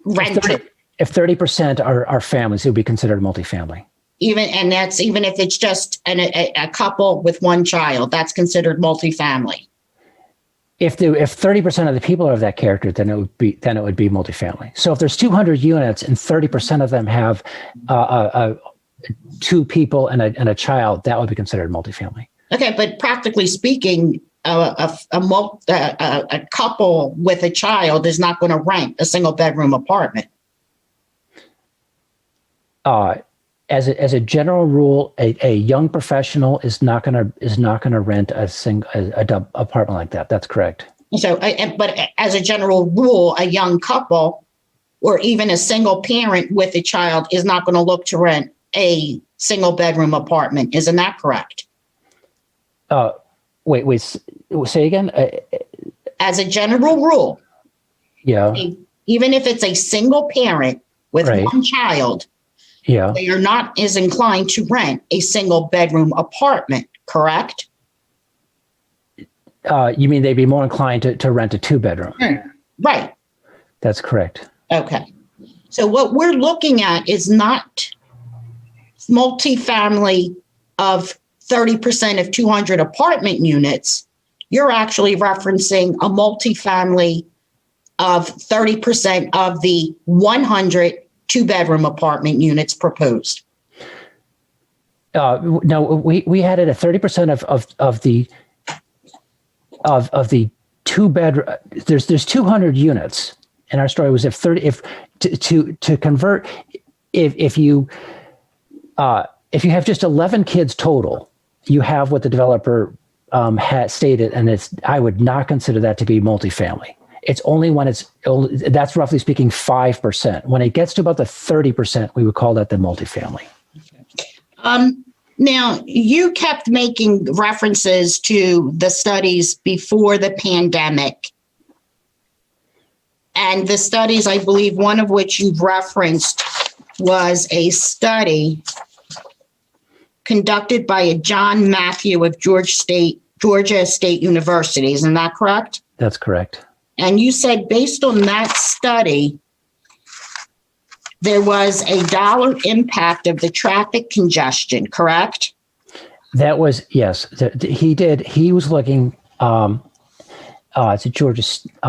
renters. If 30% are families, it would be considered multifamily. That's even if it's just a couple with 1 child, that's considered multifamily. If 30% of the people are of that character, then it would be multifamily. So if there's 200 units and 30% of them have 2 people and a child, that would be considered multifamily. Okay, but practically speaking, a couple with a child is not going to rent a 1-bedroom apartment. As a general rule, a young professional is not going to rent a apartment like that. That's correct. So, but as a general rule, a young couple or even a single parent with a child is not going to look to rent a 1-bedroom apartment. Isn't that correct? Wait, say again. As a general rule, yeah. Even if it's a single parent with 1 child, yeah, they are not as inclined to rent a 1-bedroom apartment, correct? You mean they'd be more inclined to rent a 2-bedroom? Right. That's correct. Okay. So what we're looking at is not multifamily of 30% of 200 apartment units. You're actually referencing a multifamily of 30% of the 100 2-bedroom apartment units proposed. No, we had it at 30% of the 2-bedroom. There's 200 units, and our story was to convert if you have just 11 kids total, you have what the developer had stated, and I would not consider that to be multifamily. It's only when that's roughly speaking 5%. When it gets to about the 30%, we would call that the multifamily. Now, you kept making references to the studies before the pandemic. And the studies, I believe one of which you've referenced was a study conducted by a John Matthew of Georgia State University. Isn't that correct? That's correct. And you said based on that study, there was a dollar impact of the traffic congestion, correct? That was, yes. He did. He was looking, it's a Georgia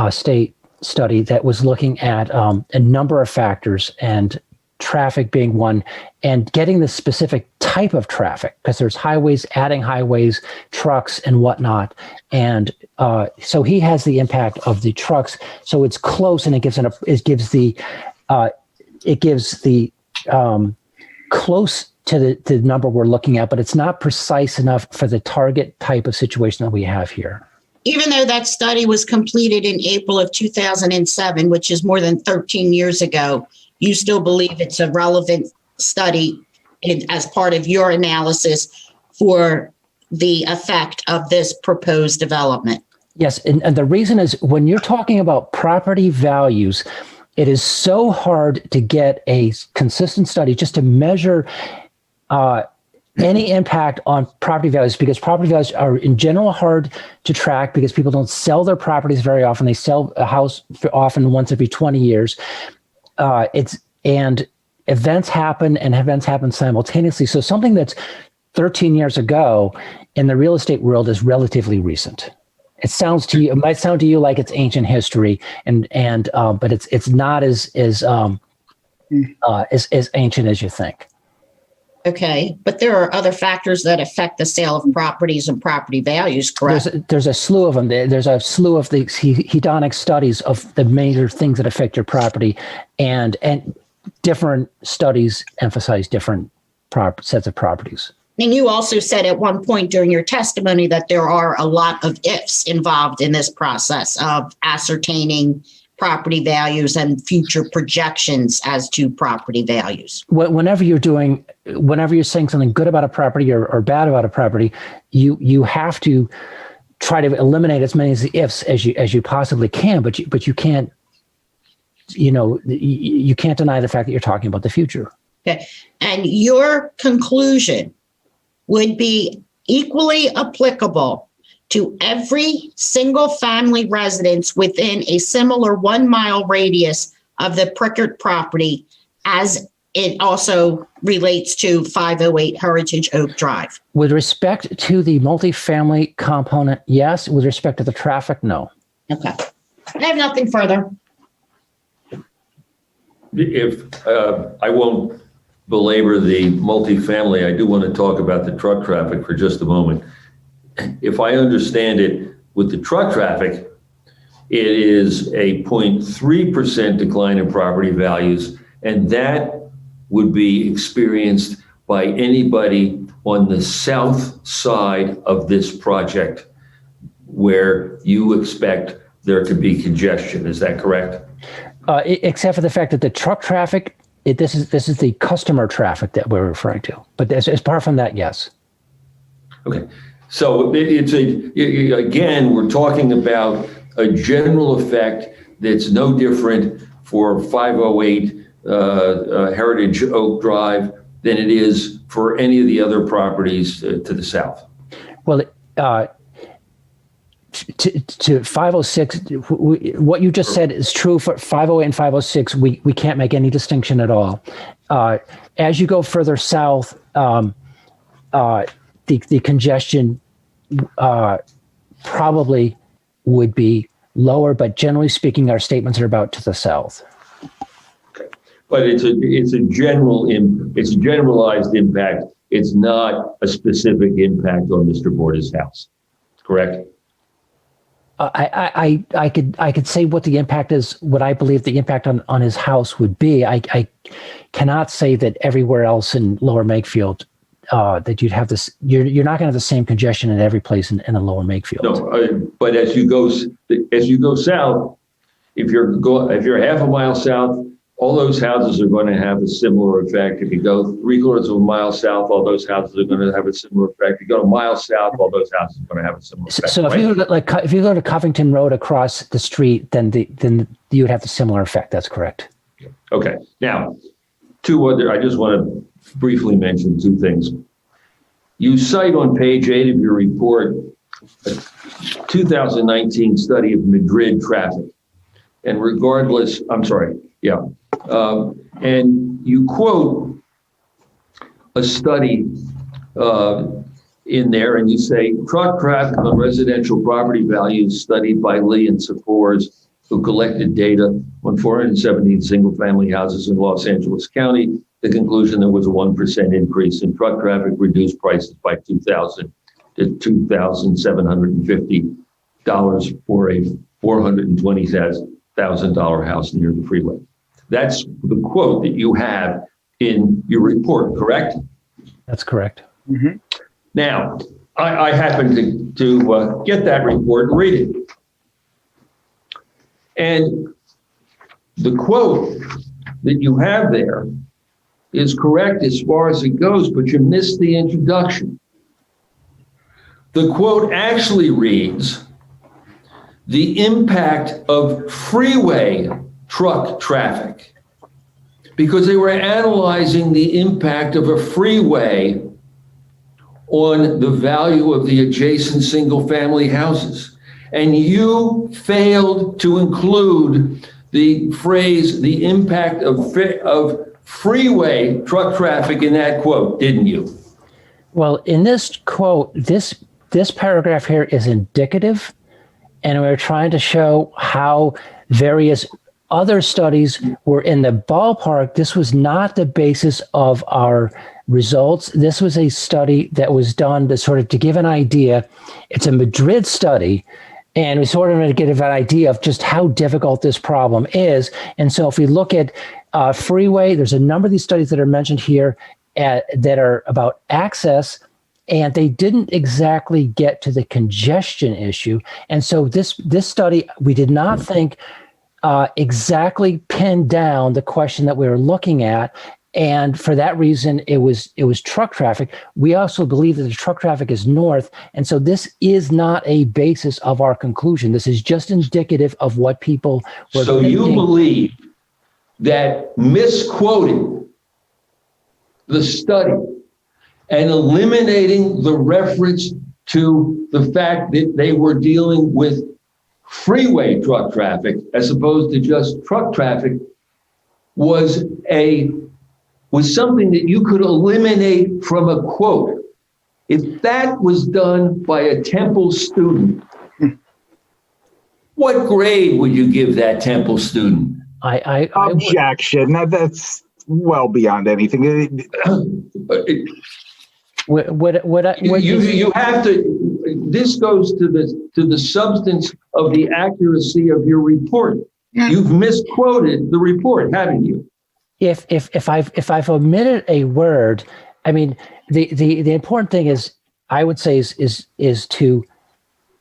State study that was looking at a number of factors, and traffic being one, and getting the specific type of traffic, because there's highways, adding highways, trucks and whatnot. And so he has the impact of the trucks. So it's close, and it gives the close to the number we're looking at, but it's not precise enough for the target type of situation that we have here. Even though that study was completed in April of 2007, which is more than 13 years ago, you still believe it's a relevant study as part of your analysis for the effect of this proposed development? Yes, and the reason is when you're talking about property values, it is so hard to get a consistent study just to measure any impact on property values, because property values are in general hard to track because people don't sell their properties very often. They sell a house often once every 20 years. And events happen simultaneously. So something that's 13 years ago in the real estate world is relatively recent. It might sound to you like it's ancient history, but it's not as ancient as you think. Okay, but there are other factors that affect the sale of properties and property values, correct? There's a slew of them. There's a slew of the hedonic studies of the major things that affect your property, and different studies emphasize different sets of properties. And you also said at one point during your testimony that there are a lot of ifs involved in this process of ascertaining property values and future projections as to property values. Whenever you're saying something good about a property or bad about a property, you have to try to eliminate as many of the ifs as you possibly can, but you can't, you can't deny the fact that you're talking about the future. Okay. And your conclusion would be equally applicable to every single family residence within a similar 1 mile radius of the Prickert property, as it also relates to 508 Heritage Oak Drive. With respect to the multifamily component, yes. With respect to the traffic, no. Okay. I have nothing further. If I won't belabor the multifamily, I do want to talk about the truck traffic for just a moment. If I understand it, with the truck traffic, it is a 0.3% decline in property values, and that would be experienced by anybody on the south side of this project, where you expect there to be congestion. Is that correct? Except for the fact that the truck traffic, this is the customer traffic that we're referring to. But as apart from that, yes. Okay. So again, we're talking about a general effect that's no different for 508 Heritage Oak Drive than it is for any of the other properties to the south. Well, to 506, what you just said is true for 508 and 506. We can't make any distinction at all. As you go further south, the congestion probably would be lower, but generally speaking, our statements are about to the south. Okay. But it's a generalized impact. It's not a specific impact on Mr. Borda's house, correct? I could say what the impact is, what I believe the impact on his house would be. I cannot say that everywhere else in Lower Makefield that you'd have this. You're not going to have the same congestion in every place in the Lower Makefield. No, but as you go south, if you're half a mile south, all those houses are going to have a similar effect. If you go 3/4 of a mile south, all those houses are going to have a similar effect. If you go a mile south, all those houses are going to have a similar effect. So right? if you go to Covington Road across the street, then you would have the similar effect. That's correct. Okay. Now, I just want to briefly mention two things. You cite on page 8 of your report a 2019 study of Madrid traffic. And and you quote a study in there, and you say, truck traffic on residential property values studied by Lee and Sepors, who collected data on 417 single-family houses in Los Angeles County. The conclusion, there was a 1% increase in truck traffic, reduced prices by $2,000 to $2,750 for a $420,000 house near the freeway. That's the quote that you have in your report, correct? That's correct. Mm-hmm. Now, I happened to get that report and read it. And the quote that you have there is correct as far as it goes, but you missed the introduction. The quote actually reads, the impact of freeway truck traffic because they were analyzing the impact of a freeway on the value of the adjacent single-family houses. And you failed to include the phrase, the impact of freeway truck traffic in that quote, didn't you? Well, in this quote, this paragraph here is indicative, and we're trying to show how various other studies were in the ballpark. This was not the basis of our results. This was a study that was done to give an idea. It's a Madrid study, and we sort of want to get an idea of just how difficult this problem is. And so if we look at freeway, there's a number of these studies that are mentioned here that are about access, and they didn't exactly get to the congestion issue. And so this study, we did not think exactly pinned down the question that we were looking at. And for that reason, it was truck traffic. We also believe that the truck traffic is north. And so this is not a basis of our conclusion. This is just indicative of what people were So thinking. you believe that misquoting the study and eliminating the reference to the fact that they were dealing with freeway truck traffic as opposed to just truck traffic was something that you could eliminate from a quote. If that was done by a Temple student, what grade would you give that Temple student? Objection. That's well beyond anything. You have to. This goes to the substance of the accuracy of your report. Yeah. You've misquoted the report, haven't you? If I've omitted a word, I mean the important thing is, I would say, is to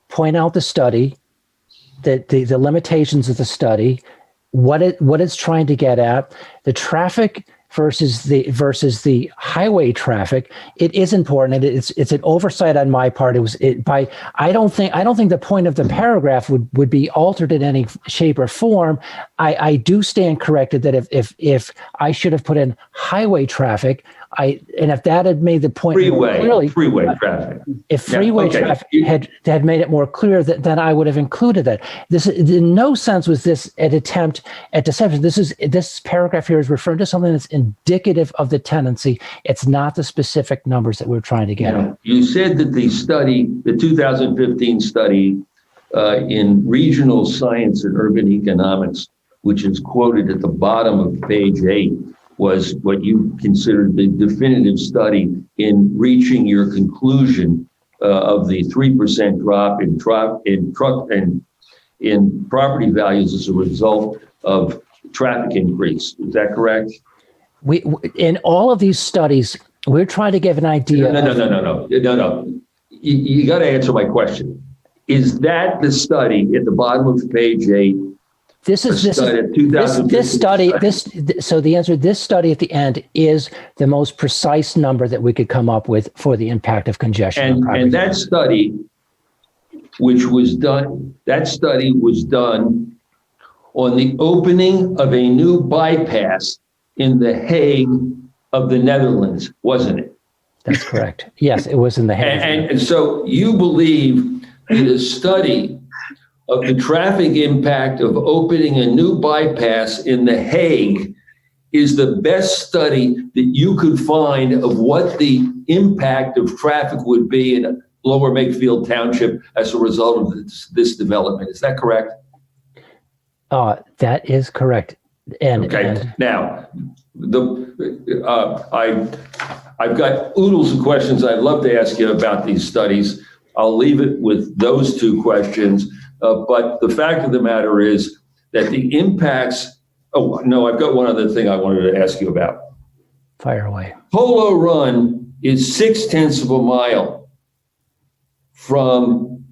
point out the study, that the limitations of the study, what it's trying to get at, the traffic versus the highway traffic. It is important. It's an oversight on my part. I don't think the point of the paragraph would be altered in any shape or form. I do stand corrected that if I should have put in highway traffic, and if that had made the point more clearly, freeway traffic. If freeway traffic had made it more clear, then I would have included that. This, in no sense, was this an attempt at deception. This paragraph here is referring to something that's indicative of the tendency. It's not the specific numbers that we're trying to get at. You said that the 2015 study in regional science and urban economics, which is quoted at the bottom of page 8, was what you considered the definitive study in reaching your conclusion of the 3% drop in property values as a result of traffic increase. Is that correct? We in all of these studies, we're trying to give an idea. No. You got to answer my question. Is that the study at the bottom of page 8? This study. So the answer, this study at the end is the most precise number that we could come up with for the impact of congestion. And that study, was done on the opening of a new bypass in The Hague of the Netherlands, wasn't it? That's correct. Yes, it was in The Hague. And so you believe that a study of the traffic impact of opening a new bypass in The Hague is the best study that you could find of what the impact of traffic would be in Lower Makefield Township as a result of this development. Is that correct? That is correct. Now, I've got oodles of questions I'd love to ask you about these studies. I'll leave it with those two questions. But the fact of the matter is that the impacts. Oh, no, I've got one other thing I wanted to ask you about. Fire away. Polo Run is 0.6 of a mile from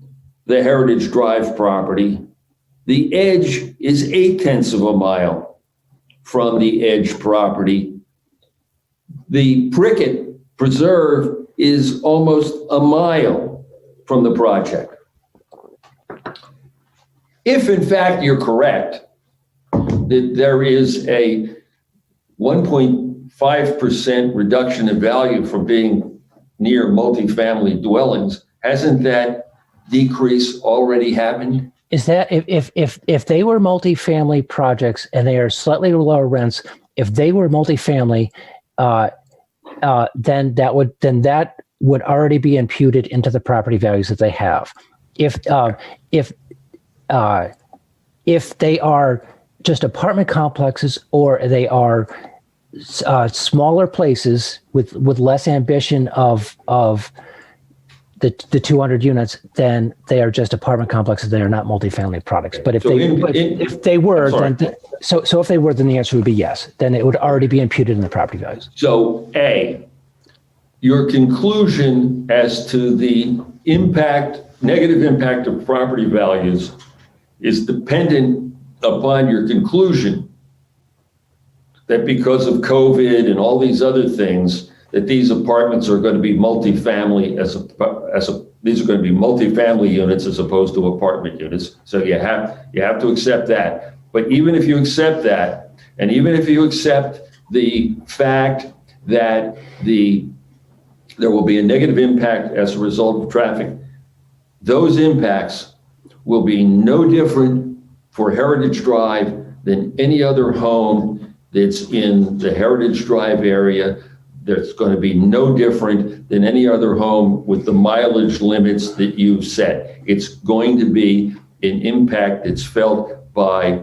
the Heritage Drive property. The Edge is 0.8 of a mile from the Edge property. The Prickett Preserve is almost a mile from the project. If in fact you're correct that there is a 1.5% reduction in value from being near multifamily dwellings. Hasn't that decrease already happened? Is that if they were multifamily projects and they are slightly lower rents, if they were multifamily, then that would already be imputed into the property values that they have. If they are just apartment complexes or they are smaller places with less ambition of the 200 units, then they are just apartment complexes. They are not multifamily products. But if they were, then the answer would be yes. Then it would already be imputed in the property values. So A, your conclusion as to the negative impact of property values is dependent upon your conclusion that because of COVID and all these other things, that these apartments are going to be multifamily these are going to be multifamily units as opposed to apartment units. So you have to accept that. But even if you accept that, and even if you accept the fact that there will be a negative impact as a result of traffic, those impacts will be no different for Heritage Drive than any other home that's in the Heritage Drive area. There's going to be no different than any other home with the mileage limits that you've set. It's going to be an impact that's felt by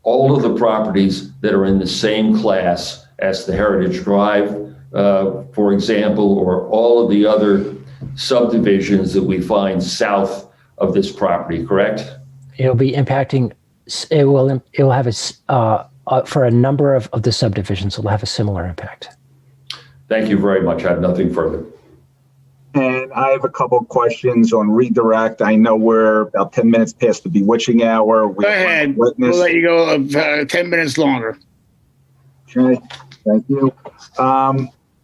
all of the properties that are in the same class as the Heritage Drive, for example, or all of the other subdivisions that we find south of this property, correct? It'll be impacting, it will have for a number of the subdivisions, it'll have a similar impact. Thank you very much. I have nothing further. And I have a couple of questions on redirect. I know we're about 10 minutes past the bewitching hour. Go ahead. We'll let you go 10 minutes longer. Okay, thank you.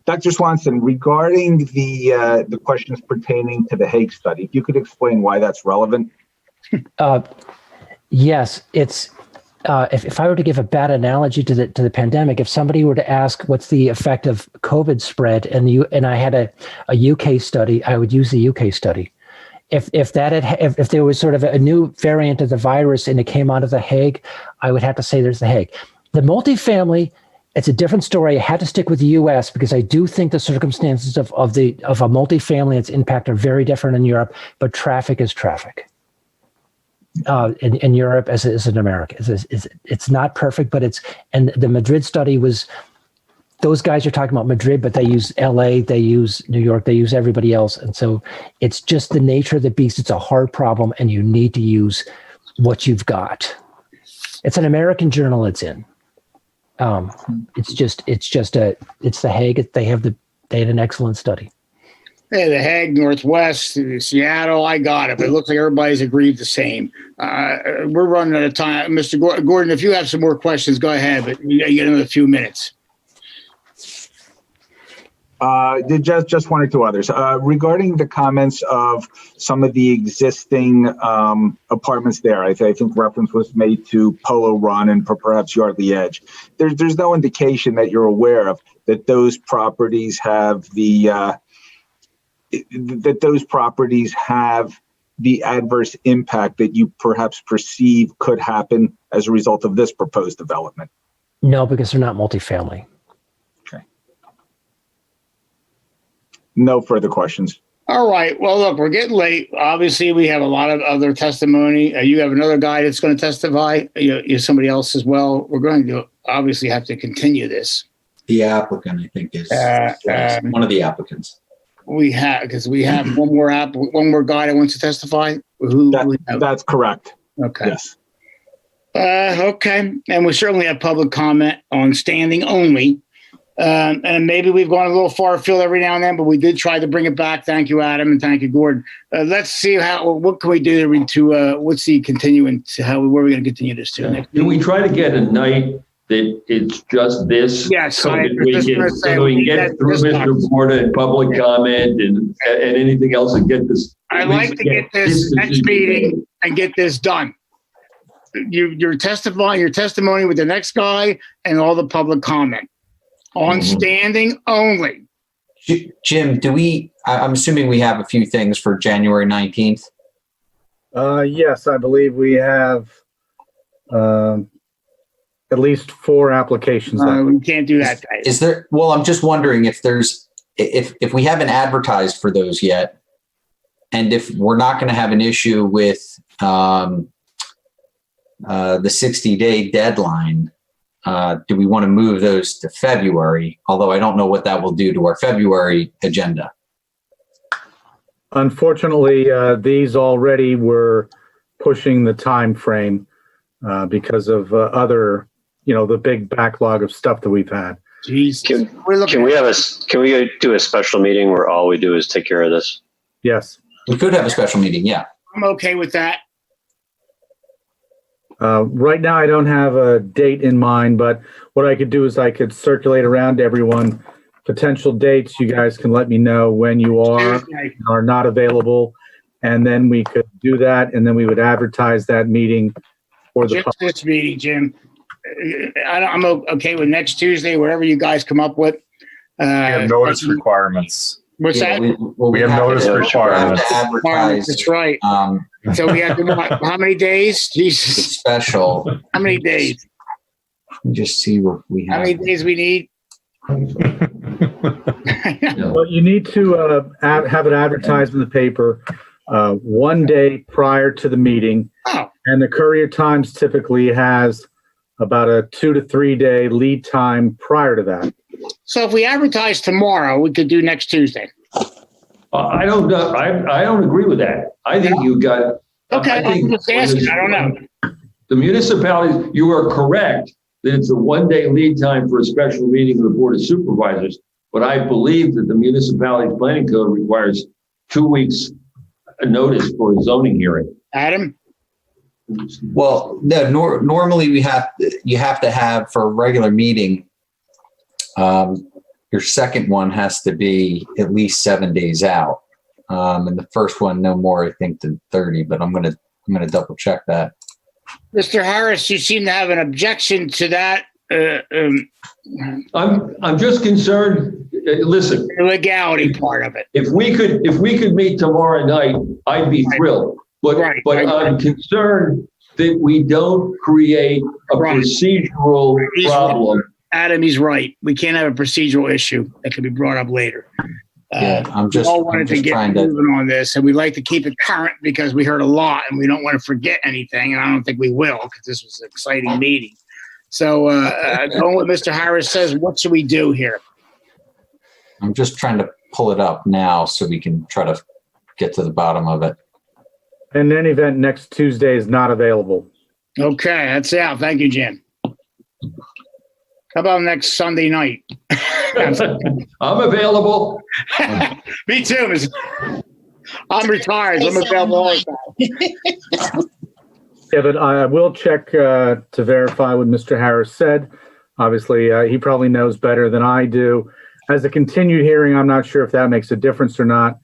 Dr. Swanson, regarding the questions pertaining to the Hague study, if you could explain why that's relevant. Yes, it's if I were to give a bad analogy to the pandemic, if somebody were to ask what's the effect of COVID spread, and I had a UK study, I would use the UK study. If there was sort of a new variant of the virus and it came out of the Hague, I would have to say there's the Hague. The multifamily, it's a different story. I had to stick with the U.S. because I do think the circumstances of a multifamily, its impact are very different in Europe, but traffic is traffic. In Europe as in America. It's not perfect, but and the Madrid study was, those guys are talking about Madrid, but they use LA, they use New York, they use everybody else. And so it's just the nature of the beast. It's a hard problem and you need to use what you've got. It's an American journal it's in. It's the Hague. They had an excellent study. Hey, the Hague, Northwest, Seattle, I got it. But it looks like everybody's agreed the same. We're running out of time. Mr. Gordon, if you have some more questions, go ahead, but you get another few minutes. Just one or two others. Regarding the comments of some of the existing apartments there, I think reference was made to Polo Run and perhaps Yardley Edge. There's no indication that you're aware of that those properties have the adverse impact that you perhaps perceive could happen as a result of this proposed development. No, because they're not multifamily. Okay. No further questions. All right. Well, look, we're getting late. Obviously, we have a lot of other testimony. You have another guy that's going to testify. You somebody else as well. We're going to obviously have to continue this. The applicant, I think, is one of the applicants. We have one more guy that wants to testify. That's correct. Okay. Yes. Okay. And we certainly have public comment on standing only. And maybe we've gone a little far afield every now and then, but we did try to bring it back. Thank you, Adam, and thank you, Gordon. Let's see what can we do to what's the continuing to where are we going to continue this to? Do we try to get a night that it's just this? Yes. So that we can get through Mr. Porta and public comment and anything else and get this. I'd like to get this next meeting and get this done. you're testifying your testimony with the next guy and all the public comment on standing only. Jim, I'm assuming we have a few things for January 19th. Yes, I believe we have at least 4 applications. We can't do that, guys. Is there, well, I'm just wondering if we haven't advertised for those yet, and if we're not going to have an issue with the 60-day deadline, do we want to move those to February? Although I don't know what that will do to our February agenda. Unfortunately, these already were pushing the time frame because of other, the big backlog of stuff that we've had. Jeez. Can we do a special meeting where all we do is take care of this? Yes. We could have a special meeting, yeah. I'm okay with that. Right now, I don't have a date in mind, but what I could do is I could circulate around to everyone potential dates. You guys can let me know when you are not available, and then we could do that, and then we would advertise that meeting for the Just this meeting, Jim. I'm okay with next Tuesday, whatever you guys come up with. We have notice requirements. What's that? We have notice requirements. That's right. So we have to, how many days? Jesus. It's special. How many days? Let me just see what we have. How many days we need? Well, you need to have it advertised in the paper 1 day prior to the meeting. Oh. And the Courier Times typically has about a 2 to 3 day lead time prior to that. So if we advertise tomorrow, we could do next Tuesday. I don't know. I don't agree with that. I think you got. Okay, I'm just asking. I don't know. The municipalities, you are correct that it's a 1 day lead time for a special meeting of the Board of Supervisors. But I believe that the municipality's planning code requires 2 weeks notice for a zoning hearing. Adam? Well, no, normally you have to have for a regular meeting, your second one has to be at least 7 days out. And the first one, no more, I think, than 30, but I'm going to double check that. Mr. Harris, you seem to have an objection to that. I'm just concerned. Listen, the legality part of it. If we could meet tomorrow night, I'd be thrilled. But I'm concerned that we don't create a procedural problem. Adam, he's right. We can't have a procedural issue that can be brought up later. I'm just trying to moving on this, and we'd like to keep it current because we heard a lot, and we don't want to forget anything, and I don't think we will because this was an exciting meeting. So, going with Mr. Harris says, what should we do here? I'm just trying to pull it up now so we can try to get to the bottom of it. In any event, next Tuesday is not available. Okay, that's out. Thank you, Jim. How about next Sunday night? I'm available. Me too. I'm retired. I'm available all the time. Yeah, but I will check to verify what Mr. Harris said. Obviously, he probably knows better than I do. As a continued hearing, I'm not sure if that makes a difference or not,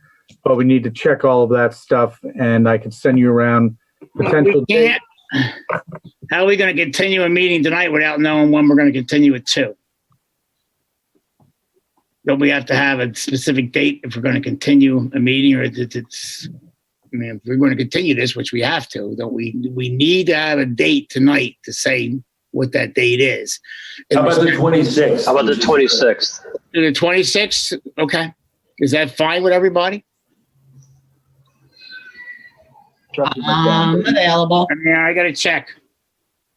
but we need to check all of that stuff, and I can send you around potential dates. How are we going to continue a meeting tonight without knowing when we're going to continue it to? Don't we have to have a specific date if we're going to continue a meeting, or if we're going to continue this, which we have to, don't we need to have a date tonight to say what that date is? How about the 26th? How about the 26th? The 26th? Okay. Is that fine with everybody? Available. I got to check.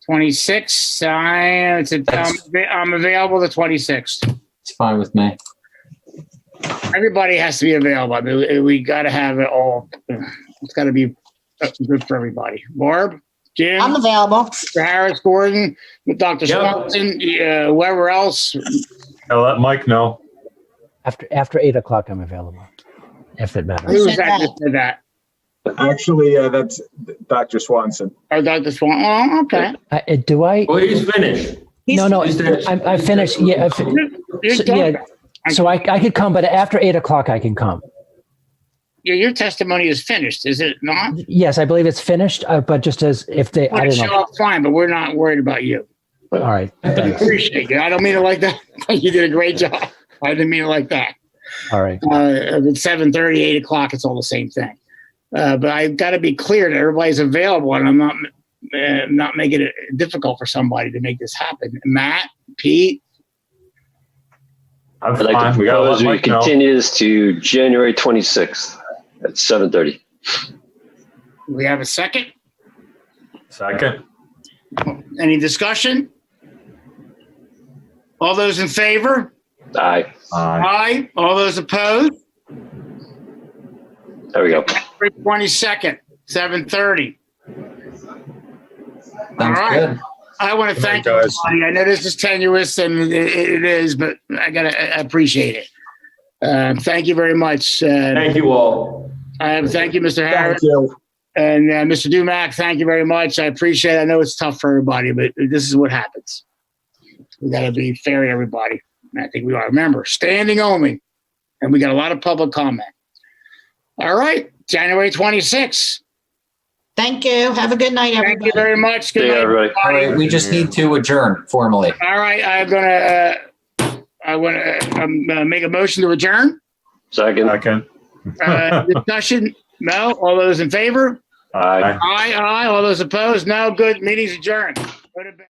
26th. I'm available the 26th. It's fine with me. Everybody has to be available. I mean, we got to have it all. It's got to be good for everybody. Barb, Jim, I'm available. Mr. Harris, Gordon, Dr. Swanson, whoever else. I'll let Mike know. After 8 o'clock, I'm available, if it matters. Who was that? Actually, that's Dr. Swanson. Oh, Dr. Swanson. Oh, okay. Do I? Well, he's finished. No, I finished. Yeah. So I could come, but after 8 o'clock, I can come. your testimony is finished, is it not? Yes, I believe it's finised, but just as if they, I Well, don't show know. up fine, but we're not worried about you. All right. I Thanks. appreciate you. I don't mean it like that. You did a great job. I didn't mean it like that. All right. At 7:30, 8 o'clock, it's all the same thing. But I've got to be clear that everybody's available, and I'm not making it difficult for somebody to make this happen. Matt, Pete, I'm I'd like fine. to We got to propose let we Mike know. continue this to January 26th at 7:30. we have a second. Second. Any discussion? All those in favor? Aye. Aye. All those opposed? There we go. January 22nd, 7:30. Sounds right. good. I want to Good thank night, guys. everybody. I know this is tenuous, and it is, but I appreciate it. Thank you very much. Thank you all. Thank you, Mr. Harris. Thank you. And Mr. Dumack, thank you very much. I appreciate it. I know it's tough for everybody, but this is what happens. We got to be fair to everybody. And I think we are. Remember, standing only. And we got a lot of public comment. All right, January 26th. Thank you. Have a good night, Thank everybody. you very much. Good See you, night, everybody. All right, we just need to adjourn formally. All right, I want to make a motion to adjourn. Second. Second. Discussion? No. All those in favor? Aye. Aye. All those opposed? No. Good. Meeting's adjourned. Go to bed.